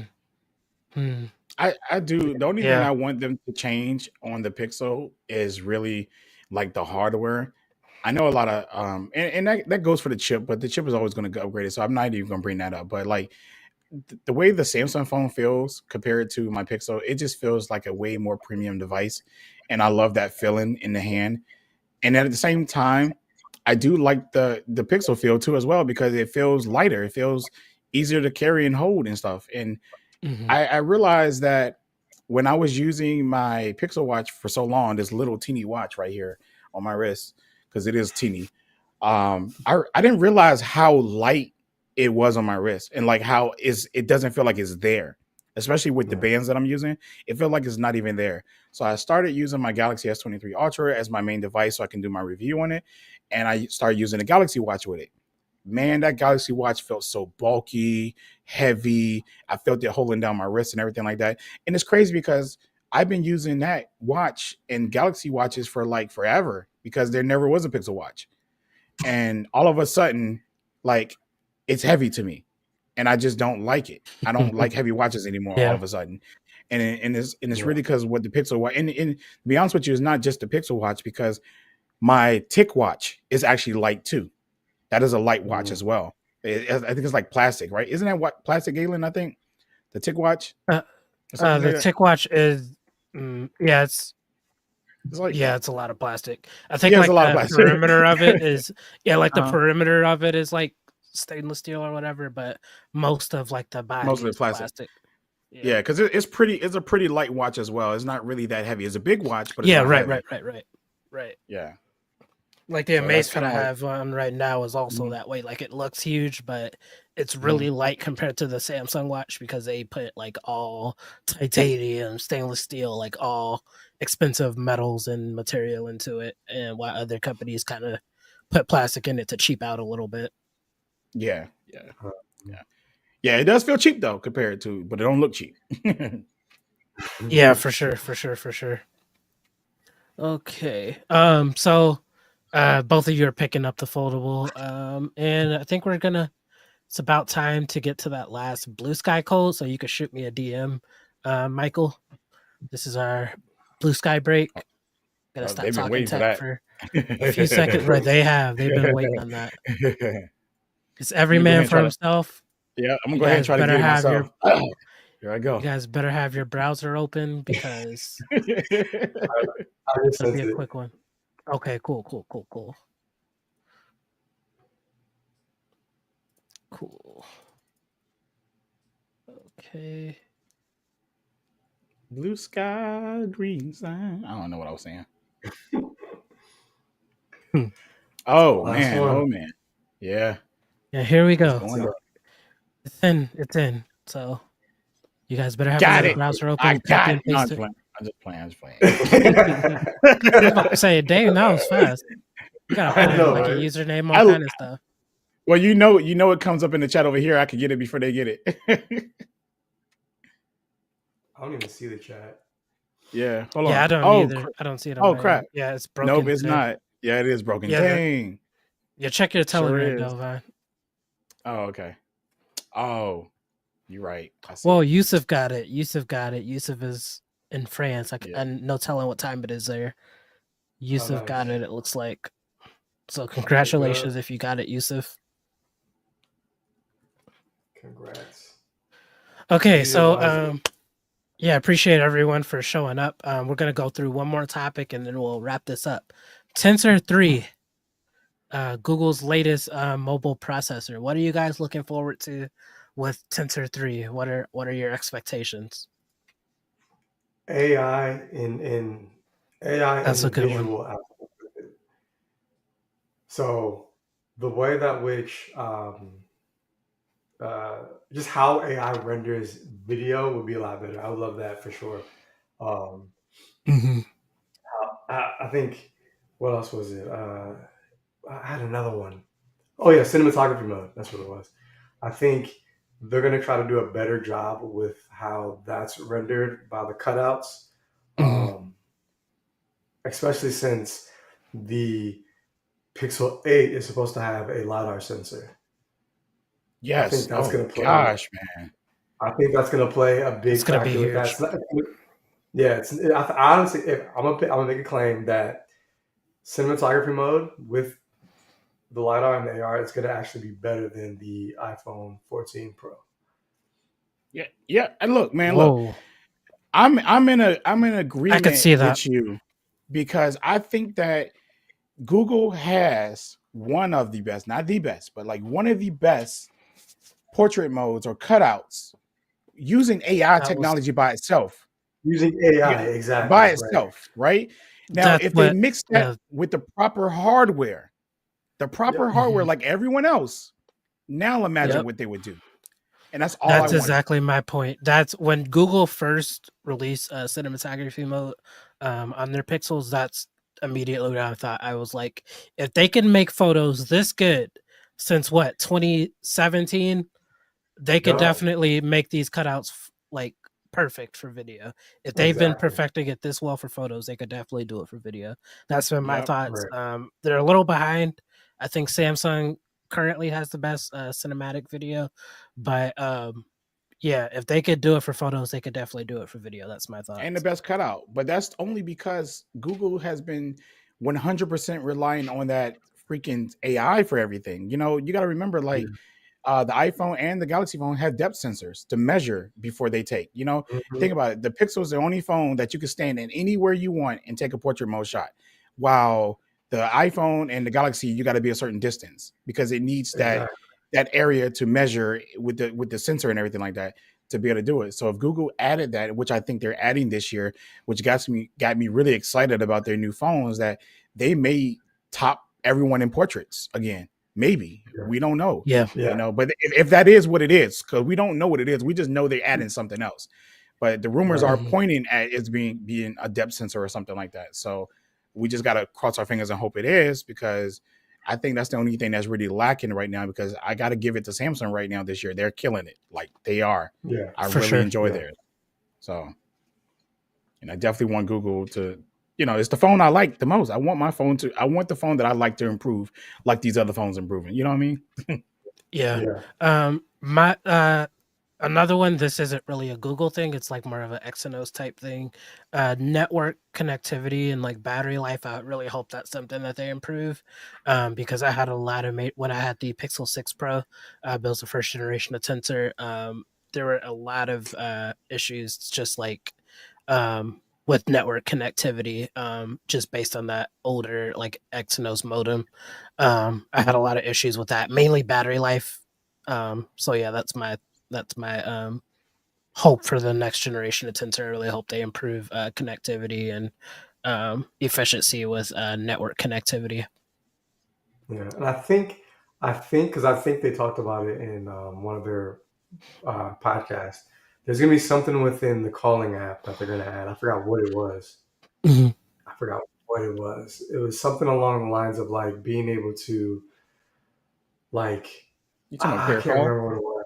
Speaker 1: Hmm.
Speaker 2: I do. The only thing
Speaker 1: Yeah.
Speaker 2: I want them to change on the Pixel is really like the hardware. I know a lot of and that goes for the chip, but the chip is always going to get upgraded, so I'm not even going to bring that up. But like the way the Samsung phone feels compared to my Pixel, it just feels like a way more premium device, and I love that feeling in the hand. And at the same time, I do like the Pixel feel too as well because it feels lighter, it feels easier to carry and hold and stuff. And
Speaker 1: Mhm.
Speaker 2: I realized that when I was using my Pixel watch for so long, this little teeny watch right here on my wrist, because it is teeny, I didn't realize how light it was on my wrist and like how is it doesn't feel like it's there, especially with the
Speaker 3: Yeah.
Speaker 2: bands that I'm using. It felt like it's not even there. So I started using my Galaxy S23 Ultra as my main device so I can do my review on it, and I started using the Galaxy Watch with it. Man, that Galaxy Watch felt so bulky, heavy. I felt it holding down my wrist and everything like that. And it's crazy because I've been using that watch and Galaxy watches for like forever because there never was a Pixel watch. And all of a sudden, like it's heavy to me. And I just don't like it. I don't like heavy watches anymore all
Speaker 1: Yeah.
Speaker 2: of a sudden. And it's
Speaker 3: Yeah.
Speaker 2: really because what the Pixel watch and to be honest with you, it's not just the Pixel watch because my Tick watch is actually light too. That is a light watch
Speaker 3: Mm.
Speaker 2: as well. I think it's like plastic, right? Isn't that what plastic, Galen? I think the Tick watch
Speaker 1: Uh,
Speaker 2: or something like
Speaker 1: the
Speaker 2: that.
Speaker 1: Tick Watch is
Speaker 2: It's like
Speaker 1: it's a lot of plastic. I think
Speaker 2: yeah, it's a
Speaker 1: like
Speaker 2: lot of
Speaker 1: the
Speaker 2: plastic.
Speaker 1: perimeter of it is like the
Speaker 2: uh,
Speaker 1: perimeter of it is like stainless steel or whatever, but most of like the body
Speaker 2: mostly
Speaker 1: is
Speaker 2: plastic.
Speaker 1: plastic. Yeah.
Speaker 2: Yeah, because it's pretty. It's a pretty light watch as well. It's not really that heavy. It's a big watch, but it's
Speaker 1: Yeah,
Speaker 2: not
Speaker 1: right, right,
Speaker 2: heavy.
Speaker 1: right, right. Right.
Speaker 2: Yeah.
Speaker 1: Like the
Speaker 2: So that's
Speaker 1: Amaze that
Speaker 2: kind
Speaker 1: I
Speaker 2: of like.
Speaker 1: have on right now is also
Speaker 2: Mhm,
Speaker 1: that way. Like it looks huge, but it's
Speaker 2: mhm.
Speaker 1: really light compared to the Samsung watch because they put like all titanium, stainless steel, like all expensive metals and material into it. And while other companies kind of put plastic in it to cheap out a little bit.
Speaker 2: Yeah, yeah,
Speaker 3: Uh,
Speaker 2: yeah, yeah. It does feel cheap though compared to, but it don't look cheap.
Speaker 1: Yeah, for sure, for sure, for sure. Okay. So both of you are picking up the foldable. And I think it's about time to get to that last blue sky code. So you can shoot me a DM, Michael. This is our blue sky break. Gotta stop
Speaker 2: They've been
Speaker 1: talking
Speaker 2: waiting for
Speaker 1: tech
Speaker 2: that.
Speaker 1: for a few seconds. Right, they've been waiting on that. It's every
Speaker 2: I'm gonna go ahead
Speaker 1: man
Speaker 2: and
Speaker 1: for
Speaker 2: try to.
Speaker 1: himself.
Speaker 2: Yeah, I'm gonna
Speaker 1: You
Speaker 2: go ahead and
Speaker 1: guys
Speaker 2: try to
Speaker 1: better
Speaker 2: get it
Speaker 1: have
Speaker 2: myself.
Speaker 1: your
Speaker 2: Here I go.
Speaker 1: you guys better have your browser open because
Speaker 3: I just
Speaker 1: it'll
Speaker 3: sent
Speaker 1: be a
Speaker 3: it.
Speaker 1: quick one. Okay, cool. Cool. Okay.
Speaker 2: Blue sky, green sign. I don't know what I was saying. Oh
Speaker 3: Last
Speaker 2: man,
Speaker 3: one.
Speaker 2: oh man. Yeah,
Speaker 1: Yeah, here we
Speaker 2: it's
Speaker 1: go.
Speaker 2: going up.
Speaker 1: It's in. So you guys better have
Speaker 2: Got
Speaker 1: another
Speaker 2: it.
Speaker 1: browser
Speaker 2: I
Speaker 1: open, copy
Speaker 2: got it.
Speaker 1: and
Speaker 2: No, I'm
Speaker 1: paste
Speaker 2: just
Speaker 1: it.
Speaker 2: playing. I'm just playing. I'm just playing.
Speaker 1: I was about to say, dang, that was fast. You gotta put
Speaker 3: I
Speaker 1: in
Speaker 3: know,
Speaker 1: like a
Speaker 3: right?
Speaker 1: username, all
Speaker 2: I
Speaker 1: kind of stuff.
Speaker 2: well, it comes up in the chat over here. I can get it before they get it.
Speaker 3: I don't even see the chat.
Speaker 2: Yeah, hold
Speaker 1: Yeah, I
Speaker 2: on.
Speaker 1: don't either. I don't see it on
Speaker 2: Oh
Speaker 1: my
Speaker 2: crap.
Speaker 1: end. Yeah, it's
Speaker 2: Nope,
Speaker 1: broken
Speaker 2: it's
Speaker 1: today.
Speaker 2: not. Yeah, it is broken.
Speaker 1: Yeah,
Speaker 2: Dang.
Speaker 1: check your
Speaker 2: Sure
Speaker 1: Telegram,
Speaker 2: is.
Speaker 1: Dalevon.
Speaker 2: Oh, okay. Oh, you're right. I see
Speaker 1: Well,
Speaker 2: it.
Speaker 1: Yusuf got it. Yusuf is in France.
Speaker 2: Yeah.
Speaker 1: And no telling what time it is there. Yusuf
Speaker 3: nice.
Speaker 1: got it. It looks like. So
Speaker 3: Look
Speaker 1: congratulations
Speaker 3: up.
Speaker 1: if you got it, Yusuf.
Speaker 3: Congrats.
Speaker 1: Okay, so yeah, appreciate everyone for showing up. We're gonna go through one more topic and then we'll wrap this up. Tensor 3, Google's latest mobile processor. What are you guys looking forward to with Tensor 3? What are your expectations?
Speaker 3: AI in
Speaker 1: That's a good one.
Speaker 3: visual output. So the way that which just how AI renders video would be a lot better. I would love that for sure. I think what else was it? I had another one. Oh yeah, cinematography mode. That's what it was. I think they're gonna try to do a better job with how that's rendered by the cutouts, especially since the Pixel 8 is supposed to have a LiDAR sensor.
Speaker 2: Yes.
Speaker 3: I think that's gonna play.
Speaker 2: Gosh, man.
Speaker 3: I think that's gonna play a big
Speaker 1: It's gonna be
Speaker 3: factor with
Speaker 1: huge.
Speaker 3: that. Yeah, honestly, if I'm gonna make a claim that cinematography mode with the LiDAR and the AR is gonna actually be better than the iPhone 14 Pro.
Speaker 2: Yeah. And look, man,
Speaker 1: Whoa.
Speaker 2: I'm in agreement
Speaker 1: I could see that.
Speaker 2: with you because I think that Google has one of the best, not the best, but like one of the best portrait modes or cutouts using AI technology by itself.
Speaker 3: Using AI, exactly.
Speaker 2: By itself, right? Now,
Speaker 1: That's
Speaker 2: if they
Speaker 1: what
Speaker 2: mix that with the proper hardware, like everyone else, now imagine what they would do. And that's all
Speaker 1: That's
Speaker 2: I
Speaker 1: exactly my point. That's when Google first released cinematography mode on their Pixels. That's immediately what I thought. I was like, if they can make photos this good since what 2017, they could definitely make these cutouts like perfect for video. If they've been perfecting it this well for photos, they could definitely do it for video. That's been my thoughts. They're a little behind. I think Samsung currently has the best cinematic video, but yeah, if they could do it for photos, they could definitely do it for video. That's my thought.
Speaker 2: And the best cutout, but that's only because Google has been 100% relying on that freaking AI for everything. You know, you got to remember, like the iPhone and the Galaxy phone have depth sensors to measure before they take. You know, think about it. The Pixel is the only phone that you can stand in anywhere you want and take a portrait mode shot, while the iPhone and the Galaxy, you got to be a certain distance because it needs that area to measure with the sensor and everything like that to be able to do it. So if Google added that, which I think they're adding this year, which got me really excited about their new phones, that they may top everyone in portraits again. Maybe we don't know.
Speaker 1: Yeah.
Speaker 2: You know, but if that is what it is, because we don't know what it is, we just know they're adding something else. But the rumors are pointing at it being a depth sensor or something like that. So we just got to cross our fingers and hope it is, because I think that's the only thing that's really lacking right now, because I got to give it to Samsung right now this year. They're killing it. Like they are.
Speaker 3: Yeah.
Speaker 2: I really enjoy theirs. So, and I definitely want Google to, you know, it's the phone I like the most. I want the phone that I like to improve like these other phones improving. You know what I mean?
Speaker 1: Yeah. My Another one, this isn't really a Google thing, it's like more of an Exynos type thing. Network connectivity and like battery life, I really hope that's something that they improve. Because I had a lot of when I had the Pixel 6 Pro, built the first generation of Tensor. There were a lot of issues just like with network connectivity, just based on that older like Exynos modem. I had a lot of issues with that, mainly battery life. So yeah, that's my hope for the next generation of Tensor. I really hope they improve connectivity and efficiency with network connectivity.
Speaker 3: Yeah, and I think because I think they talked about it in one of their podcasts. There's gonna be something within the calling app that they're gonna add. I forgot what it was.
Speaker 1: Mhm.
Speaker 3: I forgot what it was. It was something along the lines of like being able to like
Speaker 2: You talking about
Speaker 3: I
Speaker 2: clear
Speaker 3: can't
Speaker 2: call?
Speaker 3: remember what it was.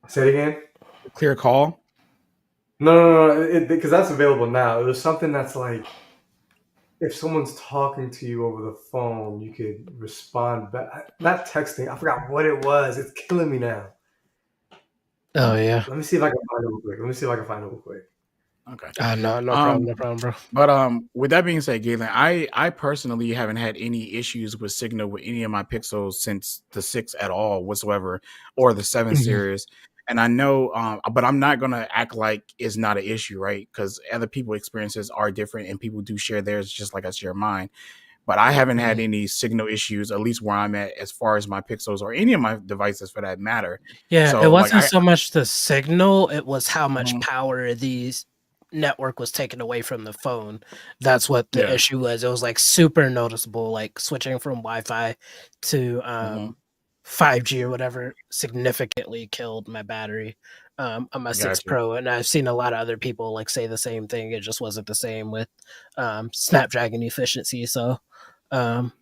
Speaker 3: Say it again.
Speaker 2: Clear call?
Speaker 3: No, because that's available now. It was something that's like if someone's talking to you over the phone, you could respond back. Not texting. I forgot what it was. It's killing me now.
Speaker 1: Oh yeah.
Speaker 3: Let me see if I can find it real quick. Let me see if I can find it real quick.
Speaker 2: Okay.
Speaker 1: No problem,
Speaker 2: Um,
Speaker 1: no problem, bro.
Speaker 2: but with that being said, Galen, I personally haven't had any issues with signal with any of my Pixels since the 6 at all whatsoever, or the 7
Speaker 1: Mhm.
Speaker 2: series. And I know, but I'm not gonna act like it's not an issue, right? Because other people experiences are different, and people do share theirs just like I share mine. But I haven't had
Speaker 1: Mhm.
Speaker 2: any signal issues, at least where I'm at, as far as my Pixels or any of my devices for that matter.
Speaker 1: Yeah, it
Speaker 2: So, like,
Speaker 1: wasn't so much the signal, it was how much
Speaker 2: Mhm.
Speaker 1: power these network was taken away from the phone. That's what the
Speaker 2: Yeah.
Speaker 1: issue was. It was like super noticeable, like switching from Wi-Fi to
Speaker 2: Hmm.
Speaker 1: 5G or whatever significantly killed my battery on my 6
Speaker 2: Gotcha.
Speaker 1: Pro. And I've seen a lot of other people like say the same thing. It just wasn't the same with Snapdragon efficiency. So um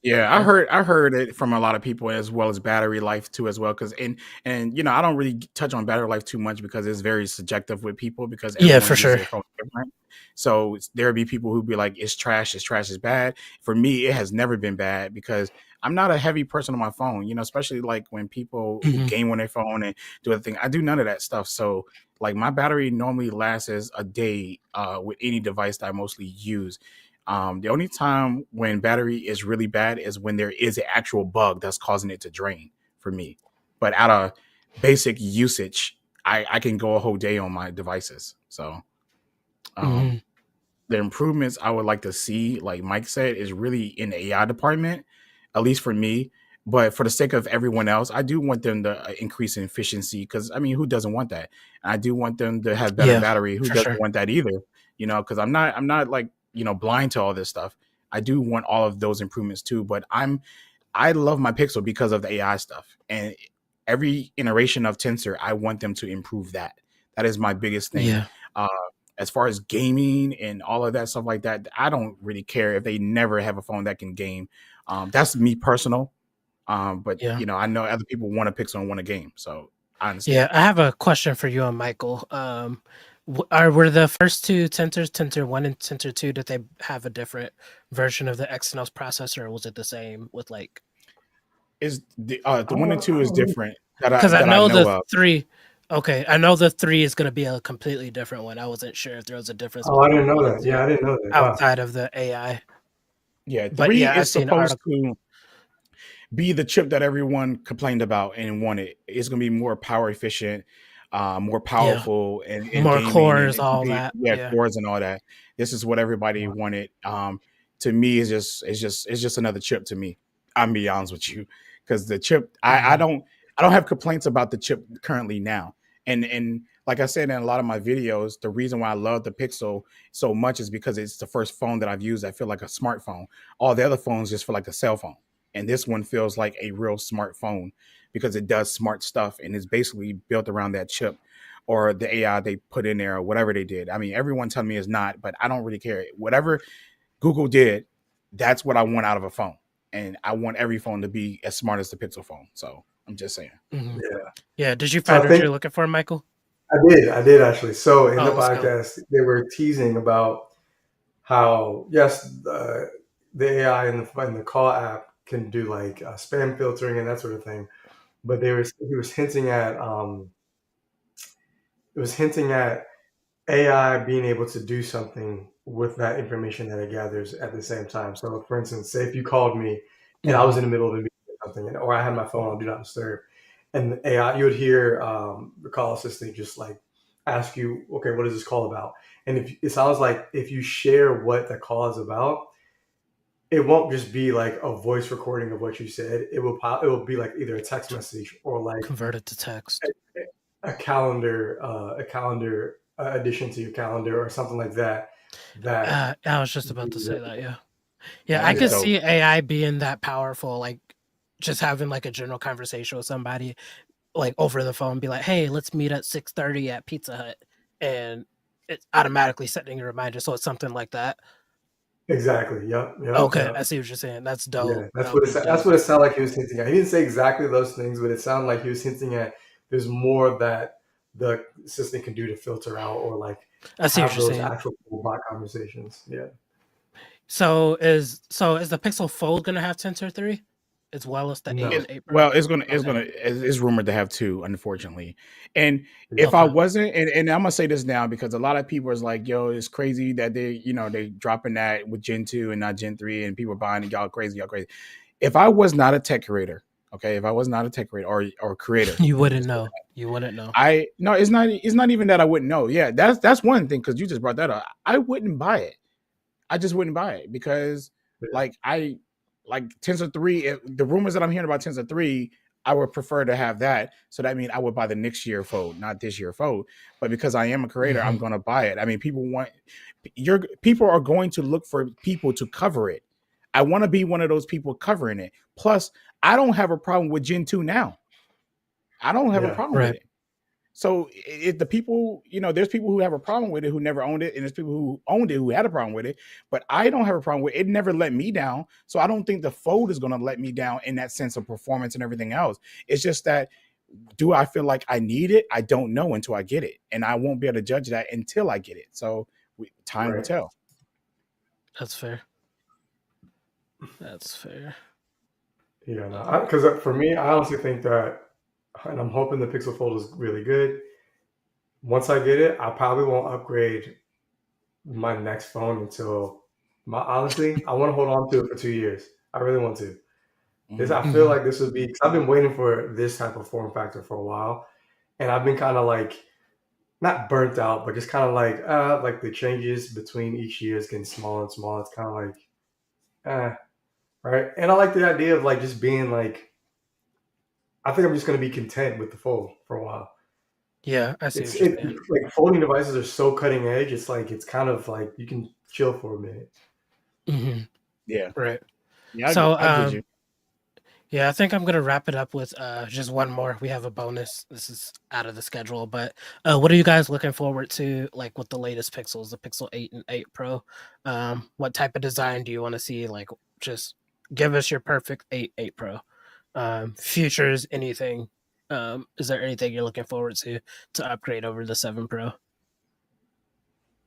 Speaker 2: Yeah,
Speaker 1: yeah.
Speaker 2: I heard it from a lot of people as well as battery life too as well because and I don't really touch on battery life too much because it's very subjective with people because
Speaker 1: Yeah,
Speaker 2: everyone
Speaker 1: for
Speaker 2: uses
Speaker 1: sure.
Speaker 2: their phone different. So there'll be people who be like it's trash is bad. For me, it has never been bad because I'm not a heavy person on my phone, especially like when people who
Speaker 1: Mhm.
Speaker 2: game on their phone and do other thing. I do none of that stuff. So like my battery normally lasts as a day with any device that I mostly use. The only time when battery is really bad is when there is an actual bug that's causing it to drain for me. But out of basic usage, I can go a whole day on my devices. So um,
Speaker 1: Mhm.
Speaker 2: the improvements I would like to see, like Mike said, is really in the AI department, at least for me. But for the sake of everyone else, I do want them to increase in efficiency because I mean, who doesn't want that? And I do want them to have better
Speaker 1: Yeah,
Speaker 2: battery. Who
Speaker 1: for
Speaker 2: doesn't
Speaker 1: sure.
Speaker 2: want that either? Because I'm not like blind to all this stuff. I do want all of those improvements too. But I love my Pixel because of the AI stuff. And every iteration of Tensor, I want them to improve that. That is my biggest thing.
Speaker 1: Yeah.
Speaker 2: Uh, as far as gaming and all of that stuff like that, I don't really care if they never have a phone that can game. That's me personal. But
Speaker 1: Yeah.
Speaker 2: I know other people want a Pixel and want a game, so I understand.
Speaker 1: Yeah, I have a question for you and Michael. Were the first two Tensors, Tensor 1 and Tensor 2, did they have a different version of the Exynos processor, or was it the same with like
Speaker 2: Is the one and two
Speaker 3: I
Speaker 2: is
Speaker 3: don't know.
Speaker 2: different
Speaker 1: because I
Speaker 2: that I
Speaker 1: know
Speaker 2: know
Speaker 1: the
Speaker 2: of.
Speaker 1: 3 okay, I know the 3 is gonna be a completely different one. I wasn't sure if there was a difference
Speaker 3: Oh, I
Speaker 1: between
Speaker 3: didn't know
Speaker 1: 1 and
Speaker 3: that.
Speaker 1: 2
Speaker 3: Yeah, I didn't know that. Wow.
Speaker 1: outside of the AI.
Speaker 2: Yeah,
Speaker 1: But
Speaker 2: three
Speaker 1: yeah, I've
Speaker 2: is
Speaker 1: seen
Speaker 2: supposed
Speaker 1: articles.
Speaker 2: to be the chip that everyone complained about and wanted. It's going to be more power efficient, more
Speaker 1: Yeah,
Speaker 2: powerful in
Speaker 1: more
Speaker 2: gaming and
Speaker 1: cores, all that.
Speaker 2: yeah,
Speaker 1: Yeah.
Speaker 2: cores and all that. This is what everybody
Speaker 3: Wow.
Speaker 2: wanted. To me, it's just another chip to me. I'm be honest with you because the chip
Speaker 1: Mhm.
Speaker 2: I don't have complaints about the chip currently now. And like I said in a lot of my videos, the reason why I love the Pixel so much is because it's the first phone that I've used. I feel like a smartphone. All the other phones just feel like a cell phone, and this one feels like a real smartphone because it does smart stuff and is basically built around that chip or the AI they put in there or whatever they did. I mean, everyone telling me it's not, but I don't really care. Whatever Google did, that's what I want out of a phone. And I want every phone to be as smart as the Pixel phone. So I'm just saying.
Speaker 1: Mhm.
Speaker 3: Yeah.
Speaker 1: Yeah, did you
Speaker 3: So
Speaker 1: find
Speaker 3: I
Speaker 1: what
Speaker 3: think
Speaker 1: you're looking for, Michael?
Speaker 3: I did actually. So in the
Speaker 1: Oh, let's go.
Speaker 3: podcast, they were teasing about how yes, the AI in the call app can do like spam filtering and that sort of thing. But he was hinting at it was hinting at AI being able to do something with that information that it gathers at the same time. So, for instance, say if you called me and I was in the middle of a meeting or something, or I had my phone on Do Not Disturb, and the AI, you would hear the call assistant just like ask you, okay, what is this call about? And if it sounds like if you share what the call is about, it won't just be like a voice recording of what you said. It will be like either a text message or like
Speaker 1: Converted to text.
Speaker 3: a calendar addition to your calendar or something like that. That
Speaker 1: I was just about to say that. Yeah, yeah.
Speaker 2: Man,
Speaker 1: I
Speaker 2: that's
Speaker 1: could
Speaker 3: yeah,
Speaker 2: dope.
Speaker 1: see AI being that powerful, like just having like a general conversation with somebody, like over the phone, be like, "Hey, let's meet at 6:30 at Pizza Hut," and it's automatically setting a reminder. So it's something like that.
Speaker 3: exactly. Yep, yep,
Speaker 1: Okay,
Speaker 3: yep.
Speaker 1: I see what you're saying. That's
Speaker 3: Yeah,
Speaker 1: dope. That would be
Speaker 3: that's
Speaker 1: dope.
Speaker 3: what it sounded like he was hinting at. He didn't say exactly those things, but it sounded like he was hinting at there's more that the system can do to filter out or like
Speaker 1: I see what
Speaker 3: have
Speaker 1: you're
Speaker 3: those
Speaker 1: saying.
Speaker 3: actual bot conversations. Yeah.
Speaker 1: So is the Pixel Fold gonna have Tensor 3 as well as the 8
Speaker 3: No.
Speaker 1: and 8 Pro?
Speaker 2: Well,
Speaker 1: Okay.
Speaker 2: it's rumored to have two, unfortunately. And if
Speaker 3: Yep.
Speaker 2: I
Speaker 1: Okay.
Speaker 2: wasn't, and I'm gonna say this now because a lot of people is like, yo, it's crazy that they dropping that with Gen 2 and not Gen 3, and people are buying it, y'all crazy, y'all crazy. If I was not a tech creator, okay, if I was not a tech creator or creator,
Speaker 1: You
Speaker 2: let me
Speaker 1: wouldn't
Speaker 2: just say
Speaker 1: know.
Speaker 2: that.
Speaker 1: You wouldn't know.
Speaker 2: I no, it's not even that I wouldn't know. Yeah, that's one thing because you just brought that up. I wouldn't buy it. I just wouldn't buy it because like I like Tensor 3, the rumors that I'm hearing about Tensor 3, I would prefer to have that. So that means I would buy the next year fold, not this year fold. But because I am a creator, I'm
Speaker 1: Mhm.
Speaker 2: gonna buy it. I mean, people are going to look for people to cover it. I want to be one of those people covering it. Plus, I don't have a problem with Gen 2 now. I don't have a
Speaker 3: Yeah.
Speaker 2: problem with
Speaker 1: Right.
Speaker 2: it. So if the people, there's people who have a problem with it who never owned it, and there's people who owned it who had a problem with it. But I don't have a problem with it. It never let me down. So I don't think the fold is going to let me down in that sense of performance and everything else. It's just that, do I feel like I need it? I don't know until I get it, and I won't be able to judge that until I get it. So time will
Speaker 3: Right.
Speaker 2: tell.
Speaker 1: That's fair. That's fair.
Speaker 3: Yeah.
Speaker 1: Uh,
Speaker 3: No. Because for me, I honestly think that, and I'm hoping the Pixel Fold is really good. Once I get it, I probably won't upgrade my next phone until honestly, I want to hold on to it for 2 years. I really want to. I feel
Speaker 1: mhm.
Speaker 3: like this would be, because I've been waiting for this type of form factor for a while, and I've been kind of like not burnt out, but just kind of like the changes between each year is getting smaller and smaller. It's kind of like right. And I like the idea of like just being like, I think I'm just gonna be content with the fold for a while.
Speaker 1: Yeah, I see
Speaker 3: It's
Speaker 1: what you're
Speaker 3: it
Speaker 1: saying.
Speaker 3: like folding devices are so cutting edge. It's like it's kind of like you can chill for a minute.
Speaker 1: Mhm.
Speaker 2: Yeah,
Speaker 1: Right.
Speaker 2: yeah,
Speaker 1: So,
Speaker 2: I get you.
Speaker 1: yeah, I think I'm gonna wrap it up with just one more. We have a bonus. This is out of the schedule, but what are you guys looking forward to, like with the latest Pixels, the Pixel 8 and 8 Pro? What type of design do you want to see? Like, just give us your perfect 8 Pro. Futures, anything. Is there anything you're looking forward to upgrade over the 7 Pro?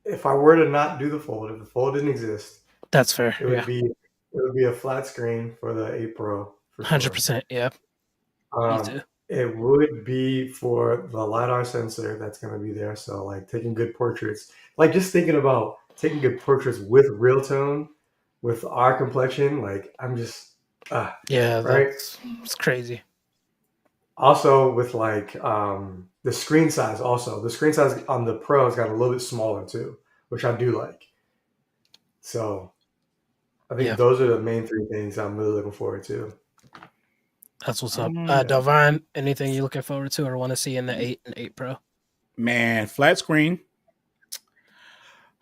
Speaker 3: If I were to not do the fold, if the fold didn't exist,
Speaker 1: That's fair.
Speaker 3: it would
Speaker 1: Yeah,
Speaker 3: be a flat screen for the 8 Pro for sure.
Speaker 1: 100%. Yeah, me too.
Speaker 3: It would be for the lidar sensor that's going to be there. So like taking good portraits, like just thinking about taking good portraits with real tone, with our complexion. Like I'm just
Speaker 1: Yeah,
Speaker 3: right.
Speaker 1: it's crazy.
Speaker 3: Also with like the screen size. Also the screen size on the Pro has got a little bit smaller too, which I do like. So I think
Speaker 1: Yeah,
Speaker 3: those are the main three things I'm really looking forward to.
Speaker 1: that's what's up.
Speaker 2: Um,
Speaker 3: Yeah.
Speaker 1: Delvon, anything you looking forward to or want to see in the 8 and 8 Pro?
Speaker 2: man, flat screen.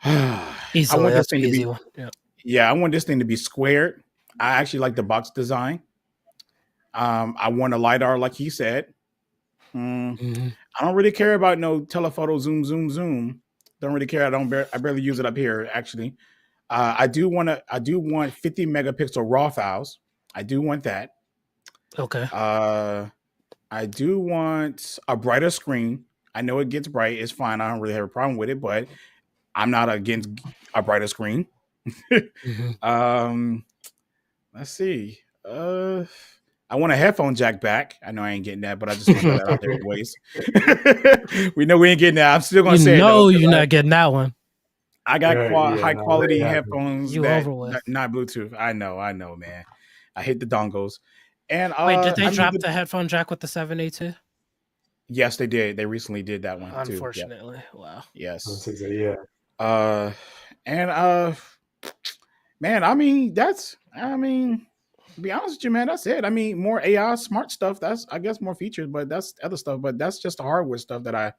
Speaker 2: I
Speaker 1: Easily,
Speaker 2: want this
Speaker 1: that's an
Speaker 2: thing to
Speaker 1: easy
Speaker 2: be
Speaker 1: one. Yeah.
Speaker 2: Yeah, I want this thing to be squared. I actually like the box design. I want a lidar, like he said. Mm,
Speaker 1: Mhm.
Speaker 2: I don't really care about no telephoto zoom, zoom, zoom. Don't really care. I barely use it up here. Actually, I do want to. I do want 50 megapixel raw files. I do want that.
Speaker 1: Okay.
Speaker 2: Uh, I do want a brighter screen. I know it gets bright. It's fine. I don't really have a problem with it, but I'm not against a brighter screen.
Speaker 1: Mhm.
Speaker 2: um, let's see. I want a headphone jack back. I know I ain't getting that, but I just want to throw that out there anyways. We know we ain't getting that. I'm still gonna say it though.
Speaker 1: You're not getting that one.
Speaker 2: I got high
Speaker 3: no,
Speaker 2: quality
Speaker 3: really
Speaker 2: headphones
Speaker 1: You over with.
Speaker 2: not Bluetooth. I know, man. I hate the dongles. And
Speaker 1: Wait, did they drop the headphone jack with the 782?
Speaker 2: Yes, they did. They recently did that one too.
Speaker 1: Unfortunately, wow.
Speaker 2: Yes.
Speaker 3: Yeah.
Speaker 2: Man, I mean, to be honest with you, man, that's it. I mean, more AI smart stuff. That's, I guess, more features, but that's other stuff. But that's just the hardware stuff that I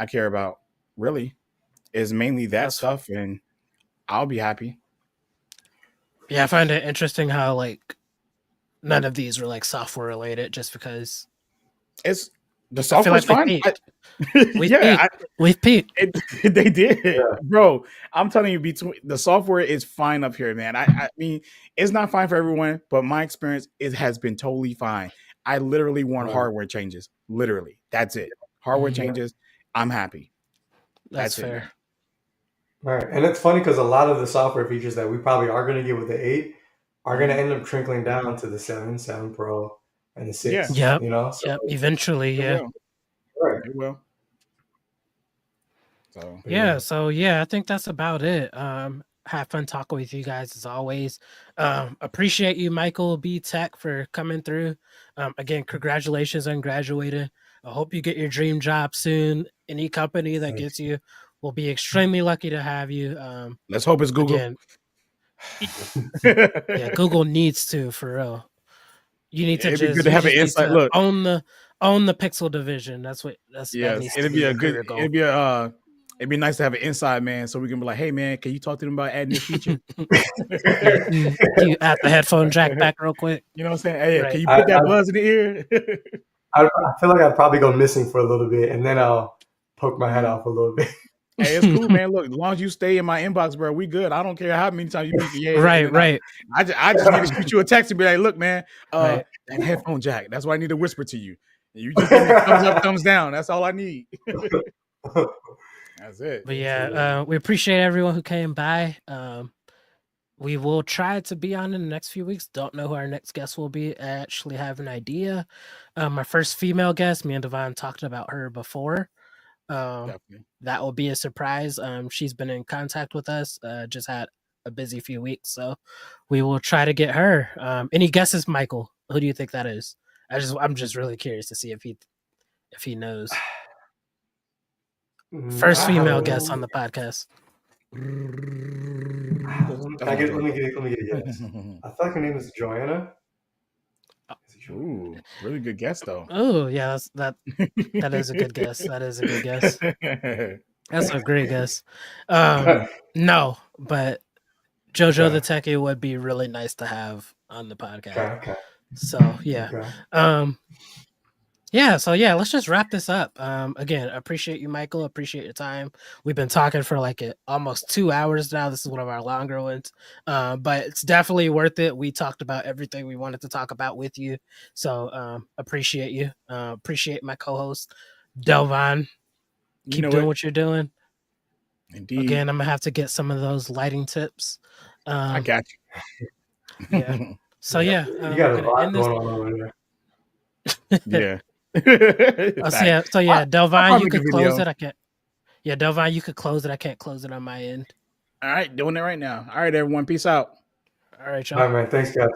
Speaker 2: care about. Really, is mainly that stuff, and I'll be happy.
Speaker 1: Yeah, I find it interesting how like none of these were like software related, just because
Speaker 2: it's the software's fine.
Speaker 1: We've peaked.
Speaker 2: They did, bro. I'm telling you, between the software is fine up here, man. I mean, it's not fine for everyone, but my experience, it has been totally fine. I literally want hardware changes. Literally, that's it. Hardware changes. I'm happy.
Speaker 1: That's fair.
Speaker 2: It,
Speaker 3: all right, and it's funny because a lot of the software features that we probably are going to get with the 8 are going to end up trickling down to the 7, 7 Pro, and the 6.
Speaker 1: Yeah.
Speaker 3: You know, so
Speaker 1: eventually,
Speaker 2: it will.
Speaker 1: So I think that's about it. Have fun talking with you guys as always. Appreciate you, Michael B. Tech, for coming through. Again, congratulations on graduating. I hope you get your dream job soon. Any company that gets you will be extremely lucky to have you.
Speaker 2: Let's hope it's Google.
Speaker 1: Again, Google needs to, for real. You need to
Speaker 2: it'd be good to have an inside look.
Speaker 1: Own the Pixel division. That's
Speaker 2: it'd be nice to have an inside man, so we can be like, hey man, can you talk to them about adding this feature?
Speaker 1: Can you add the headphone jack back real quick?
Speaker 2: You know what I'm saying? Hey, can you put that buzz in the ear?
Speaker 3: I feel like I'd probably go missing for a little bit, and then I'll poke my head off a little bit.
Speaker 2: Hey, it's cool, man. Look, as long as you stay in my inbox, bro, we good. I don't care how many times you beat me.
Speaker 1: Right.
Speaker 2: I just need to shoot you a text and be like, look, man, that headphone jack. That's what I need to whisper to you. You just give me thumbs up, thumbs down. That's all I need. That's it.
Speaker 1: But we appreciate everyone who came by. We will try to be on in the next few weeks. Don't know who our next guest will be. I actually have an idea. My first female guest, me and Devon talked about her before. That will be a surprise. She's been in contact with us, just had a busy few weeks, so we will try to get her. Any guesses, Michael? Who do you think that is? I'm just really curious to see if he knows. First female guest on the podcast.
Speaker 3: Let me get a guess. I feel like her name is Joanna.
Speaker 2: Ooh, really good guess though.
Speaker 1: Oh yeah, that is a good guess. That is a good guess. That's a great guess. No, but JoJo the Techie would be really nice to have on the podcast.
Speaker 3: Okay.
Speaker 1: So let's just wrap this up. Again, appreciate you, Michael. Appreciate your time. We've been talking for like almost 2 hours now. This is one of our longer ones, but it's definitely worth it. We talked about everything we wanted to talk about with you, so appreciate you. Appreciate my co-host Dalevon. Keep doing what you're doing.
Speaker 2: Indeed.
Speaker 3: Again,
Speaker 1: I'm gonna have to get some of those lighting tips.
Speaker 2: I got
Speaker 1: you. Yeah. So
Speaker 3: you got a lot going on over
Speaker 2: there. Yeah.
Speaker 1: Dalevon, you could close it. I can't. Yeah, Dalevon, you could close it. I can't close it on my end.
Speaker 2: All right, doing it right now. All right, everyone. Peace out.
Speaker 1: All right, y'all.
Speaker 3: All right, man. Thanks, guys.